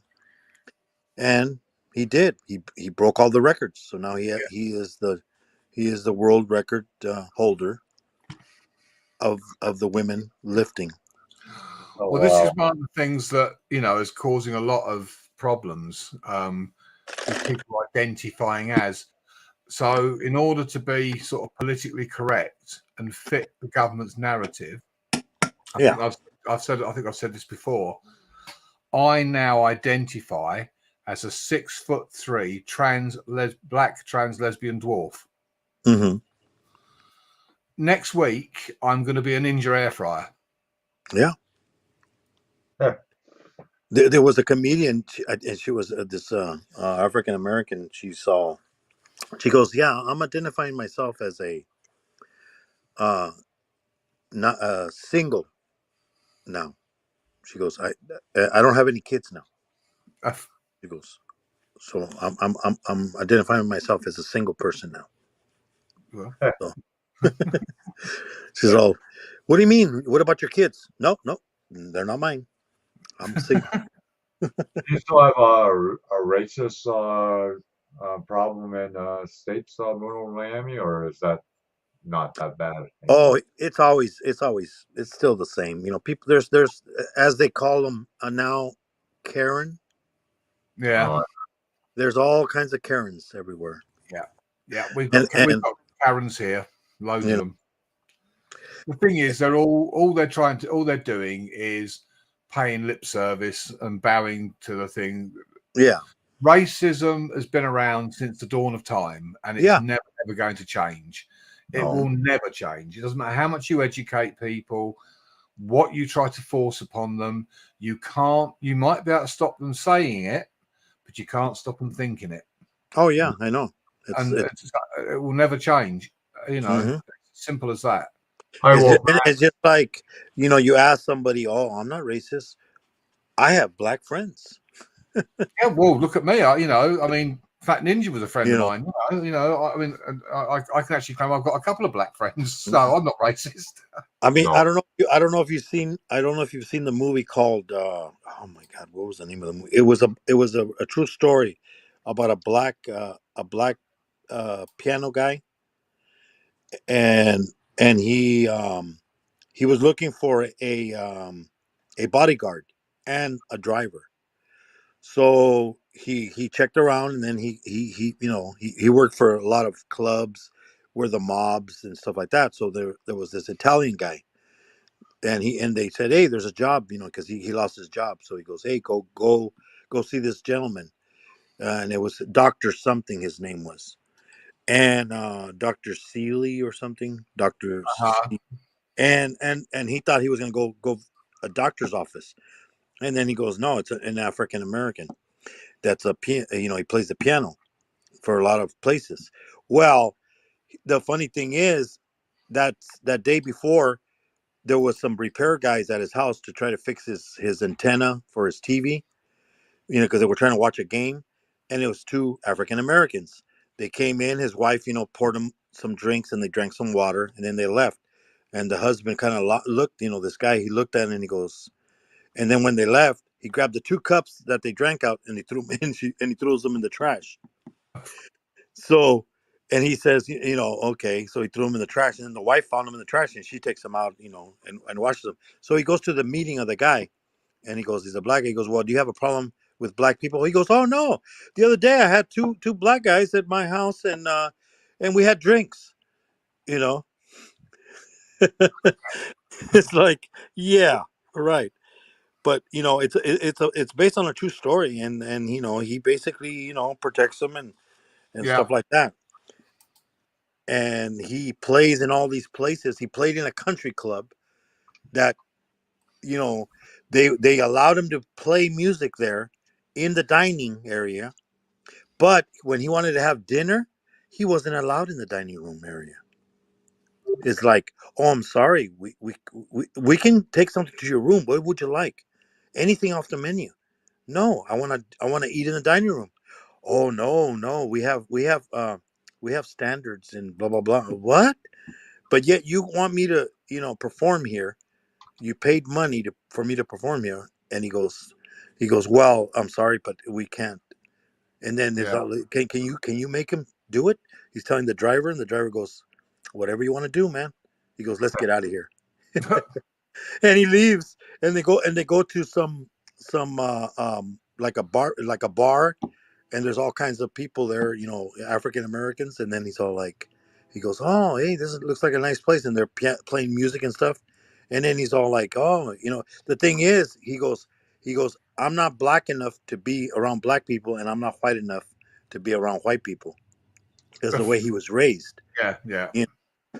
Speaker 4: and he did. He broke all the records. So now he is the world record holder of the women lifting.
Speaker 3: Well, this is one of the things that is causing a lot of problems with people identifying as. So, in order to be sort of politically correct and fit the government's narrative, I think I've said this before. I now identify as a 6'3" black trans lesbian dwarf. Next week, I'm going to be a ninja air fryer.
Speaker 4: Yeah. There was a comedian, and she was this African American. She goes, "Yeah, I'm identifying myself as not a single now." She goes, I don't have any kids now. She goes, so I'm identifying myself as a single person now.
Speaker 3: Well,
Speaker 4: so. She's all, what do you mean? What about your kids? No, they're not mine. I'm safe.
Speaker 1: Do you still have a racist problem in states north of Miami, or is that not that bad
Speaker 4: Oh,
Speaker 1: anymore?
Speaker 4: it's still the same. You know, people, there's, as they call them now, Karen.
Speaker 3: Yeah,
Speaker 1: Uh,
Speaker 4: There's all kinds of Karens everywhere.
Speaker 3: yeah. We've
Speaker 4: And
Speaker 3: got Karens here, loads
Speaker 4: you
Speaker 3: of
Speaker 4: know,
Speaker 3: them. The thing is, all they're doing is paying lip service and bowing to the thing.
Speaker 4: yeah,
Speaker 3: Racism has been around since the dawn of time, and it's
Speaker 4: Yeah.
Speaker 3: never ever going to change. It
Speaker 4: No.
Speaker 3: will never change. It doesn't matter how much you educate people, what you try to force upon them. You can't. You might be able to stop them saying it, but you can't stop them thinking it,
Speaker 4: Oh yeah, I know.
Speaker 3: and it will never change. You know,
Speaker 4: Mhm.
Speaker 3: simple as that.
Speaker 4: It's just like, you know, you ask somebody, "Oh, I'm not racist. I have black friends."
Speaker 3: Yeah, well, look at me. I mean, Fat Ninja was a friend
Speaker 4: You
Speaker 3: of
Speaker 4: know.
Speaker 3: mine. I mean, I can actually claim I've got a couple of black friends, so I'm not racist.
Speaker 4: I mean,
Speaker 1: No.
Speaker 4: I don't know. I don't know if you've seen. I don't know if you've seen the movie called. Oh my God, what was the name of the movie? It was a true story about a black piano guy, and he was looking for a bodyguard and a driver. So he checked around, and then he you know, he worked for a lot of clubs where the mobs and stuff like that. So there was this Italian guy, and they said, hey, there's a job, you know, because he lost his job. So he goes, hey, go see this gentleman, and it was Dr. something, his name was, and Dr. Seeley or something, Dr. And he thought he was going to go a doctor's office, and then he goes, no, it's an African American that's you know, he plays the piano for a lot of places. Well, the funny thing is that that day before, there was some repair guys at his house to try to fix his antenna for his TV, you know, because they were trying to watch a game, and it was two African Americans. They came in, his wife, you know, poured them some drinks, and they drank some water, and then they left. And the husband kind of looked, you know, this guy, he looked at it and he goes, and then when they left, he grabbed the two cups that they drank out and he threw them in, and he throws them in the trash. So, and he says, you know, okay, so he threw them in the trash, and then the wife found them in the trash, and she takes them out, you know, and washes them. So he goes to the meeting of the guy, and he goes, he's a black guy. He goes, well, do you have a problem with black people? He goes, oh no, the other day I had two black guys at my house, and we had drinks, you know. It's like, yeah, right. But you know, it's based on a true story, and you know, he basically, you know, protects them and stuff like that. And he plays in all these places. He played in a country club that, you know, they allowed him to play music there in the dining area, but when he wanted to have dinner, he wasn't allowed in the dining room area. It's like, oh, I'm sorry, we can take something to your room. What would you like? Anything off the menu? No, I want to eat in the dining room. Oh no, we have standards and blah blah blah. What? But yet you want me to, you know, perform here. You paid money for me to perform here. And he goes, well, I'm sorry, but we can't. And then there's can you make him do it? He's telling the driver, and the driver goes, whatever you want to do, man. He goes, let's get out of here. And he leaves, and they go to some like a bar, and there's all kinds of people there, you know, African Americans. And then he's all like, he goes, oh, hey, looks like a nice place, and they're playing music and stuff. And then he's all like, oh, you know, the thing is, he goes, I'm not black enough to be around black people, and I'm not white enough to be around white people, because the way he was raised.
Speaker 3: Yeah.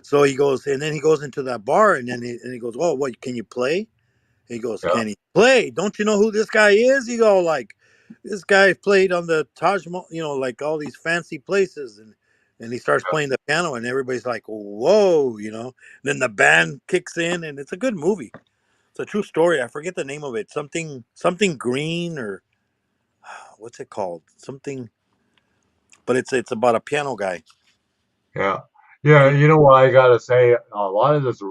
Speaker 4: So he goes, and then he goes into that bar, and then he goes, oh, what, can you play? He goes,
Speaker 1: Yeah.
Speaker 4: can he play? Don't you know who this guy is? He go, like, this guy played on the Taj Mahal, you know, like all these fancy places. And he starts playing the piano, and everybody's like, whoa, you know. Then the band kicks in, and it's a good movie. It's a true story. I forget the name of it. Something green, or what's it called? Something, but it's about a piano guy.
Speaker 1: Yeah. Yeah, you know what I gotta say? A lot of this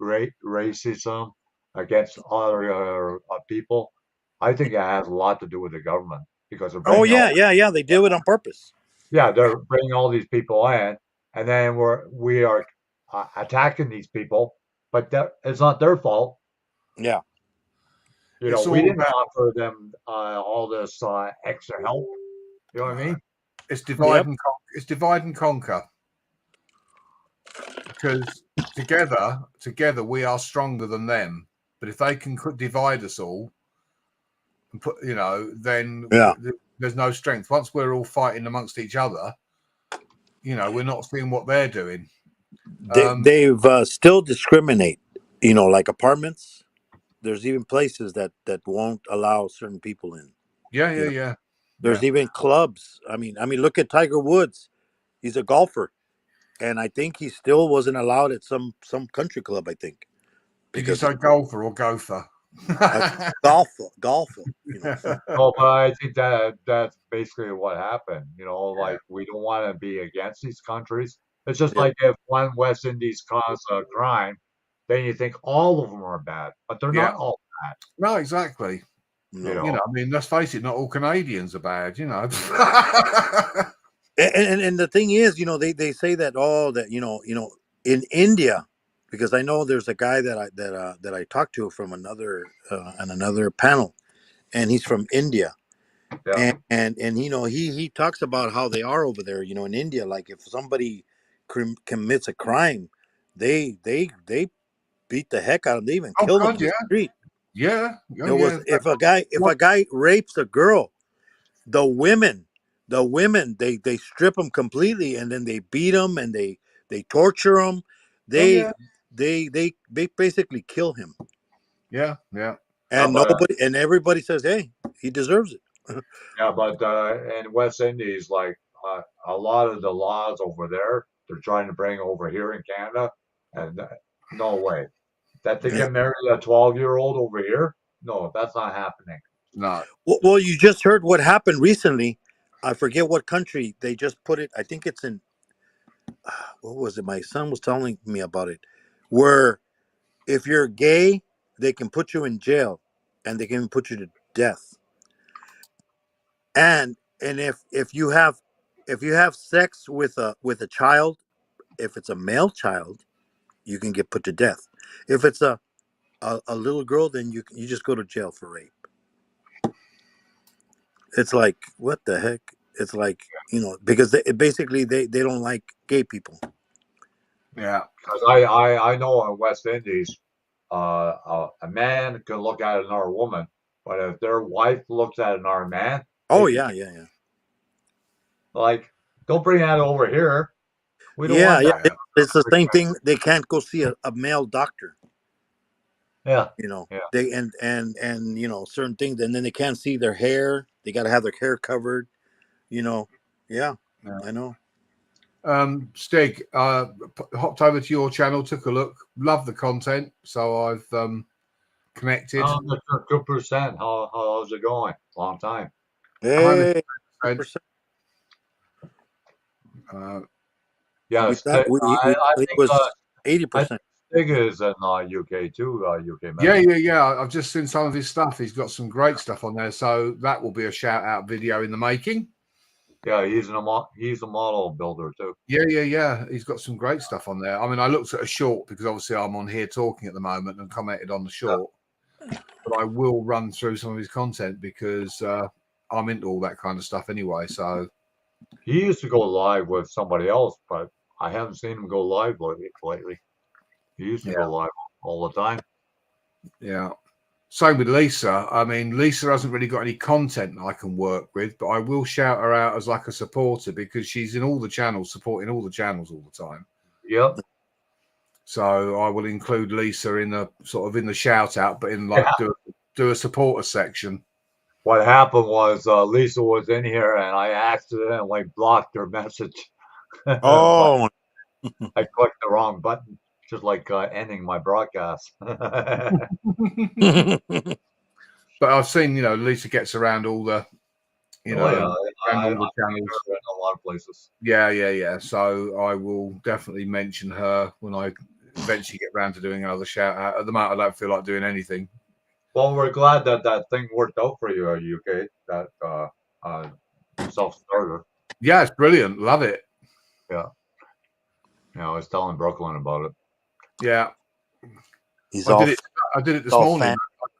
Speaker 1: racism against other people, I think it has a lot to do with the government because they're
Speaker 4: Oh
Speaker 1: bringing
Speaker 4: yeah,
Speaker 1: all,
Speaker 4: yeah, yeah. They do it on purpose.
Speaker 1: yeah, they're bringing all these people in, and then we are attacking these people, but it's not their fault.
Speaker 4: Yeah.
Speaker 1: You know,
Speaker 3: It's
Speaker 1: we
Speaker 3: all
Speaker 1: didn't
Speaker 3: about
Speaker 1: offer them all this extra help. You know what I mean?
Speaker 3: it's
Speaker 4: Yep.
Speaker 3: it's divide and conquer. Because together we are stronger than them. But if they can divide us all and put, then
Speaker 4: Yeah.
Speaker 3: there's no strength. Once we're all fighting amongst each other, we're not seeing what they're doing.
Speaker 4: They've still discriminate. Like apartments. There's even places that won't allow certain people in.
Speaker 3: Yeah.
Speaker 4: There's even clubs. I mean, look at Tiger Woods. He's a golfer, and I think he still wasn't allowed at some country club. I think
Speaker 3: Did you
Speaker 4: because
Speaker 3: say golfer or gopher?
Speaker 4: uh, golfer.
Speaker 1: Oh, but I think that's basically what happened. You know, like we don't want to be against these countries. It's just
Speaker 4: Yeah.
Speaker 1: like if one West Indies cause a crime, then you think all of them are bad, but they're
Speaker 3: Yeah.
Speaker 1: not all bad.
Speaker 3: No, exactly.
Speaker 1: You
Speaker 4: No.
Speaker 1: know,
Speaker 3: I mean, let's face it, not all Canadians are bad.
Speaker 4: And the thing is, they say that in India, because I know there's a guy that I talked to from another on another panel, and he's from India,
Speaker 1: yeah.
Speaker 4: and he talks about how they are over there, in India. Like if somebody commits a crime, they beat the heck out of them. They even
Speaker 3: Oh
Speaker 4: kill them
Speaker 3: God,
Speaker 4: in the
Speaker 3: yeah,
Speaker 4: street.
Speaker 3: yeah, oh,
Speaker 4: It was
Speaker 3: yeah.
Speaker 4: if a guy rapes a girl, the women they strip them completely, and then they beat them, and they torture them.
Speaker 3: Oh
Speaker 4: they
Speaker 3: yeah,
Speaker 4: they basically kill him,
Speaker 3: yeah.
Speaker 4: and
Speaker 1: But
Speaker 4: everybody says, hey, he deserves it.
Speaker 1: yeah, but in West Indies, like a lot of the laws over there, they're trying to bring over here in Canada, and no way that they
Speaker 4: Yeah.
Speaker 1: get married a 12-year-old over here. No, that's not happening.
Speaker 3: No,
Speaker 4: Well, you just heard what happened recently. I forget what country they just put it. I think it's in what was it? My son was telling me about it, where if you're gay, they can put you in jail, and they can put you to death. And if you have sex with a child, if it's a male child, you can get put to death. If it's a little girl, then you just go to jail for rape. It's like, what the heck? It's like, because basically they don't like gay people.
Speaker 3: yeah,
Speaker 1: Because I know in West Indies, a man can look at another woman, but if their wife looks at another man,
Speaker 4: Oh
Speaker 1: they can
Speaker 4: yeah,
Speaker 1: kill.
Speaker 4: yeah, yeah.
Speaker 1: Like, don't bring that over here. We don't
Speaker 4: Yeah,
Speaker 1: want
Speaker 4: yeah.
Speaker 1: that.
Speaker 4: It's the same thing. They can't go see a male doctor.
Speaker 1: Yeah, yeah.
Speaker 4: They and certain things, and then they can't see their hair. They got to have their hair covered. Yeah,
Speaker 3: yeah.
Speaker 4: I know.
Speaker 3: Stig, hopped over to your channel, took a look, loved the content, so I've connected.
Speaker 1: Good percent. How's it going? Long time.
Speaker 4: Hey,
Speaker 3: 100%.
Speaker 1: Yeah,
Speaker 4: we thought we
Speaker 1: I
Speaker 4: it
Speaker 1: think
Speaker 4: was
Speaker 1: I think
Speaker 4: 80%.
Speaker 1: Stig is in UK too. UK
Speaker 3: Yeah,
Speaker 1: member.
Speaker 3: yeah. I've just seen some of his stuff. He's got some great stuff on there, so that will be a shout out video in the making.
Speaker 1: Yeah, he's a model builder too.
Speaker 3: Yeah. He's got some great stuff on there. I mean, I looked at a short because obviously I'm on here talking at the moment and commented on the short, but I will run through some of his content because I'm into all that kind of stuff anyway. So
Speaker 1: He used to go live with somebody else, but I haven't seen him go live lately. He used to go live all the time.
Speaker 3: yeah. Same with Lisa. I mean, Lisa hasn't really got any content I can work with, but I will shout her out as like a supporter because she's in all the channels, supporting all the channels all the time.
Speaker 1: Yep.
Speaker 3: So I will include Lisa in the shout out, but in like do a supporter section.
Speaker 1: What happened was Lisa was in here and I accidentally blocked her message.
Speaker 4: Oh,
Speaker 1: I clicked the wrong button, just like ending my broadcast.
Speaker 3: But I've seen, Lisa gets around all the You
Speaker 1: Oh, yeah.
Speaker 3: know, and all the
Speaker 1: I've seen
Speaker 3: channels.
Speaker 1: her in a lot of places.
Speaker 3: Yeah. So I will definitely mention her when I eventually get around to doing another shout out. At the moment, I don't feel like doing anything.
Speaker 1: Well, we're glad that that thing worked out for you at UK. That self-starter.
Speaker 3: Yeah, it's brilliant. Love it.
Speaker 1: Yeah. I was telling Brooklyn about it.
Speaker 3: Yeah.
Speaker 4: He's
Speaker 3: I
Speaker 4: all
Speaker 3: did it this
Speaker 4: all
Speaker 3: morning.
Speaker 4: fan.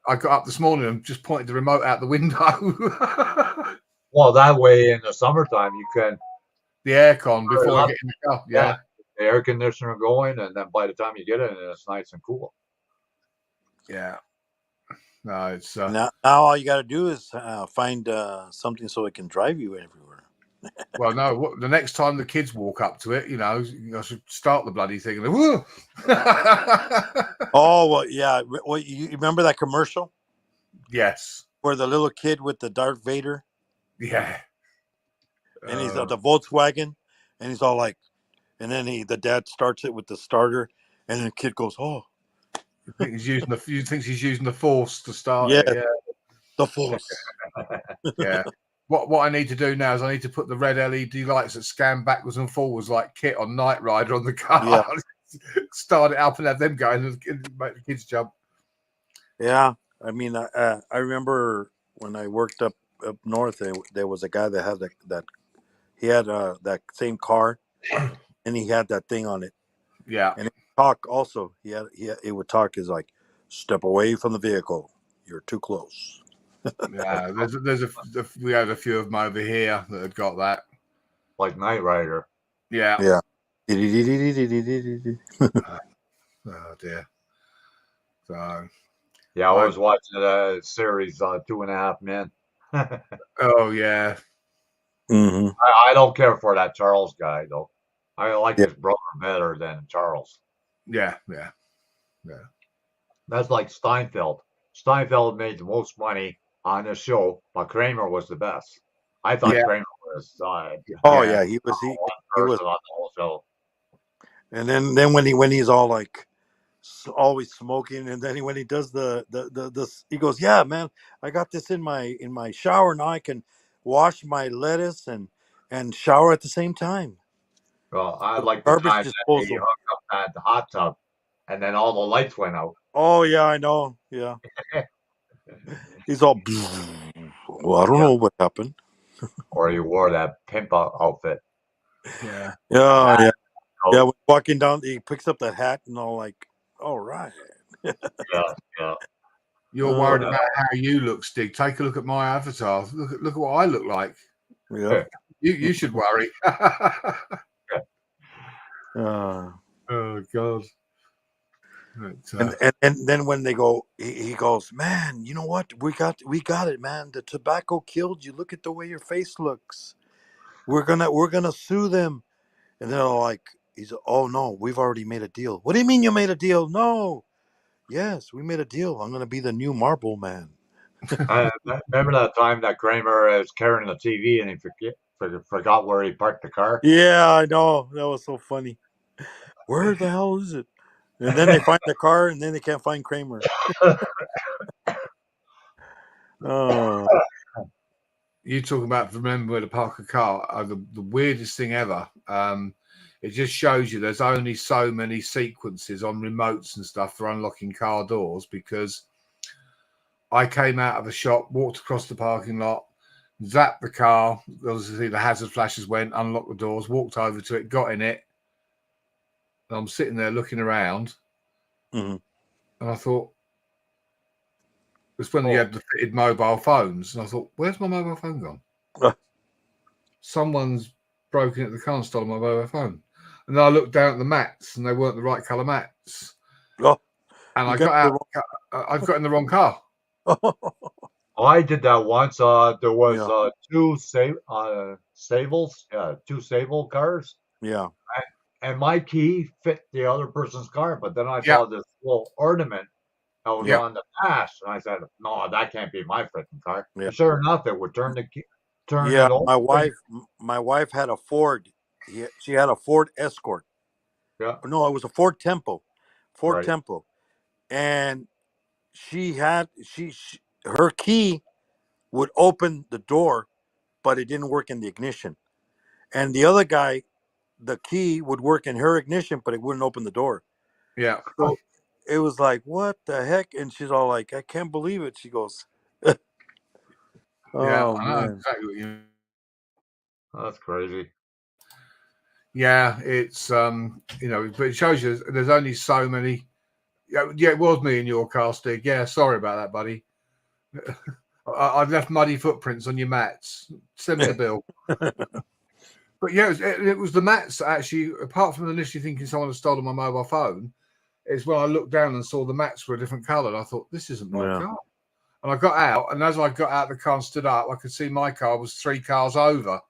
Speaker 3: I got up this morning and just pointed the remote out the window.
Speaker 1: Well, that way in the summertime you can
Speaker 3: The aircon
Speaker 1: turn it
Speaker 3: before I
Speaker 1: up.
Speaker 3: get in the car. Yeah.
Speaker 1: The air conditioner going, and then by the time you get in, it's nice and cool.
Speaker 3: Yeah. No, it's
Speaker 4: Now all you got to do is find something so it can drive you everywhere.
Speaker 3: well, no. The next time the kids walk up to it, I should start the bloody thing. And whoa!
Speaker 4: Oh well, yeah. Well, you remember that commercial
Speaker 3: Yes.
Speaker 4: where the little kid with the Darth Vader
Speaker 3: Yeah.
Speaker 4: and he's at the Volkswagen, and he's all like, and then the dad starts it with the starter, and the kid goes, "Oh,
Speaker 3: You think he's using the force to start
Speaker 4: yeah,
Speaker 3: it? Yeah.
Speaker 4: the Force."
Speaker 3: Yeah. What I need to do now is I need to put the red LED lights that scan backwards and forwards like Kit on Knight Rider on the car.
Speaker 4: Yeah.
Speaker 3: Start it up and have them going and make the kids jump.
Speaker 4: Yeah, I mean, I remember when I worked up north, there was a guy that had that he had that same car, and he had that thing on it.
Speaker 3: Yeah.
Speaker 4: And it would talk also. It would talk is like, "Step away from the vehicle. You're too close."
Speaker 3: Yeah. We had a few of them over here that had got that.
Speaker 1: Like Knight Rider.
Speaker 3: Yeah.
Speaker 4: Yeah.
Speaker 3: Oh dear. So.
Speaker 1: Yeah, I was watching a series, 2.5 Men.
Speaker 3: Oh yeah.
Speaker 4: Mm-hmm.
Speaker 1: I don't care for that Charles guy though. I like his brother better than Charles.
Speaker 3: Yeah.
Speaker 1: That's like Steinfeld. Steinfeld made the most money on the show, but Kramer was the best. I thought Kramer was.
Speaker 4: Oh yeah, he was
Speaker 1: on the whole show.
Speaker 4: And then when he's all like always smoking, and then when he does the he goes, "Yeah, man, I got this in my shower now. I can wash my lettuce and shower at the same time."
Speaker 1: Well, I like the
Speaker 4: Garbage
Speaker 1: time that he
Speaker 4: disposal.
Speaker 1: hooked up at the hot tub, and then all the lights went out.
Speaker 4: Oh yeah, I know. Yeah, he's all. Well, I don't know what happened.
Speaker 1: Or he wore that pimp outfit.
Speaker 3: Yeah.
Speaker 4: Yeah. When walking down, he picks up that hat and all like, "All right."
Speaker 1: Yeah.
Speaker 3: You're worried about how you look, Stig. Take a look at my avatar. Look at what I look like.
Speaker 4: Yeah.
Speaker 3: You should worry. Oh God.
Speaker 4: And then when they go, he goes, "Man, you know what? We got it, man. The tobacco killed you. Look at the way your face looks. We're gonna sue them." And they're all like, "Oh no, we've already made a deal." "What do you mean you made a deal?" "No, yes, we made a deal. I'm gonna be the new Marble Man."
Speaker 1: I remember that time that Kramer was carrying the TV and he forgot where he parked the car.
Speaker 4: Yeah, I know. That was so funny. Where the hell is it? And then they find the car, and then they can't find Kramer. Oh.
Speaker 3: You talk about remember where to park a car. The weirdest thing ever. It just shows you there's only so many sequences on remotes and stuff for unlocking car doors, because I came out of a shop, walked across the parking lot, zapped the car. Obviously, the hazard flashes went, unlocked the doors, walked over to it, got in it. And I'm sitting there looking around, and I thought, it's when you had the fitted mobile phones, and I thought, where's my mobile phone gone? Someone's broken into the car and stolen my mobile phone. And then I looked down at the mats, and they weren't the right colour mats.
Speaker 4: Oh,
Speaker 3: and I got out. I've got in the wrong car.
Speaker 1: I did that once. There was two Sable cars.
Speaker 4: Yeah.
Speaker 1: And my key fit the other person's car, but then I saw this little ornament that was on the dash, and I said, "No, that can't be my freaking car." Yeah. Sure enough, it would turn it over.
Speaker 4: My wife had a Ford. She had a Ford Escort.
Speaker 1: Yeah.
Speaker 4: No, it was a Ford Tempo. Tempo. And she had her key would open the door but it didn't work in the ignition. And the other guy, the key would work in her ignition, but it wouldn't open the door.
Speaker 3: Yeah.
Speaker 4: So it was like, what the heck? And she's all like, I can't believe it. She goes,
Speaker 3: Yeah,
Speaker 4: oh,
Speaker 3: I know
Speaker 4: man.
Speaker 3: exactly what you.
Speaker 1: That's crazy.
Speaker 3: Yeah, it's you know, but it shows you there's only so many. Yeah, it was me in your car, Stig. Yeah, sorry about that, buddy. I've left muddy footprints on your mats. Send me the bill. But yeah, it was the mats that actually, apart from initially thinking someone had stolen my mobile phone, it's when I looked down and saw the mats were a different colour. I thought, this isn't my car. And I got out, and as I got out of the car and stood up, I could see my car was 3 cars over.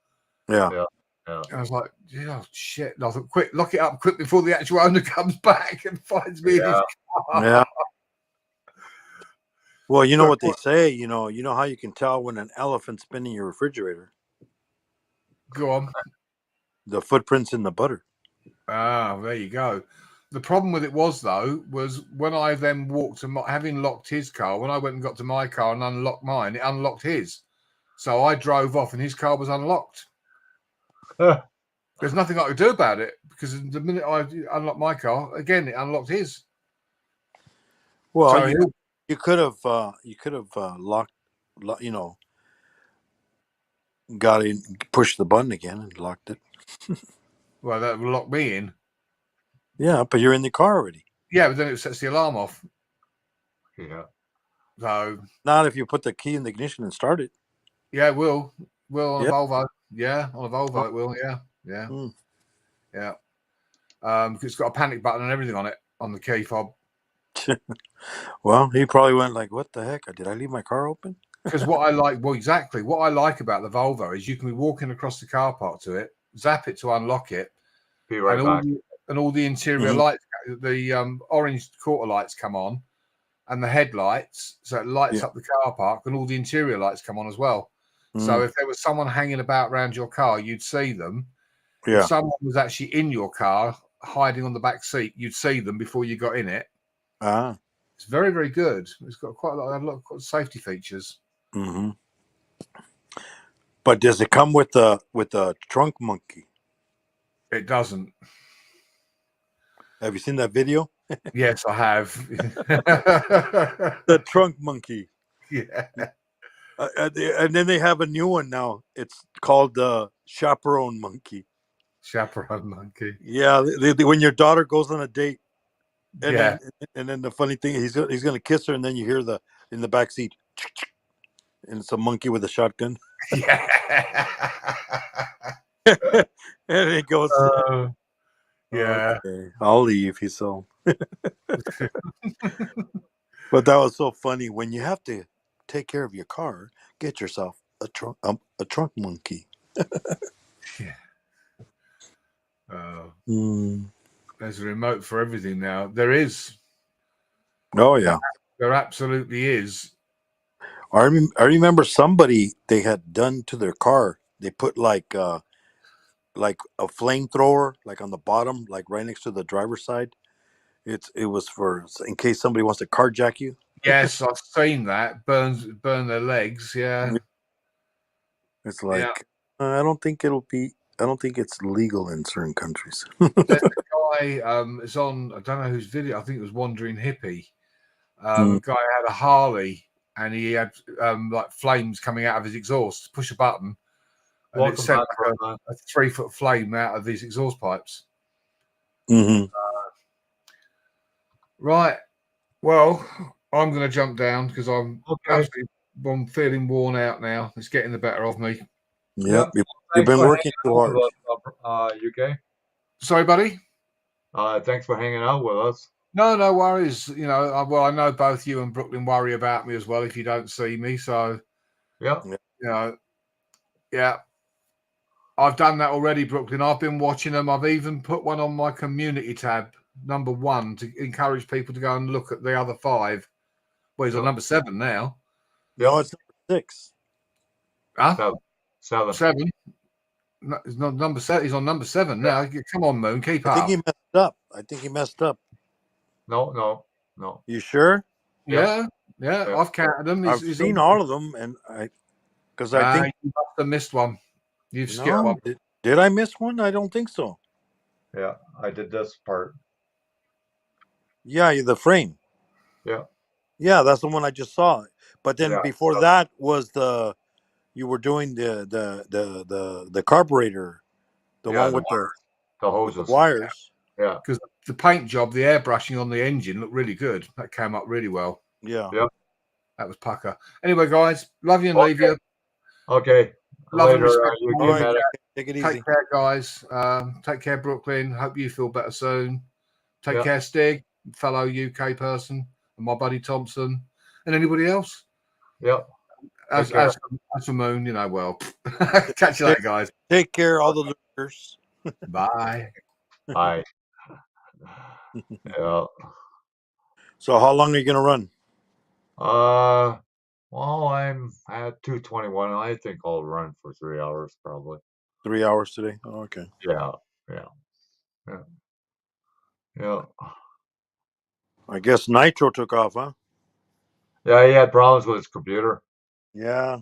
Speaker 4: Yeah.
Speaker 3: And I was like, oh, shit. And I thought, quick, lock it up quick before the actual owner comes back and finds me in his car.
Speaker 4: Yeah. Well, you know what they say, you know how you can tell when an elephant's spinning your refrigerator?
Speaker 3: Go on.
Speaker 4: The footprints in the butter.
Speaker 3: Ah, there you go. The problem with it was when I then walked to having locked his car, when I went and got to my car and unlocked mine, it unlocked his. So I drove off and his car was unlocked. There's nothing I could do about it because the minute I unlocked my car, again, it unlocked his.
Speaker 4: Well,
Speaker 3: So
Speaker 4: you could have locked, you know, got in, pushed the button again and locked it.
Speaker 3: Well, that would lock me in.
Speaker 4: Yeah, but you're in the car already.
Speaker 3: Yeah, but then it sets the alarm off.
Speaker 1: Yeah.
Speaker 3: So
Speaker 4: not if you put the key in the ignition and start it.
Speaker 3: Yeah, it will. Will on a Volvo. Yeah, on a Volvo it will. Yeah. Yeah. It's got a panic button and everything on it, on the key fob.
Speaker 4: Well, he probably went like, what the heck? Did I leave my car open?
Speaker 3: Because what I like about the Volvo is you can be walking across the car park to it, zap it to unlock it,
Speaker 1: be right back.
Speaker 3: All the interior lights, the orange quarter lights come on, and the headlights, so it lights up the car park, and all the interior lights come on as well. So if there was someone hanging about around your car, you'd see them.
Speaker 4: Yeah.
Speaker 3: If someone was actually in your car, hiding on the back seat, you'd see them before you got in it. It's very, very good. It's got quite a lot of safety features.
Speaker 4: Mm-hmm. But does it come with the trunk monkey?
Speaker 3: It doesn't.
Speaker 4: Have you seen that video?
Speaker 3: Yes, I have.
Speaker 4: The trunk monkey.
Speaker 3: Yeah.
Speaker 4: And then they have a new one now. It's called the chaperone monkey.
Speaker 3: Chaperone monkey.
Speaker 4: Yeah, when your daughter goes on a date,
Speaker 3: and
Speaker 4: then the funny thing, he's gonna kiss her, and then you hear in the back seat, and it's a monkey with a shotgun.
Speaker 3: Yeah.
Speaker 4: And it goes.
Speaker 3: Yeah.
Speaker 4: Okay, I'll leave. He's so. But that was so funny. When you have to take care of your car, get yourself a trunk monkey.
Speaker 3: Yeah. There's a remote for everything now. There is.
Speaker 4: Oh yeah,
Speaker 3: there absolutely is.
Speaker 4: I remember somebody they had done to their car. They put like a flamethrower, like on the bottom, like right next to the driver's side. It was for in case somebody wants to carjack you.
Speaker 3: Yes, I've seen that. Burn their legs. Yeah.
Speaker 4: It's like I don't think it's legal in certain countries.
Speaker 3: There's a guy. It's on. I don't know whose video. I think it was Wandering Hippie. A guy had a Harley and he had like flames coming out of his exhaust. Push a button, and it sent a 3-foot flame out of these exhaust pipes.
Speaker 4: Mm-hmm.
Speaker 3: Right. Well, I'm going to jump down because I'm feeling worn out now. It's getting the better of me.
Speaker 4: Yep. You've been working too hard.
Speaker 1: UK.
Speaker 3: Sorry, buddy.
Speaker 1: Thanks for hanging out with us.
Speaker 3: No worries. You know, I know both you and Brooklyn worry about me as well if you don't see me. So,
Speaker 1: yeah.
Speaker 3: You know, yeah. I've done that already, Brooklyn. I've been watching them. I've even put one on my community tab, number 1, to encourage people to go and look at the other 5. Well, he's on number 7 now.
Speaker 4: No, it's number 6.
Speaker 3: Huh?
Speaker 1: 7.
Speaker 3: 7. No, he's not number 7. He's on number 7 now. Come on, Moon, keep up.
Speaker 4: I think he messed up.
Speaker 1: No.
Speaker 4: You sure?
Speaker 3: Yeah. I've counted them.
Speaker 4: I've seen all of them, and Because I think
Speaker 3: you must have missed one. You've skipped
Speaker 4: no.
Speaker 3: one.
Speaker 4: Did I miss one? I don't think so.
Speaker 1: Yeah, I did this part.
Speaker 4: Yeah, the frame.
Speaker 1: Yeah.
Speaker 4: Yeah, that's the one I just saw. But then
Speaker 1: Yeah.
Speaker 4: before that was you were doing the carburetor, the
Speaker 1: Yeah,
Speaker 4: one
Speaker 1: the
Speaker 4: with
Speaker 1: The
Speaker 4: the
Speaker 1: hoses.
Speaker 4: wires.
Speaker 1: Yeah.
Speaker 3: Because the paint job, the airbrushing on the engine looked really good. That came up really well.
Speaker 4: Yeah.
Speaker 1: Yeah.
Speaker 3: That was pucker. Anyway, guys, love you and leave you.
Speaker 1: Okay.
Speaker 3: Love and
Speaker 1: Later,
Speaker 3: respect.
Speaker 1: you
Speaker 4: All right.
Speaker 1: medic.
Speaker 4: Take it easy.
Speaker 3: Take care, guys. Take care, Brooklyn. Hope you feel better soon. Take
Speaker 1: Yeah.
Speaker 3: care, Stig, fellow UK person, and my buddy Thompson, and anybody else.
Speaker 1: Yep.
Speaker 3: As for Moon, you know, well. Catch you later, guys.
Speaker 4: Take care, all the lurkers.
Speaker 3: Bye.
Speaker 1: Bye. Yeah.
Speaker 4: So how long are you gonna run?
Speaker 1: Well, I'm at 221. I think I'll run for 3 hours probably.
Speaker 4: 3 hours today. Oh, okay.
Speaker 1: Yeah. Yeah. Yeah. Yeah.
Speaker 4: I guess Nitro took off, huh?
Speaker 1: Yeah, he had problems with his computer.
Speaker 4: Yeah.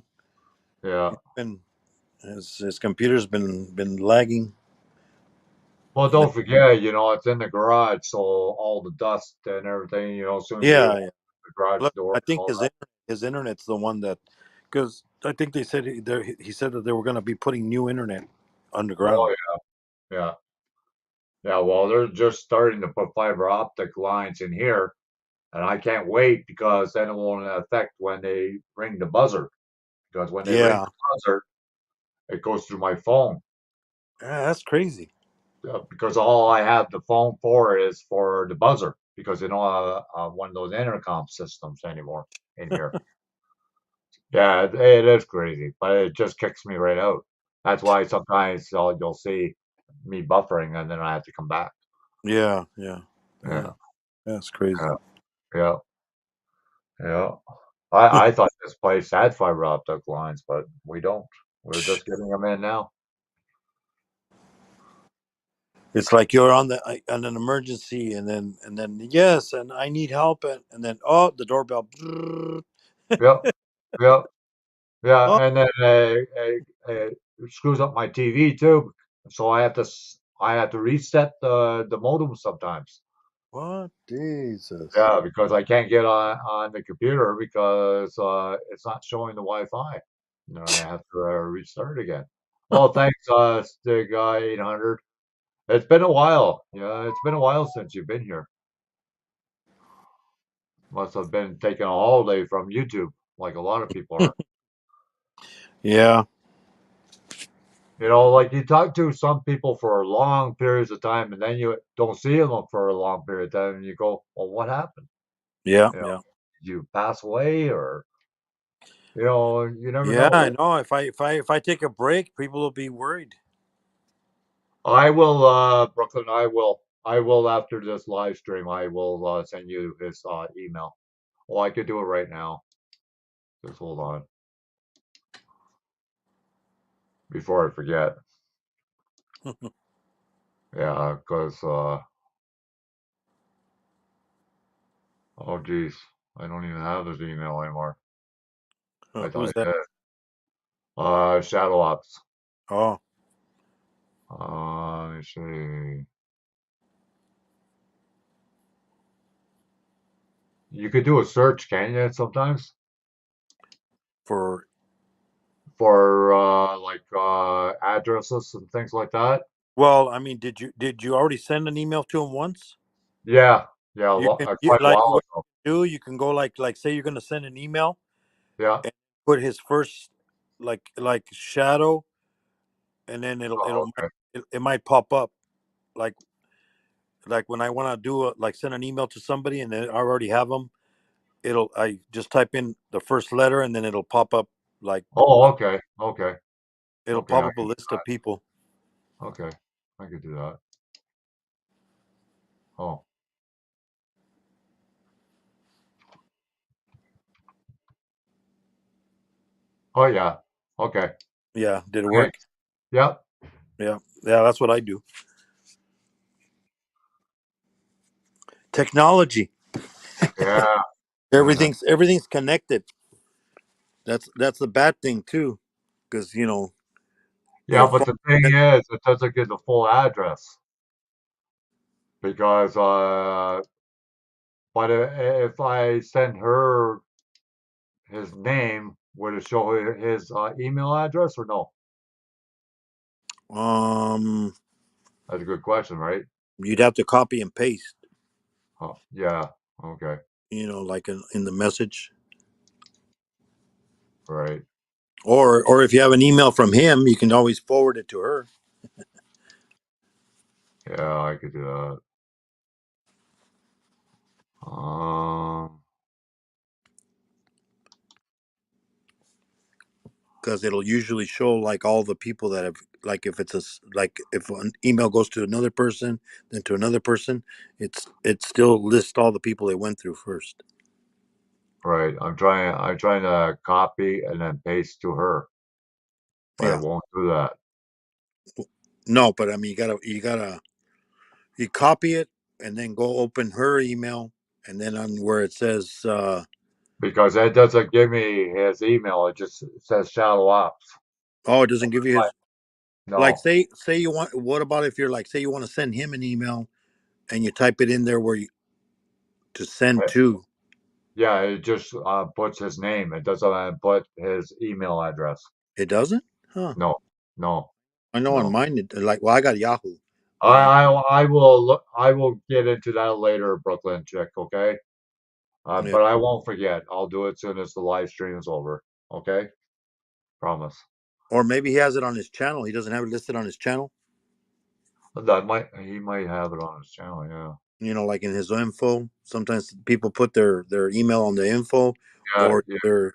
Speaker 1: Yeah.
Speaker 4: And his computer's been lagging.
Speaker 1: Well, don't forget, it's in the garage, so all the dust and everything, as soon as you
Speaker 4: Yeah,
Speaker 1: open
Speaker 4: yeah.
Speaker 1: the garage
Speaker 4: Look,
Speaker 1: door
Speaker 4: I
Speaker 1: and
Speaker 4: think
Speaker 1: all that.
Speaker 4: his internet's the one that, because I think they said he said that they were gonna be putting new internet underground.
Speaker 1: Oh, yeah. Yeah. Yeah. Well, they're just starting to put fiber optic lines in here, and I can't wait because then it won't affect when they ring the buzzer. Because when they ring
Speaker 4: Yeah.
Speaker 1: the buzzer, it goes through my phone.
Speaker 4: Yeah, that's crazy.
Speaker 1: Because all I have the phone for is for the buzzer because they don't have one of those intercom systems anymore in here. Yeah, it is crazy, but it just kicks me right out. That's why sometimes you'll see me buffering and then I have to come back.
Speaker 4: Yeah, yeah,
Speaker 1: Yeah,
Speaker 4: that's crazy.
Speaker 1: yeah, yeah. I thought this place had fiber optic lines, but we don't. We're just getting them in now.
Speaker 4: It's like you're on an emergency, and then yes, and I need help, and then the doorbell.
Speaker 1: Yep, yep. Yeah,
Speaker 4: Oh,
Speaker 1: and then it screws up my TV too, so I have to reset the modem sometimes.
Speaker 4: what Jesus?
Speaker 1: Yeah, because I can't get on the computer because it's not showing the Wi-Fi. I have to restart again. Well, thanks, Stig 800. It's been a while. Yeah, it's been a while since you've been here. Must have been taking a holiday from YouTube, like a lot of people are.
Speaker 4: Yeah,
Speaker 1: Like you talk to some people for long periods of time, and then you don't see them for a long period of time, and you go, "Well, what happened?
Speaker 4: yeah,
Speaker 1: You know,
Speaker 4: yeah,
Speaker 1: did you pass away, or you never
Speaker 4: yeah.
Speaker 1: know."
Speaker 4: I know. If I take a break, people will be worried.
Speaker 1: I will, Brooklyn. I will after this live stream. I will send you his email. Well, I could do it right now. Just hold on before I forget. Yeah, because oh geez, I don't even have his email anymore. I thought
Speaker 4: Who's
Speaker 1: I
Speaker 4: that?
Speaker 1: did. Shadow Ops.
Speaker 4: Oh,
Speaker 1: Let me see. You could do a search, can you, sometimes?
Speaker 4: for
Speaker 1: For like addresses and things like that?
Speaker 4: well, I mean, did you already send an email to him once?
Speaker 1: Yeah. Yeah,
Speaker 4: You can
Speaker 1: quite a
Speaker 4: like
Speaker 1: while
Speaker 4: what
Speaker 1: ago.
Speaker 4: you do. You can go like say you're gonna send an email
Speaker 1: Yeah.
Speaker 4: and put his first like shadow, and then
Speaker 1: Oh, okay.
Speaker 4: it might pop up like when I want to do like send an email to somebody and then I already have them. I just type in the first letter and then it'll pop up like
Speaker 1: Oh, okay. Okay.
Speaker 4: it'll
Speaker 1: Okay.
Speaker 4: pop up a list of people.
Speaker 1: Okay. I could do that. Oh. Oh, yeah. Okay.
Speaker 4: Yeah, did it
Speaker 1: Okay.
Speaker 4: work?
Speaker 1: Yep.
Speaker 4: Yeah, that's what I do. Technology.
Speaker 1: Yeah.
Speaker 4: Everything's connected. That's the bad thing too. because you know
Speaker 1: Yeah,
Speaker 4: their
Speaker 1: but
Speaker 4: phone.
Speaker 1: the thing is, it doesn't give the full address because, but if I send her his name, would it show his email address or no? That's a good question, right?
Speaker 4: You'd have to copy and paste.
Speaker 1: Oh, yeah. Okay.
Speaker 4: You know, like in the message,
Speaker 1: Right.
Speaker 4: or if you have an email from him, you can always forward it to her.
Speaker 1: Yeah, I could do that.
Speaker 4: Because it'll usually show like all the people that have, like if it's like if an email goes to another person then to another person, it still lists all the people they went through first.
Speaker 1: Right. I'm trying to copy and then paste to her, but
Speaker 4: Yeah.
Speaker 1: it won't do that.
Speaker 4: No, but I mean you copy it and then go open her email, and then on where it says
Speaker 1: Because it doesn't give me his email. It just says Shadow Ops.
Speaker 4: oh, it doesn't give you his, like
Speaker 1: No.
Speaker 4: say you want, what about if you're like, say you want to send him an email and you type it in there where you to send
Speaker 1: Uh,
Speaker 4: to.
Speaker 1: Yeah, it just puts his name. It doesn't put his email address.
Speaker 4: It doesn't? Huh.
Speaker 1: No, no,
Speaker 4: I know on
Speaker 1: no.
Speaker 4: mine it, like, well, I got Yahoo.
Speaker 1: I will look. I will get into that later, Brooklyn chick. Okay.
Speaker 4: Yeah.
Speaker 1: But I won't forget. I'll do it as soon as the live stream is over. Okay. Promise.
Speaker 4: Or maybe he has it on his channel. He doesn't have it listed on his channel.
Speaker 1: He might have it on his channel. Yeah.
Speaker 4: You know, like in his info. Sometimes people put their email on the info,
Speaker 1: Yeah.
Speaker 4: or
Speaker 1: Yeah.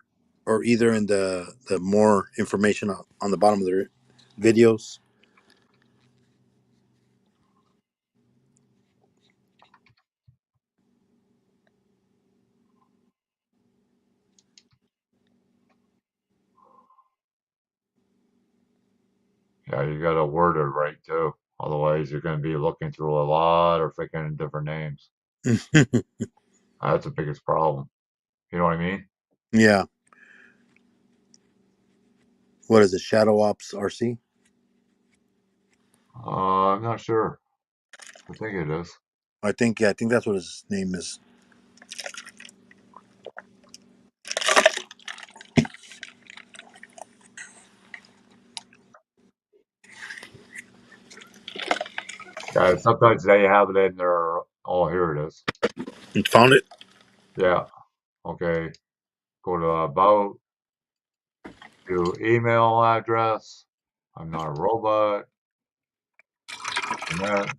Speaker 4: or either in the more information on the bottom of their videos.
Speaker 1: Yeah. You got to word it right too. Otherwise, you're going to be looking through a lot of freaking different names. That's the biggest problem. You know what I mean?
Speaker 4: Yeah. What is it? Shadow Ops RC?
Speaker 1: I'm not sure. I think it is.
Speaker 4: I think, yeah, I think that's what his name is.
Speaker 1: Yeah. Sometimes they have it in their. Oh, here it is.
Speaker 4: You found it?
Speaker 1: Yeah. Okay. Go to about. Do email address. I'm not a robot. And that.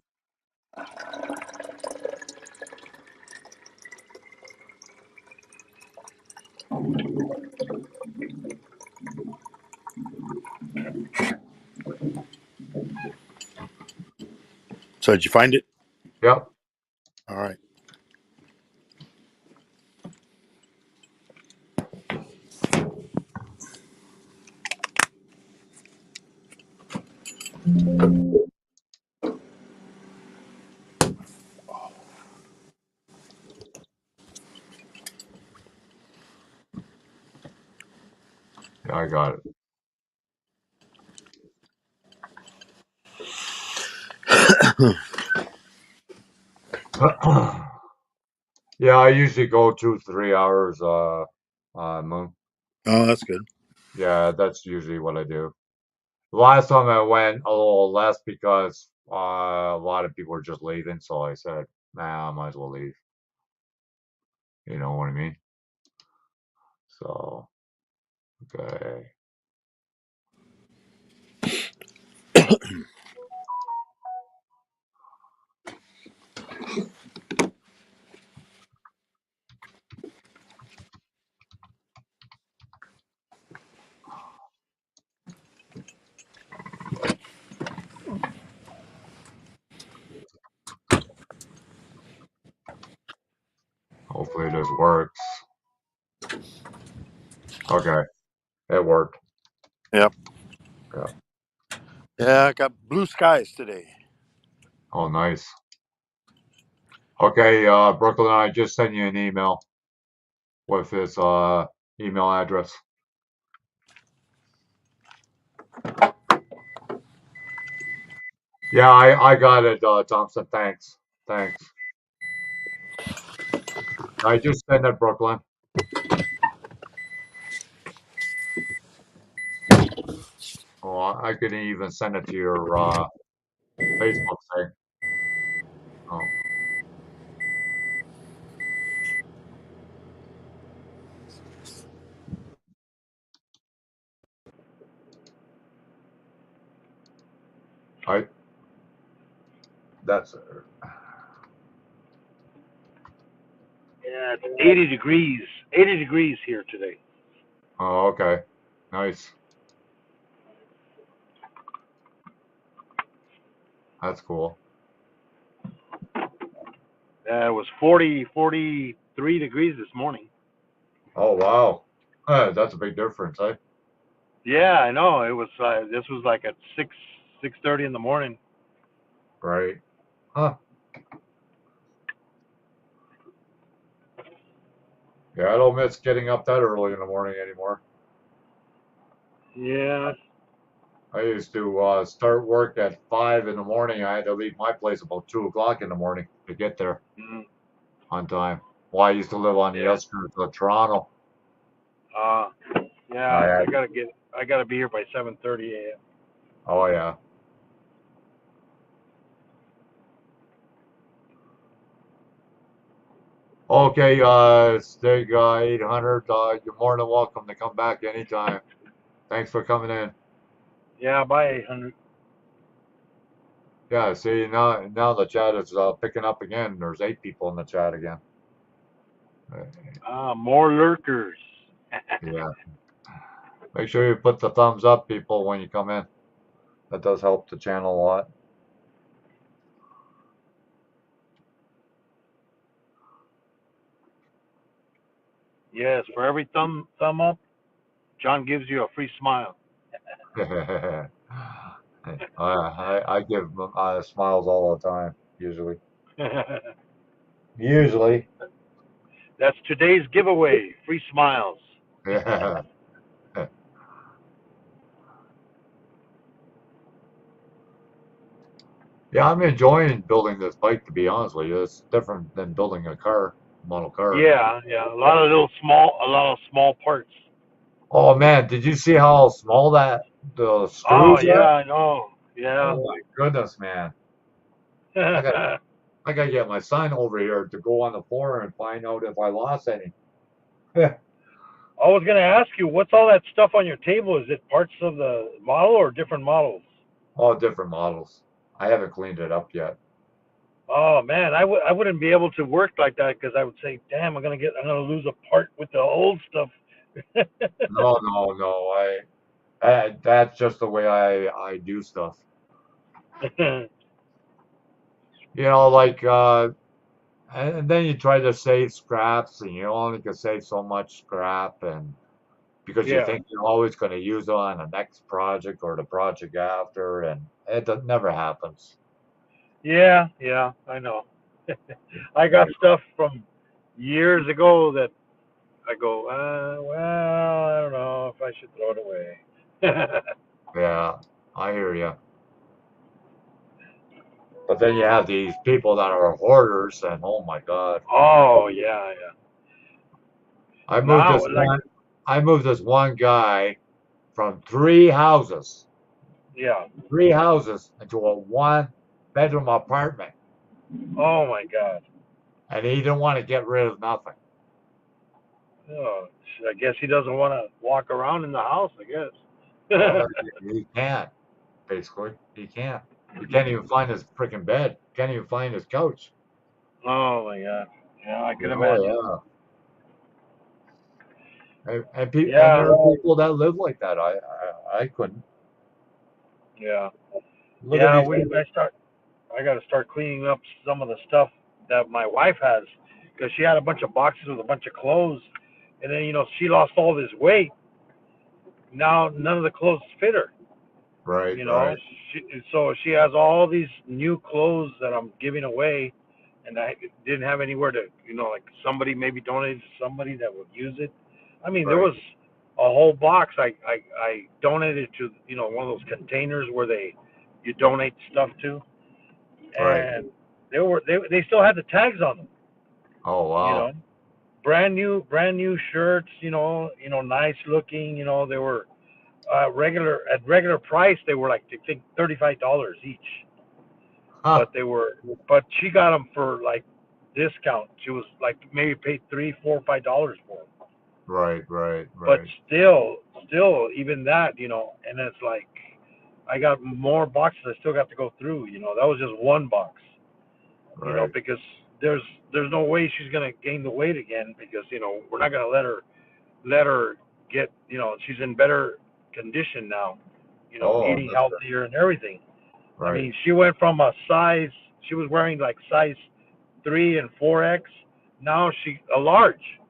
Speaker 4: So did you find it?
Speaker 1: Yep.
Speaker 4: All right.
Speaker 1: Yeah, I got it. Yeah, I usually go 2, 3 hours. Moon.
Speaker 4: Oh, that's good.
Speaker 1: Yeah, that's usually what I do. Last time I went a little less because a lot of people were just leaving, so I said, "Nah, I might as well leave." You know what I mean? So, okay. Hopefully this works. Okay, it worked.
Speaker 4: Yep.
Speaker 1: Yeah.
Speaker 4: Yeah, I got blue skies today.
Speaker 1: Oh, nice. Okay, Brooklyn, I just sent you an email with his email address. Yeah, I got it, Thompson. Thanks. Thanks. I just sent it, Brooklyn. Oh, I could even send it to your Facebook thing. Oh, I that's
Speaker 6: Yeah, it's 80 degrees. 80 degrees here today.
Speaker 1: oh, okay. Nice. That's cool.
Speaker 6: It was 43 degrees this morning.
Speaker 1: Oh wow. That's a big difference, eh?
Speaker 6: Yeah, I know. It was. This was like at 6:30 in the morning.
Speaker 1: Right. Huh. Yeah, I don't miss getting up that early in the morning anymore.
Speaker 6: Yeah.
Speaker 1: I used to start work at 5 in the morning. I had to leave my place about 2 o'clock in the morning to get there
Speaker 6: Mm,
Speaker 1: on time. Well, I used to live on the
Speaker 6: yeah.
Speaker 1: outskirts of Toronto.
Speaker 6: Uh,
Speaker 1: I
Speaker 6: yeah.
Speaker 1: had,
Speaker 6: I gotta be here by 7:30 a.m.
Speaker 1: oh yeah. Okay, Stig 800, you're more than welcome to come back anytime. Thanks for coming in.
Speaker 6: Yeah, by 800.
Speaker 1: Yeah, see now the chat is picking up again. There's 8 people in the chat again.
Speaker 6: More lurkers.
Speaker 1: Yeah. Make sure you put the thumbs up, people, when you come in. That does help the channel a lot.
Speaker 6: Yes, for every thumb up, John gives you a free smile.
Speaker 1: I give smiles all the time, usually. Usually.
Speaker 6: That's today's giveaway. Free smiles.
Speaker 1: Yeah. Yeah, I'm enjoying building this bike, to be honest with you. It's different than building a model car.
Speaker 6: Yeah, a lot of small parts.
Speaker 1: Oh man, did you see how small the
Speaker 6: Oh
Speaker 1: screws
Speaker 6: yeah,
Speaker 1: are?
Speaker 6: I know. Yeah.
Speaker 1: Oh my goodness, man. I got I gotta get my son over here to go on the floor and find out if I lost any.
Speaker 6: I was gonna ask you, what's all that stuff on your table? Is it parts of the model or different models?
Speaker 1: All different models. I haven't cleaned it up yet.
Speaker 6: Oh man, I wouldn't be able to work like that because I would say, damn, I'm gonna lose a part with the old stuff.
Speaker 1: No, no, no. That's just the way I do stuff. You know, like and then you try to save scraps, and you only can save so much scrap, and because you
Speaker 6: Yeah,
Speaker 1: think you're always going to use it on the next project or the project after, and never happens.
Speaker 6: yeah, I know. I got stuff from years ago that I go, well, I don't know if I should throw it away.
Speaker 1: Yeah, I hear you. But then you have these people that are hoarders, and oh my God,
Speaker 6: Oh yeah.
Speaker 1: I moved
Speaker 6: Now,
Speaker 1: this
Speaker 6: like,
Speaker 1: one. I moved this one guy from 3 houses,
Speaker 6: yeah.
Speaker 1: 3 houses into a one-bedroom apartment,
Speaker 6: Oh my God.
Speaker 1: and he didn't want to get rid of nothing.
Speaker 6: Oh, I guess he doesn't want to walk around in the house. I
Speaker 1: Well,
Speaker 6: guess.
Speaker 1: he can't. Basically, he can't. He can't even find his freaking bed. Can't even find his couch.
Speaker 6: Oh my God. Yeah, I can imagine.
Speaker 1: Oh yeah. And
Speaker 6: Yeah,
Speaker 1: there are people that live like that. I couldn't.
Speaker 6: yeah,
Speaker 1: Look at
Speaker 6: yeah.
Speaker 1: these people.
Speaker 6: I got to start cleaning up some of the stuff that my wife has because she had a bunch of boxes with a bunch of clothes, and then she lost all this weight. Now none of the clothes fit her.
Speaker 1: Right,
Speaker 6: You know,
Speaker 1: right.
Speaker 6: so she has all these new clothes that I'm giving away, and I didn't have anywhere to, like somebody maybe donated to somebody that would use it. I mean, there
Speaker 1: Right.
Speaker 6: was a whole box. I donated to one of those containers where you donate stuff to,
Speaker 1: Right.
Speaker 6: and they still had the tags on them.
Speaker 1: Oh
Speaker 6: You
Speaker 1: wow.
Speaker 6: know, brand new shirts. Nice looking. They were at regular price. They were like, I think, $35 each.
Speaker 1: Huh.
Speaker 6: But she got them for like discount. She was like maybe paid $3, $4, $5 for them.
Speaker 1: Right. Right.
Speaker 6: But
Speaker 1: Right.
Speaker 6: still, even that, and it's like I got more boxes I still got to go through. That was just one box.
Speaker 1: Right.
Speaker 6: Because there's no way she's gonna gain the weight again, because we're not gonna let her get, she's in better condition now,
Speaker 1: Oh,
Speaker 6: eating
Speaker 1: that's good.
Speaker 6: healthier and everything. I
Speaker 1: Right.
Speaker 6: mean, she went from she was wearing like size 3 and 4X. Now she a large,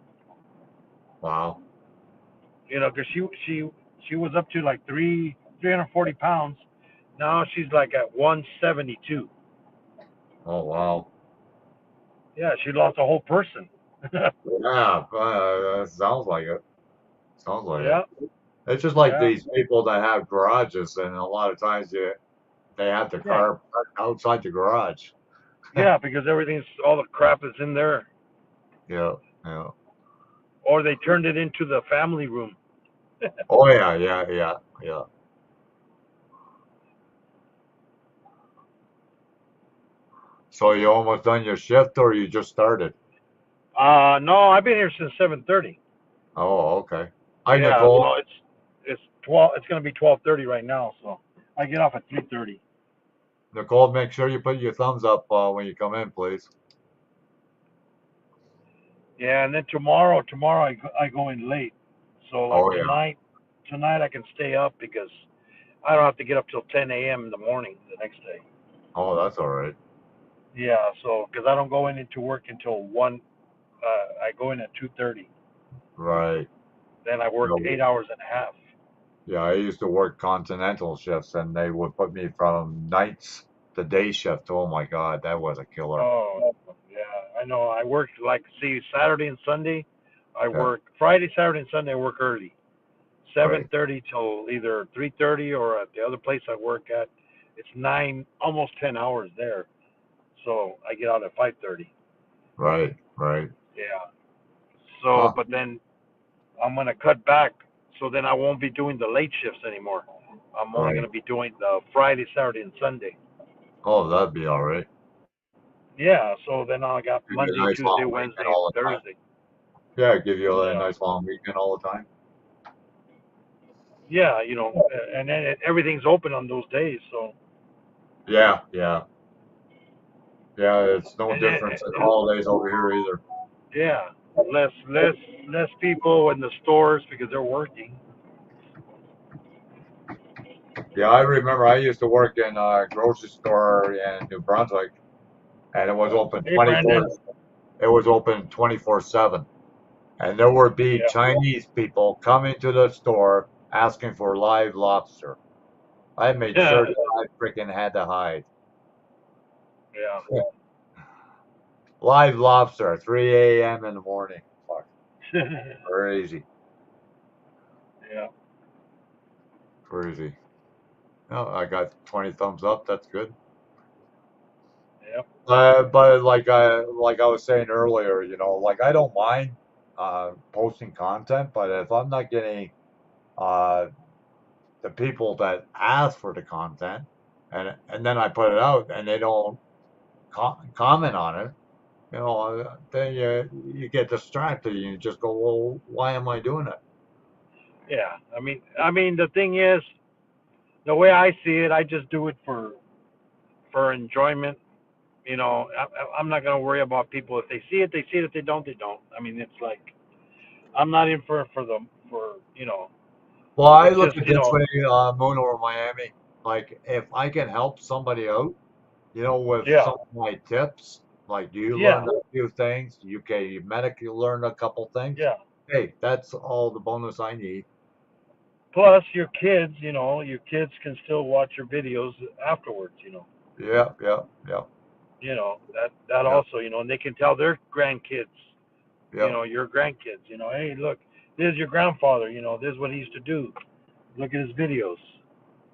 Speaker 1: Wow.
Speaker 6: because she was up to like 340 pounds. Now she's like at 172.
Speaker 1: Oh wow.
Speaker 6: Yeah, she lost a whole person.
Speaker 1: Yeah. Sounds like it. Sounds like it.
Speaker 6: Yeah,
Speaker 1: It's just like
Speaker 6: yeah,
Speaker 1: these people that have garages, and a lot of times they have the
Speaker 6: yeah,
Speaker 1: car parked outside the garage.
Speaker 6: yeah, because all the crap is in there,
Speaker 1: Yeah. Yeah.
Speaker 6: or they turned it into the family room.
Speaker 1: Oh yeah. Yeah. Yeah. Yeah. So you almost done your shift, or you just started?
Speaker 6: No, I've been here since 7:30.
Speaker 1: Oh, okay. Hi,
Speaker 6: Yeah,
Speaker 1: Nicole.
Speaker 6: well, it's 12. It's gonna be 12:30 right now, so I get off at 3:30.
Speaker 1: Nicole, make sure you put your thumbs up when you come in, please.
Speaker 6: Yeah, and then tomorrow I go in late. So like
Speaker 1: Oh yeah.
Speaker 6: tonight I can stay up because I don't have to get up till 10 a.m. in the morning the next day.
Speaker 1: Oh, that's all right.
Speaker 6: Yeah, so because I don't go into work until 1. I go in at 2:30.
Speaker 1: Right.
Speaker 6: Then I work
Speaker 1: No,
Speaker 6: 8 hours and a half.
Speaker 1: yeah, I used to work continental shifts, and they would put me from nights to day shift. Oh my God, that was a killer.
Speaker 6: Oh, yeah, I know. I work like, see, Saturday and Sunday. I
Speaker 1: Yeah.
Speaker 6: work Friday, Saturday, and Sunday. I work early,
Speaker 1: Right.
Speaker 6: 7:30 till either 3:30, or at the other place I work at, it's 9, almost 10 hours there. So I get out at 5:30.
Speaker 1: Right. Right.
Speaker 6: Yeah. So,
Speaker 1: Huh.
Speaker 6: but then I'm gonna cut back. So then I won't be doing the late shifts anymore. I'm only
Speaker 1: Right.
Speaker 6: gonna be doing the Friday, Saturday, and Sunday.
Speaker 1: Oh, that'd be all right.
Speaker 6: Yeah. So then I got
Speaker 1: Give you a
Speaker 6: Monday,
Speaker 1: nice
Speaker 6: Tuesday,
Speaker 1: long weekend
Speaker 6: Wednesday, and
Speaker 1: all the time.
Speaker 6: Thursday.
Speaker 1: Yeah, give you a
Speaker 6: Yeah.
Speaker 1: nice long weekend all the time.
Speaker 6: Yeah. And then everything's open on those days. So.
Speaker 1: Yeah. Yeah. Yeah. It's no
Speaker 6: And then,
Speaker 1: different than holidays over here either.
Speaker 6: yeah, less people in the stores because they're working.
Speaker 1: Yeah, I remember I used to work in a grocery store in New Brunswick, and it was open
Speaker 6: Hey,
Speaker 1: 24.
Speaker 6: Brandon.
Speaker 1: It was open 24/7, and there would be
Speaker 6: Yeah.
Speaker 1: Chinese people coming to the store asking for live lobster. I made
Speaker 6: Yeah.
Speaker 1: sure that I freaking had to hide.
Speaker 6: Yeah.
Speaker 1: Live lobster, 3 a.m. in the morning. Fuck, crazy,
Speaker 6: Yeah.
Speaker 1: crazy. Oh, I got 20 thumbs up. That's good.
Speaker 6: Yep.
Speaker 1: But like I was saying earlier, like I don't mind posting content, but if I'm not getting uh the people that ask for the content, and then I put it out and they don't comment on it, then you get distracted and you just go, well, why am I doing it?
Speaker 6: Yeah. I mean, the thing is, the way I see it, I just do it for enjoyment. I'm not gonna worry about people. If they see it, they see it. If they don't, they don't. I mean, it's like I'm not in for them for.
Speaker 1: Well, I
Speaker 6: It's
Speaker 1: look
Speaker 6: just
Speaker 1: at this way, Moon over Miami. Like if I can help somebody out, with
Speaker 6: yeah,
Speaker 1: some of my tips, like you
Speaker 6: yeah,
Speaker 1: learned a few things, UK Medic, you learned a couple things.
Speaker 6: yeah.
Speaker 1: Hey, that's all the bonus I need.
Speaker 6: Plus, your kids can still watch your videos afterwards.
Speaker 1: Yeah, yeah, yeah,
Speaker 6: That
Speaker 1: yeah,
Speaker 6: also, and they can tell their grandkids,
Speaker 1: yeah,
Speaker 6: your grandkids, hey, look, this is your grandfather. This is what he used to do. Look at his videos.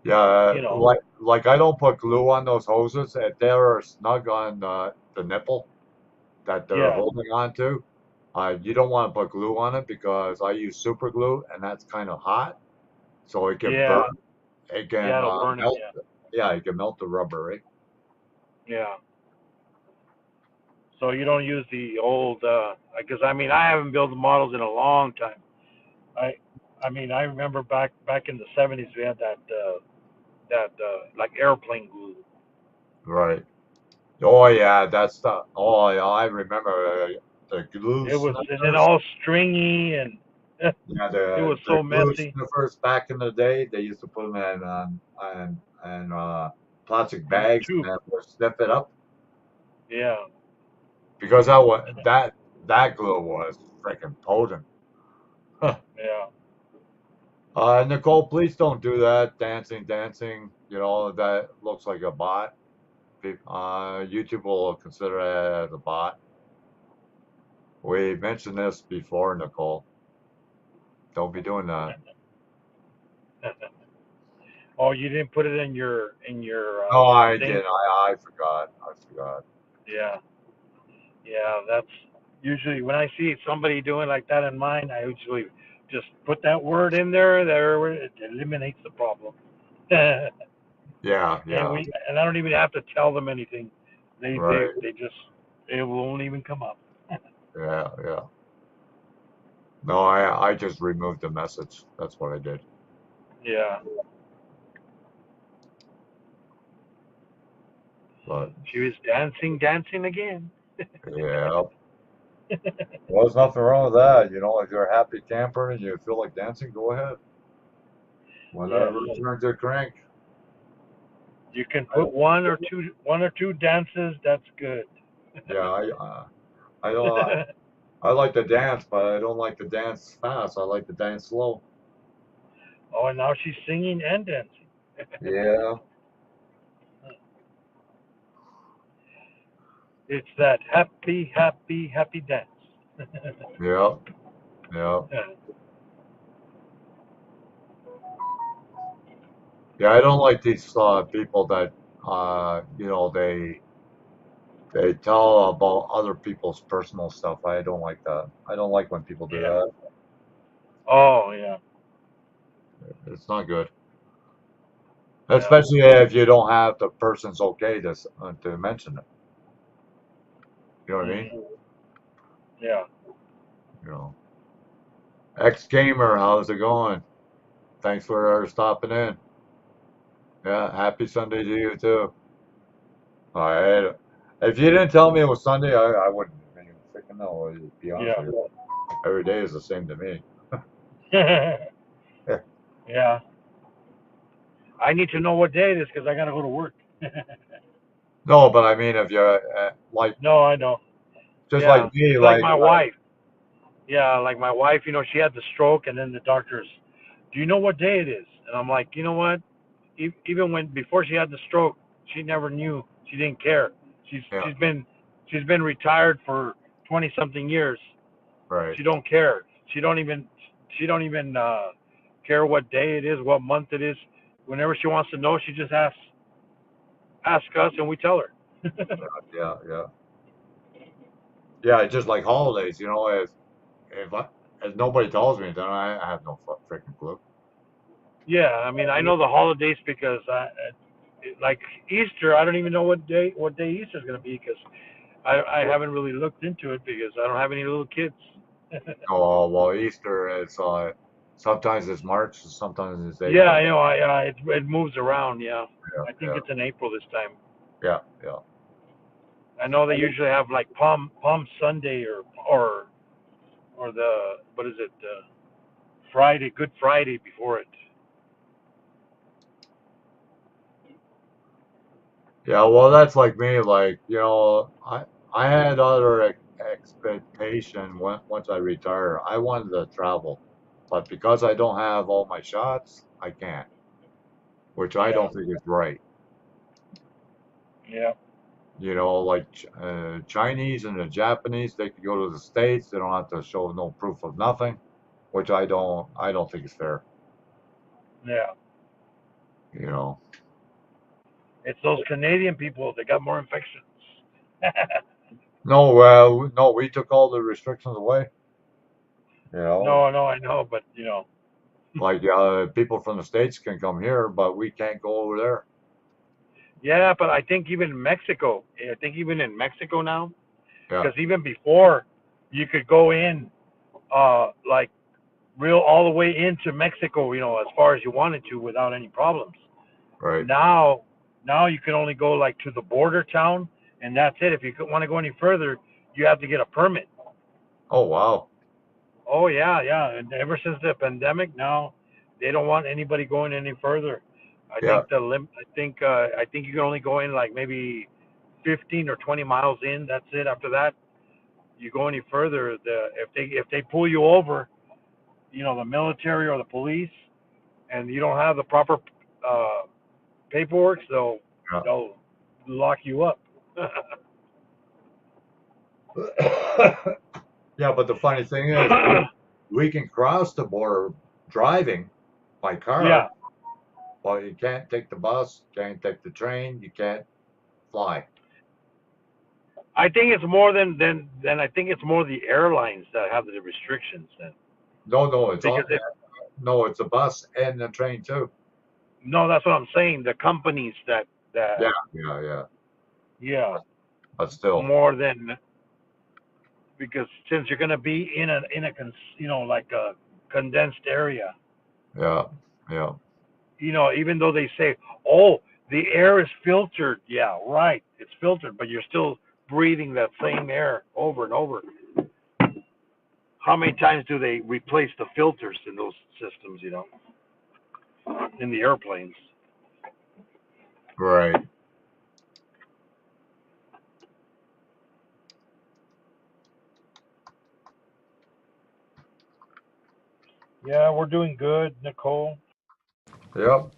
Speaker 1: Yeah,
Speaker 6: You know.
Speaker 1: like I don't put glue on those hoses if they're snug on the nipple that they're
Speaker 6: Yeah.
Speaker 1: holding on to. You don't want to put glue on it because I use super glue and that's kind of hot, so it can burn.
Speaker 6: Yeah.
Speaker 1: It
Speaker 6: Yeah.
Speaker 1: can
Speaker 6: It'll burn it.
Speaker 1: melt.
Speaker 6: Yeah.
Speaker 1: Yeah, it can melt the rubber, right?
Speaker 6: Yeah. So you don't use the old, because I haven't built models in a long time. I, I remember back in the '70s we had that like airplane glue.
Speaker 1: Right. Oh yeah, that's the. Oh yeah, I remember the glue
Speaker 6: It was, and then
Speaker 1: sniffers.
Speaker 6: all stringy, and
Speaker 1: Yeah,
Speaker 6: it was
Speaker 1: the
Speaker 6: so
Speaker 1: glue
Speaker 6: messy.
Speaker 1: sniffers back in the day, they used to put them in plastic
Speaker 6: In the
Speaker 1: bags and
Speaker 6: tube.
Speaker 1: then would sniff it up
Speaker 6: Yeah.
Speaker 1: because that glue was freaking potent.
Speaker 6: Yeah.
Speaker 1: Nicole, please don't do that. Dancing. That looks like a bot. YouTube will consider it as a bot. We mentioned this before, Nicole. Don't be doing that.
Speaker 6: Oh, you didn't put it in your
Speaker 1: No, I
Speaker 6: thing.
Speaker 1: didn't. I forgot. I forgot.
Speaker 6: Yeah. Yeah. That's usually when I see somebody doing like that in mine, I usually just put that word in there. There, it eliminates the problem.
Speaker 1: Yeah,
Speaker 6: and
Speaker 1: yeah,
Speaker 6: I don't even have to tell them anything.
Speaker 1: right.
Speaker 6: They just it won't even come up.
Speaker 1: Yeah, yeah. No, I just removed the message. That's what I did.
Speaker 6: Yeah.
Speaker 1: But
Speaker 6: She was dancing again.
Speaker 1: yeah, well, there's nothing wrong with that. If you're a happy camper and you feel like dancing, go ahead.
Speaker 6: Yes.
Speaker 1: Whatever turns your crank.
Speaker 6: You can
Speaker 1: I
Speaker 6: put
Speaker 1: don't,
Speaker 6: one or two dances. That's good.
Speaker 1: yeah, I don't. I like to dance, but I don't like to dance fast. I like to dance slow.
Speaker 6: Oh, and now she's singing and dancing.
Speaker 1: Yeah,
Speaker 6: It's that happy dance.
Speaker 1: yeah, yeah. Yeah, I don't like these people that they tell about other people's personal stuff. I don't like that. I don't like when people do
Speaker 6: Yeah.
Speaker 1: that.
Speaker 6: Oh yeah.
Speaker 1: It's not good.
Speaker 6: Yeah.
Speaker 1: Especially if you don't have the person's okay to mention it. You know what I mean?
Speaker 6: Mhm. Yeah.
Speaker 1: You know. Ex gamer, how's it going? Thanks for stopping in. Yeah, happy Sunday to you too. All right. If you didn't tell me it was Sunday, I wouldn't even freaking know. To be honest with you, every day is the same to me.
Speaker 6: Yeah.
Speaker 1: Yeah.
Speaker 6: Yeah. I need to know what day it is because I gotta go to work.
Speaker 1: No, but I mean, if you're like
Speaker 6: No, I know.
Speaker 1: just
Speaker 6: Yeah.
Speaker 1: like me,
Speaker 6: Like
Speaker 1: like
Speaker 6: my wife. Yeah, like my wife, she had the stroke, and then the doctors, do you know what day it is? And I'm like, you know what? Even before she had the stroke, she never knew. She didn't care. She's
Speaker 1: yeah,
Speaker 6: she's been she's been retired for 20 something years.
Speaker 1: right.
Speaker 6: She don't care. She don't even care what day it is, what month it is. Whenever she wants to know, she just ask us, and we tell her.
Speaker 1: Yeah, yeah, yeah. It's just like holidays, if I, if nobody tells me, then I have no freaking clue.
Speaker 6: Yeah, I know the holidays because like Easter, I don't even know what day Easter is going to be because I haven't really looked into it because I don't have any little kids.
Speaker 1: Oh well, Easter is sometimes it's March, sometimes it's
Speaker 6: Yeah,
Speaker 1: April.
Speaker 6: it moves around. Yeah,
Speaker 1: Yeah,
Speaker 6: I think
Speaker 1: yeah,
Speaker 6: it's in April this time.
Speaker 1: yeah, yeah.
Speaker 6: I know they usually have like Palm Sunday or the what is it Friday, Good Friday before it.
Speaker 1: Yeah, well, that's like me. Like, I had other expectation once I retire. I wanted to travel, but because I don't have all my shots, I can't, which I
Speaker 6: Yeah,
Speaker 1: don't think is right.
Speaker 6: yeah,
Speaker 1: Like Chinese and the Japanese, they could go to the States. They don't have to show no proof of nothing. which I don't think is fair.
Speaker 6: Yeah.
Speaker 1: You know.
Speaker 6: It's those Canadian people that got more infections.
Speaker 1: No, we took all the restrictions away. You know,
Speaker 6: No, I know, but
Speaker 1: like people from the States can come here, but we can't go over there.
Speaker 6: yeah, but I think even in Mexico now,
Speaker 1: Yeah,
Speaker 6: because even before you could go in, like real all the way into Mexico, as far as you wanted to without any problems.
Speaker 1: right.
Speaker 6: Now you can only go like to the border town, and that's it. If you want to go any further, you have to get a permit.
Speaker 1: Oh wow.
Speaker 6: Oh yeah. And ever since the pandemic, now they don't want anybody going any further. I
Speaker 1: Yeah,
Speaker 6: think I think you can only go in like maybe 15 or 20 miles in. That's it. After that, you go any further, if they pull you over, the military or the police, and you don't have the proper uh, paperwork,
Speaker 1: yeah.
Speaker 6: they'll lock you up.
Speaker 1: Yeah, but the funny thing is, we can cross the border driving by
Speaker 6: Yeah,
Speaker 1: car, but you can't take the bus, can't take the train, you can't fly.
Speaker 6: I think it's more than I think it's more the airlines that have the restrictions then,
Speaker 1: No, it's all
Speaker 6: because if
Speaker 1: no, it's a bus and a train too.
Speaker 6: no, that's what I'm saying. The companies that
Speaker 1: Yeah.
Speaker 6: yeah,
Speaker 1: But still,
Speaker 6: more than because since you're gonna be in a like a condensed area,
Speaker 1: yeah.
Speaker 6: even though they say, oh, the air is filtered, yeah, right, it's filtered, but you're still breathing that same air over and over. How many times do they replace the filters in those systems, in the airplanes?
Speaker 1: Right.
Speaker 6: Yeah, we're doing good, Nicole.
Speaker 1: Yep.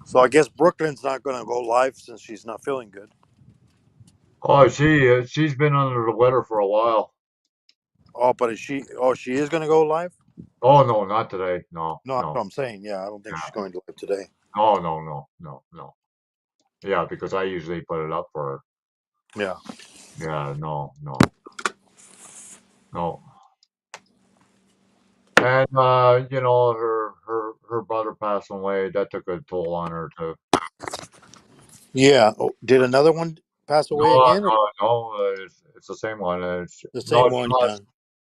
Speaker 4: So I guess Brooklyn's not going to go live since she's not feeling good.
Speaker 1: Oh, she's been under the weather for a while.
Speaker 4: Oh, but is she? Oh, she is going to go live.
Speaker 1: Oh no, not today. No,
Speaker 4: No, that's
Speaker 1: no,
Speaker 4: what I'm saying. Yeah, I don't think she's going to live today.
Speaker 1: no. Yeah, because I usually put it up for her.
Speaker 4: Yeah.
Speaker 1: Yeah, no. And her brother passing away. That took a toll on her too.
Speaker 4: Yeah. Oh, did another one pass away
Speaker 1: No,
Speaker 4: again? Or
Speaker 1: it's the same one.
Speaker 4: the
Speaker 1: No,
Speaker 4: same
Speaker 1: she
Speaker 4: one? Yeah.
Speaker 1: lost.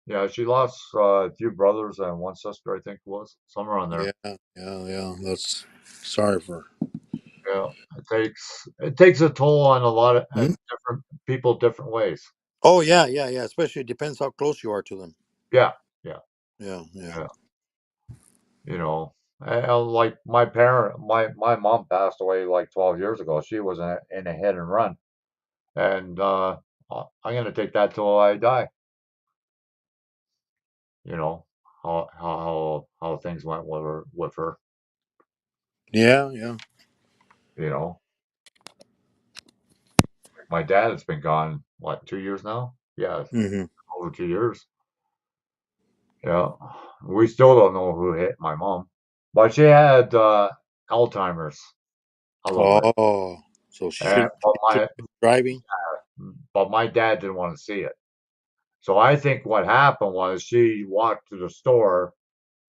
Speaker 1: Yeah, she lost a few brothers and one sister. I think it was somewhere on there.
Speaker 4: Yeah. That's sorry for.
Speaker 1: Yeah, it takes a toll on a lot of
Speaker 4: Hmm?
Speaker 1: different people, different ways.
Speaker 4: Oh yeah. Especially it depends how close you are to them.
Speaker 1: Yeah.
Speaker 4: Yeah.
Speaker 1: Yeah. You know, like my mom passed away like 12 years ago. She was in a hit and run, and I'm gonna take that till I die. You know how things went with her.
Speaker 4: Yeah.
Speaker 1: You know, my dad has been gone what 2 years now. Yeah,
Speaker 4: Hmm.
Speaker 1: over 2 years. Yeah, we still don't know who hit my mom, but she had Alzheimer's a little bit,
Speaker 4: Oh, so she
Speaker 1: and
Speaker 4: should be driving.
Speaker 1: but my dad didn't want to see it. So I think what happened was she walked to the store,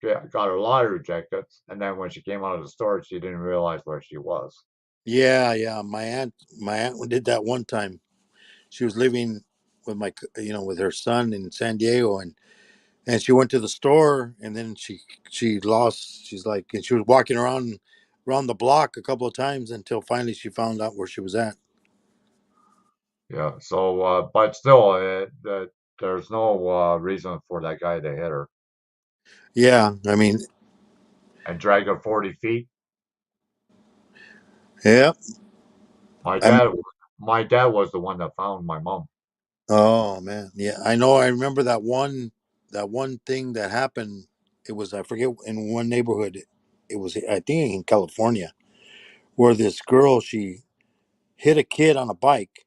Speaker 1: got her lottery tickets, and then when she came out of the store, she didn't realize where she was.
Speaker 4: Yeah. My aunt did that one time. She was living with with her son in San Diego, and she went to the store, and then she lost. She's like, and she was walking around the block a couple of times until finally she found out where she was at.
Speaker 1: Yeah. So, but still, there's no reason for that guy to hit her
Speaker 4: Yeah, I mean,
Speaker 1: and drag her 40 feet.
Speaker 4: yeah,
Speaker 1: My
Speaker 4: I mean,
Speaker 1: dad, my dad was the one that found my mom.
Speaker 4: Oh man, yeah, I know. I remember that one thing that happened. It was, I forget, in one neighborhood. It was, I think, in California, where this girl, she hit a kid on a bike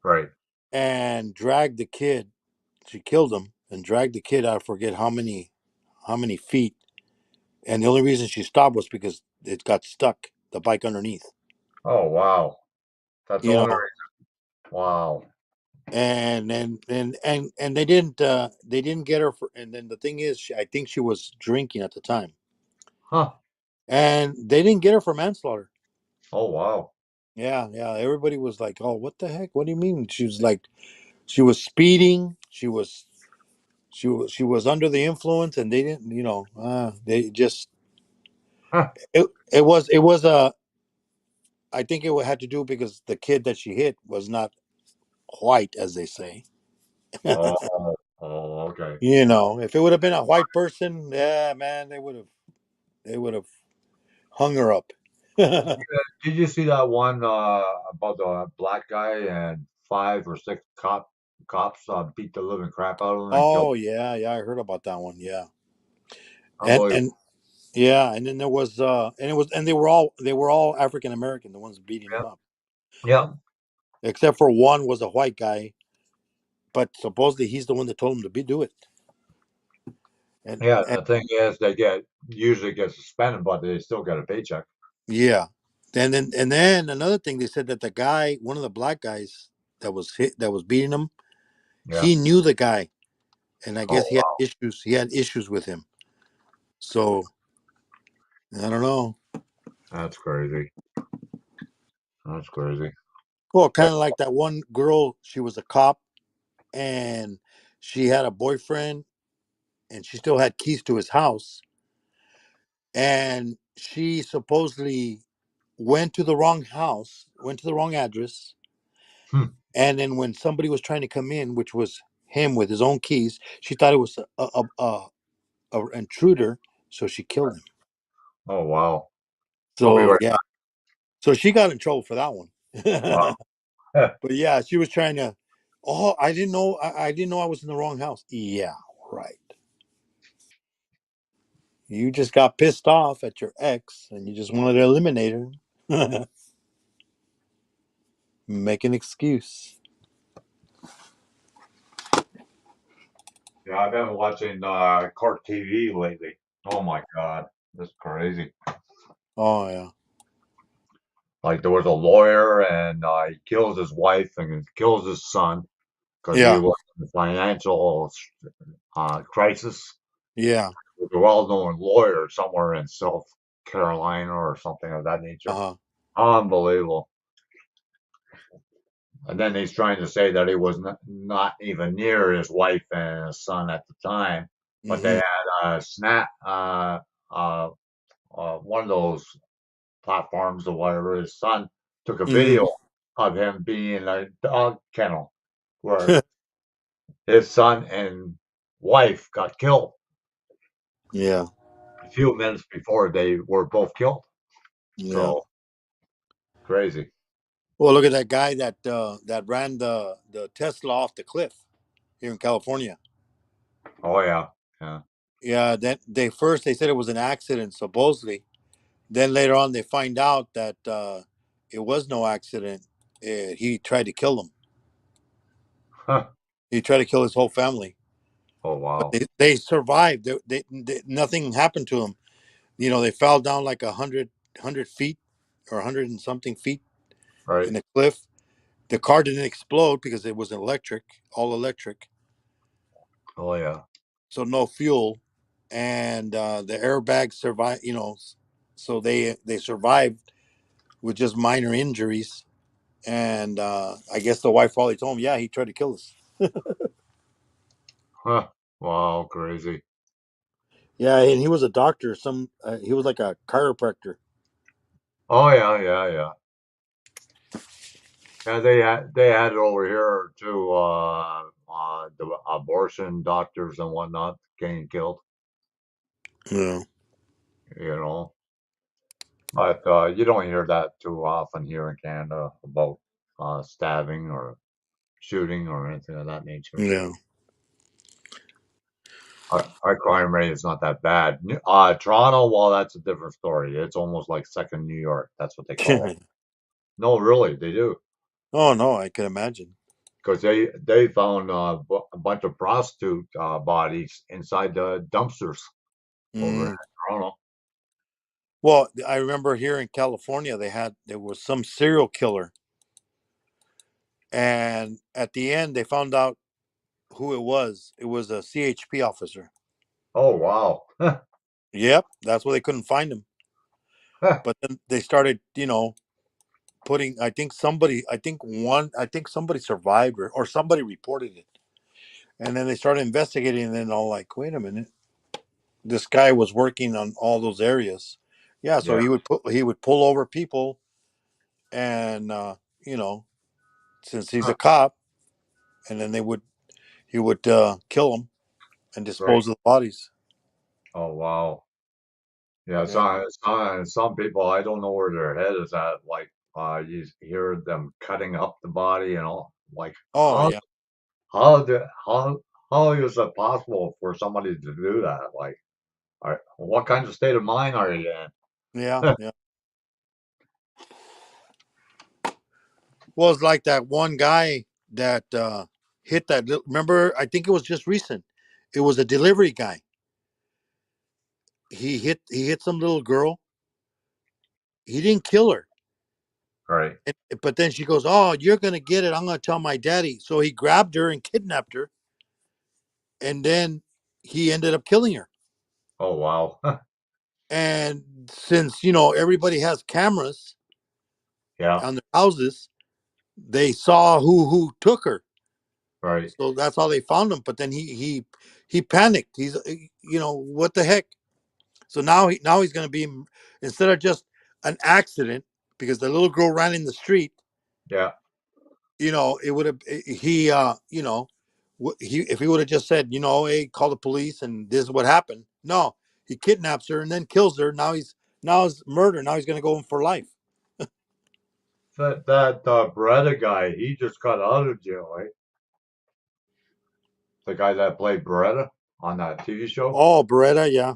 Speaker 1: Right.
Speaker 4: and dragged the kid. She killed him and dragged the kid. I forget how many feet. And the only reason she stopped was because it got stuck, the bike underneath.
Speaker 1: Oh wow. That's the
Speaker 4: You
Speaker 1: only
Speaker 4: know,
Speaker 1: reason. Wow.
Speaker 4: and they didn't get her for. And then the thing is, I think she was drinking at the time,
Speaker 1: Huh.
Speaker 4: and they didn't get her for manslaughter.
Speaker 1: Oh wow.
Speaker 4: Yeah, yeah. Everybody was like, "Oh, what the heck? What do you mean?" She was like, she was speeding. She was under the influence, and they didn't. They just
Speaker 1: Huh.
Speaker 4: it was a. I think it had to do because the kid that she hit was not white, as they say.
Speaker 1: Oh. Oh. Okay.
Speaker 4: If it would have been a white person, yeah, man, they would have hung her up.
Speaker 1: Did you see that one about the black guy and 5 or 6 cops beat the living crap out of him and killed
Speaker 4: Oh yeah, yeah, I heard about that one. Yeah,
Speaker 1: him?
Speaker 4: and
Speaker 1: Unbelievable.
Speaker 4: yeah, and then there was and they were all African American, the ones beating him
Speaker 1: Yeah.
Speaker 4: up,
Speaker 1: Yeah.
Speaker 4: except for one was a white guy, but supposedly he's the one that told him to do it. And,
Speaker 1: Yeah.
Speaker 4: and
Speaker 1: The thing is, they usually get suspended, but they still get a paycheck.
Speaker 4: yeah, and then another thing, they said that the guy, one of the black guys that was beating him,
Speaker 1: Yeah.
Speaker 4: he knew the guy, and I
Speaker 1: Oh
Speaker 4: guess he had
Speaker 1: wow.
Speaker 4: issues. He had issues with him. So I don't know.
Speaker 1: That's crazy. That's crazy.
Speaker 4: Well,
Speaker 1: Yeah.
Speaker 4: kind of like that one girl. She was a cop, and she had a boyfriend, and she still had keys to his house, and she supposedly went to the wrong house, went to the wrong address,
Speaker 1: Hmm.
Speaker 4: and then when somebody was trying to come in, which was him with his own keys, she thought it was a intruder, so she killed him.
Speaker 1: Oh wow. I'll be
Speaker 4: So
Speaker 1: right
Speaker 4: yeah, so she got in trouble for that one.
Speaker 1: back. Wow.
Speaker 4: But yeah, she was trying to. Oh, I didn't know. I didn't know I was in the wrong house. Yeah, right. You just got pissed off at your ex, and you just wanted to eliminate her. Make an excuse.
Speaker 1: Yeah, I've been watching Court TV lately. Oh my God, that's crazy.
Speaker 4: Oh yeah,
Speaker 1: Like there was a lawyer and he kills his wife and kills his son because he
Speaker 4: yeah,
Speaker 1: was in a financial crisis.
Speaker 4: yeah.
Speaker 1: With a well-known lawyer somewhere in South Carolina or something of that
Speaker 4: Uh
Speaker 1: nature.
Speaker 4: huh.
Speaker 1: Unbelievable. And then he's trying to say that he was not even near his wife and his son at the time, but they
Speaker 4: Mm-hmm.
Speaker 1: had a snap, uh, one of those platforms or whatever. His son took a
Speaker 4: Mm-hmm.
Speaker 1: video of him being in a dog kennel where his son and wife got killed
Speaker 4: Yeah.
Speaker 1: a few minutes before they were both killed.
Speaker 4: Yeah.
Speaker 1: So crazy.
Speaker 4: Well, look at that guy that ran the Tesla off the cliff here in California.
Speaker 1: Oh yeah, yeah.
Speaker 4: Yeah. That they said it was an accident, supposedly. Then later on, they find out that it was no accident. He tried to kill them.
Speaker 1: Huh.
Speaker 4: He tried to kill his whole family.
Speaker 1: Oh
Speaker 4: But
Speaker 1: wow.
Speaker 4: they survived. Nothing happened to them. They fell down like 100 feet or 100 and something feet
Speaker 1: Right.
Speaker 4: in a cliff. The car didn't explode because it was electric, all electric,
Speaker 1: Oh yeah.
Speaker 4: so no fuel, and the airbags survived. So they survived with just minor injuries. And I guess the wife probably told him, "Yeah, he tried to kill us."
Speaker 1: Huh. Wow, crazy.
Speaker 4: Yeah, and he was a doctor. He was like a chiropractor.
Speaker 1: Oh yeah, yeah, yeah. Yeah, they had it over here too. The abortion doctors and whatnot getting killed.
Speaker 4: Yeah.
Speaker 1: You know, but you don't hear that too often here in Canada about stabbing or shooting or anything of that nature.
Speaker 4: Yeah.
Speaker 1: Our crime rate is not that bad. Toronto, well, that's a different story. It's almost like second New York. That's what they call it. No, really, they do.
Speaker 4: Oh no, I can imagine.
Speaker 1: Because they found a bunch of prostitute bodies inside the dumpsters over in Toronto.
Speaker 4: Well, I remember here in California, there was some serial killer, and at the end they found out who it was. It was a CHP officer.
Speaker 1: Oh wow!
Speaker 4: Yep, that's why they couldn't find him. But then they started, putting. I think somebody survived, or somebody reported it, and then they started investigating, and then all like, wait a minute, this guy was working on all those areas. Yeah, so
Speaker 1: Yeah,
Speaker 4: he would pull over people, and you know, since he's a
Speaker 1: huh,
Speaker 4: cop, and then he would kill them and
Speaker 1: right.
Speaker 4: dispose of the bodies.
Speaker 1: Oh wow! Yeah,
Speaker 4: Yeah.
Speaker 1: some people, I don't know where their head is at. Like, you hear them cutting up the body and all. Like,
Speaker 4: Oh yeah.
Speaker 1: how do, how is it possible for somebody to do that? Like, what kind of state of mind are you
Speaker 4: Yeah.
Speaker 1: in?
Speaker 4: Yeah. Well, it's like that one guy that hit that. Remember, I think it was just recent. It was a delivery guy. He hit some little girl. He didn't kill her.
Speaker 1: Right.
Speaker 4: But then she goes, "Oh, you're gonna get it. I'm gonna tell my daddy." So he grabbed her and kidnapped her, and then he ended up killing her.
Speaker 1: Oh wow.
Speaker 4: And since everybody has cameras
Speaker 1: Yeah.
Speaker 4: on their houses, they saw who took her.
Speaker 1: Right.
Speaker 4: So that's how they found him. But then he panicked. He's what the heck? So now he's gonna be, instead of just an accident because the little girl ran in the street.
Speaker 1: Yeah.
Speaker 4: It would have he he if he would have just said, hey, call the police and this is what happened. No, he kidnaps her and then kills her. Now it's murder. Now he's gonna go in for life.
Speaker 1: That Beretta guy, he just got out of jail, right? The guy that played Beretta on that TV show,
Speaker 4: Oh, Beretta, yeah.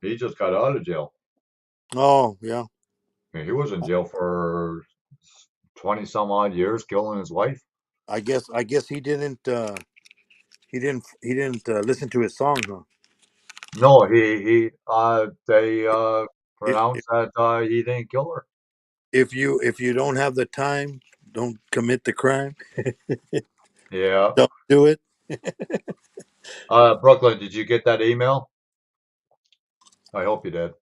Speaker 1: he just got out of jail.
Speaker 4: Oh, yeah.
Speaker 1: I mean, he was in jail for 20 some odd years, killing his wife.
Speaker 4: I guess he didn't listen to his song, huh?
Speaker 1: No, they
Speaker 4: If
Speaker 1: pronounced that he didn't kill her.
Speaker 4: if you don't have the time, don't commit the crime.
Speaker 1: Yeah.
Speaker 4: Don't do it.
Speaker 1: Brooklyn, did you get that email? I hope you did.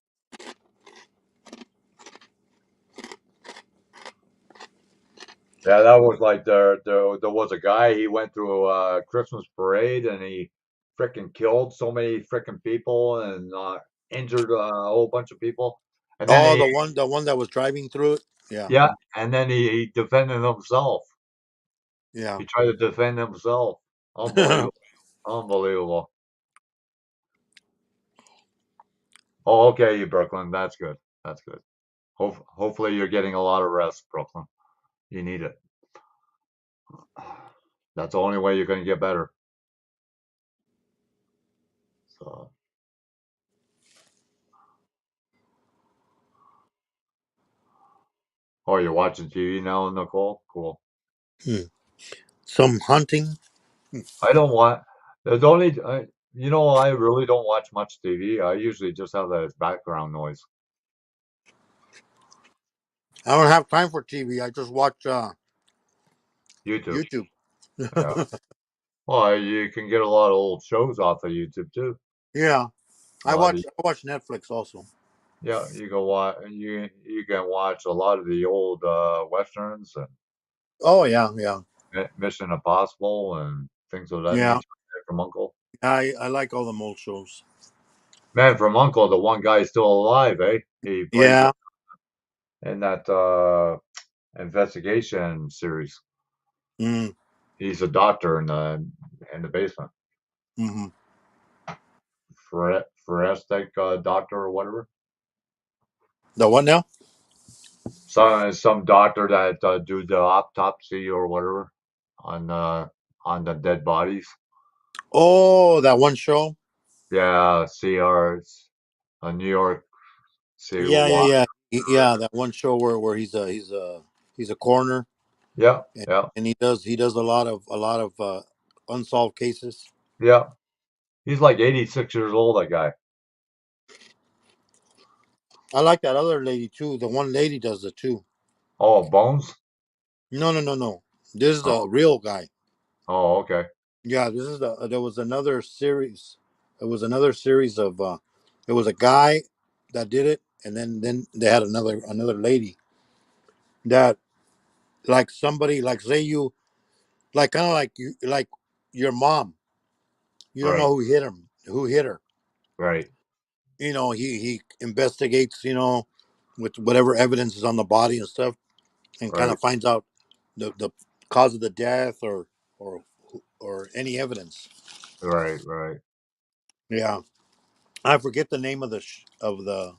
Speaker 1: Yeah, that was like there was a guy, he went through a Christmas parade and he freaking killed so many freaking people and injured a whole bunch of people. And then
Speaker 4: Oh,
Speaker 1: he
Speaker 4: the one that was driving through it. Yeah,
Speaker 1: yeah, and then he defended himself.
Speaker 4: yeah.
Speaker 1: He tried to defend himself. Unbelievable. Unbelievable. Oh, okay, you Brooklyn. That's good. That's good. Hopefully you're getting a lot of rest, Brooklyn. You need it. That's the only way you're going to get better. So, oh, you're watching TV now, Nicole? Cool.
Speaker 4: Some hunting.
Speaker 1: I don't want. There's only. I really don't watch much TV. I usually just have that as background noise.
Speaker 4: I don't have time for TV. I just watch
Speaker 1: YouTube.
Speaker 4: YouTube.
Speaker 1: Yeah. Well, you can get a lot of old shows off of YouTube too.
Speaker 4: Yeah,
Speaker 1: A
Speaker 4: I
Speaker 1: lot
Speaker 4: watch
Speaker 1: of
Speaker 4: I watch Netflix also.
Speaker 1: yeah, you can watch. You can watch a lot of the old westerns and
Speaker 4: Oh yeah, yeah,
Speaker 1: Mission Impossible and things of that
Speaker 4: yeah.
Speaker 1: nature. Man from Uncle.
Speaker 4: I like all the old shows.
Speaker 1: Man from Uncle, the one guy is still alive, eh? He plays
Speaker 4: Yeah.
Speaker 1: in that investigation series.
Speaker 4: Mm,
Speaker 1: He's a doctor in the basement.
Speaker 4: hmm
Speaker 1: Forensic doctor or whatever.
Speaker 4: The what now?
Speaker 1: Some doctor that do the autopsy or whatever on the dead bodies.
Speaker 4: Oh, that one show.
Speaker 1: Yeah, CR's New York City
Speaker 4: Yeah, yeah,
Speaker 1: Watch.
Speaker 4: yeah, yeah. That one show where he's a coroner,
Speaker 1: Yeah,
Speaker 4: and,
Speaker 1: yeah,
Speaker 4: and he does a lot of unsolved cases.
Speaker 1: yeah. He's like 86 years old, that guy.
Speaker 4: I like that other lady too. The one lady does it too.
Speaker 1: Oh, Bones?
Speaker 4: No, no, no, no. This is the
Speaker 1: Oh,
Speaker 4: real guy.
Speaker 1: oh, okay.
Speaker 4: Yeah, this is the. There was another series. It was another series of. It was a guy that did it, and then they had another lady that, like, somebody, like, say you, like, kind of like you, like your mom. You don't know
Speaker 1: Right,
Speaker 4: who hit her.
Speaker 1: right,
Speaker 4: He investigates. With whatever evidence is on the body and stuff, and kind
Speaker 1: right,
Speaker 4: of finds out the cause of the death or or any evidence.
Speaker 1: right, right.
Speaker 4: Yeah. I forget the name of the.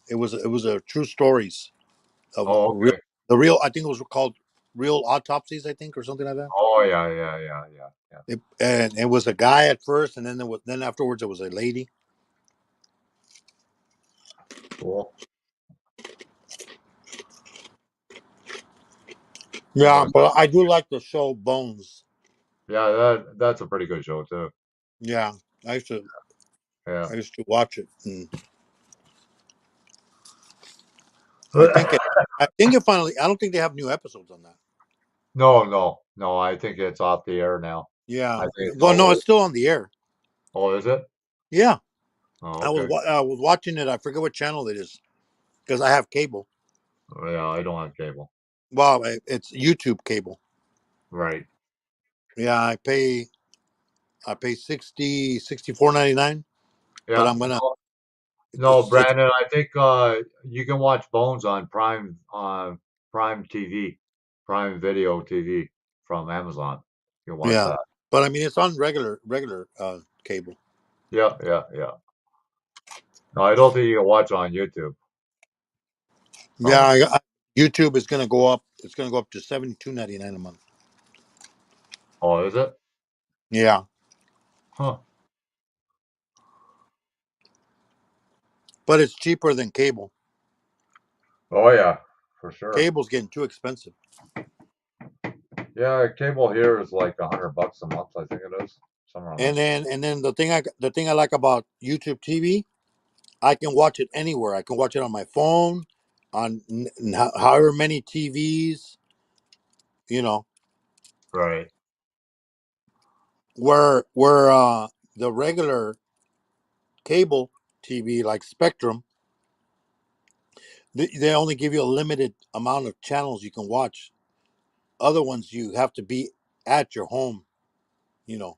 Speaker 4: It was a true stories of
Speaker 1: Oh,
Speaker 4: real
Speaker 1: okay.
Speaker 4: the real. I think it was called Real Autopsies. I think, or something like that.
Speaker 1: Oh, yeah, yeah, yeah, yeah, yeah.
Speaker 4: And it was a guy at first, and then afterwards it was a lady.
Speaker 1: Cool. I'm
Speaker 4: Yeah,
Speaker 1: gonna,
Speaker 4: but I do like the show Bones.
Speaker 1: yeah, that's a pretty good show too.
Speaker 4: Yeah, I used to
Speaker 1: Yeah.
Speaker 4: I used to watch it, and I think it. I think it finally. I don't think they have new episodes on that.
Speaker 1: No, no, no. I think it's off the air now. I
Speaker 4: Yeah.
Speaker 1: think it's
Speaker 4: Well,
Speaker 1: all
Speaker 4: no,
Speaker 1: over.
Speaker 4: it's still on the air.
Speaker 1: Oh, is it?
Speaker 4: Yeah,
Speaker 1: Oh,
Speaker 4: I was
Speaker 1: okay.
Speaker 4: I was watching it. I forget what channel it is because I have cable.
Speaker 1: Yeah, I don't have cable.
Speaker 4: Well, it's YouTube cable.
Speaker 1: Right.
Speaker 4: Yeah, I pay 64.99, but
Speaker 1: Yeah.
Speaker 4: I'm gonna
Speaker 1: No, no,
Speaker 4: it's
Speaker 1: Brandon. I think you can watch Bones on Prime TV, Prime Video TV from Amazon. You can watch
Speaker 4: yeah.
Speaker 1: that.
Speaker 4: But I mean it's on regular cable.
Speaker 1: Yeah, yeah, yeah. No, I don't think you can watch on YouTube.
Speaker 4: Yeah,
Speaker 1: From
Speaker 4: YouTube is gonna go up. It's gonna go up to 72.99 a month.
Speaker 1: Oh, is it?
Speaker 4: Yeah,
Speaker 1: Huh.
Speaker 4: but it's cheaper than cable.
Speaker 1: Oh yeah, for sure.
Speaker 4: Cable's getting too expensive.
Speaker 1: Yeah, cable here is like $100 a month. I think it is somewhere around
Speaker 4: And
Speaker 1: there.
Speaker 4: then the thing I like about YouTube TV, I can watch it anywhere. I can watch it on my phone, on however many TVs. You know,
Speaker 1: Right.
Speaker 4: where the regular cable TV like Spectrum, they only give you a limited amount of channels you can watch. Other ones you have to be at your home, you know,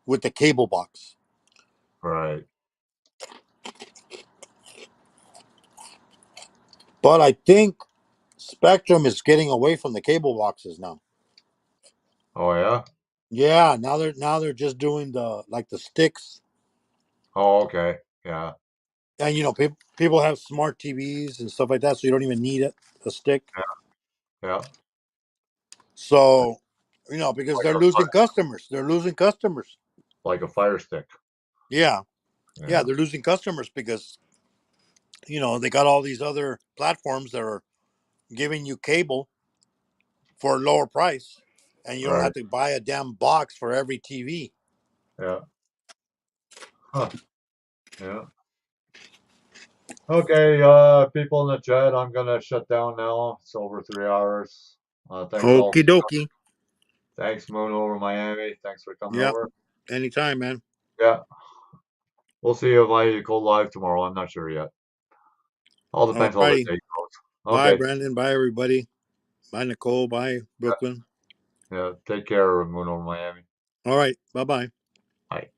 Speaker 4: with the cable box.
Speaker 1: Right.
Speaker 4: But I think Spectrum is getting away from the cable boxes now.
Speaker 1: Oh yeah.
Speaker 4: Yeah, now they're just doing the sticks,
Speaker 1: Oh okay. Yeah.
Speaker 4: and people have smart TVs and stuff like that, so you don't even need a stick.
Speaker 1: Yeah. Yeah.
Speaker 4: So, because
Speaker 1: Like
Speaker 4: they're
Speaker 1: a
Speaker 4: losing customers. They're losing customers.
Speaker 1: like a Fire Stick.
Speaker 4: Yeah, yeah,
Speaker 1: Yeah.
Speaker 4: they're losing customers because they got all these other platforms that are giving you cable for a lower price, and you don't
Speaker 1: Right.
Speaker 4: have to buy a damn box for every TV.
Speaker 1: Yeah. Huh. Yeah. Okay, people in the chat, I'm gonna shut down now. It's over 3 hours. Thanks all.
Speaker 4: Okie dokie.
Speaker 1: Thanks, Moon over Miami. Thanks for coming
Speaker 4: Yep.
Speaker 1: over.
Speaker 4: Anytime, man.
Speaker 1: Yeah. We'll see if I go live tomorrow. I'm not sure yet. All
Speaker 4: All
Speaker 1: depends how the
Speaker 4: righty.
Speaker 1: day goes.
Speaker 4: Bye,
Speaker 1: Okay.
Speaker 4: Brandon. Bye, everybody. Bye, Nicole. Bye, Brooklyn.
Speaker 1: Yeah. Take care, Moon over Miami.
Speaker 4: All right. Bye bye.
Speaker 1: Bye.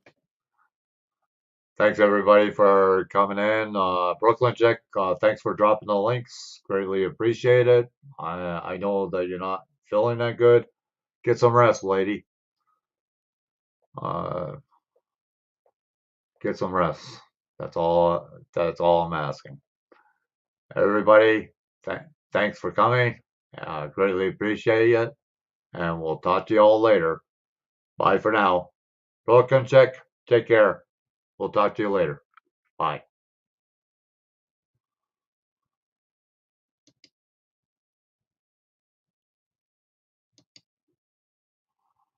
Speaker 1: Thanks everybody for coming in. Brooklyn Chick, thanks for dropping the links. Greatly appreciate it. I know that you're not feeling that good. Get some rest, lady. Uh, get some rest. That's all. That's all I'm asking. Everybody, thanks for coming. Greatly appreciate it. and we'll talk to you all later. Bye for now. Philip Kunchek, take care. We'll talk to you later. Bye.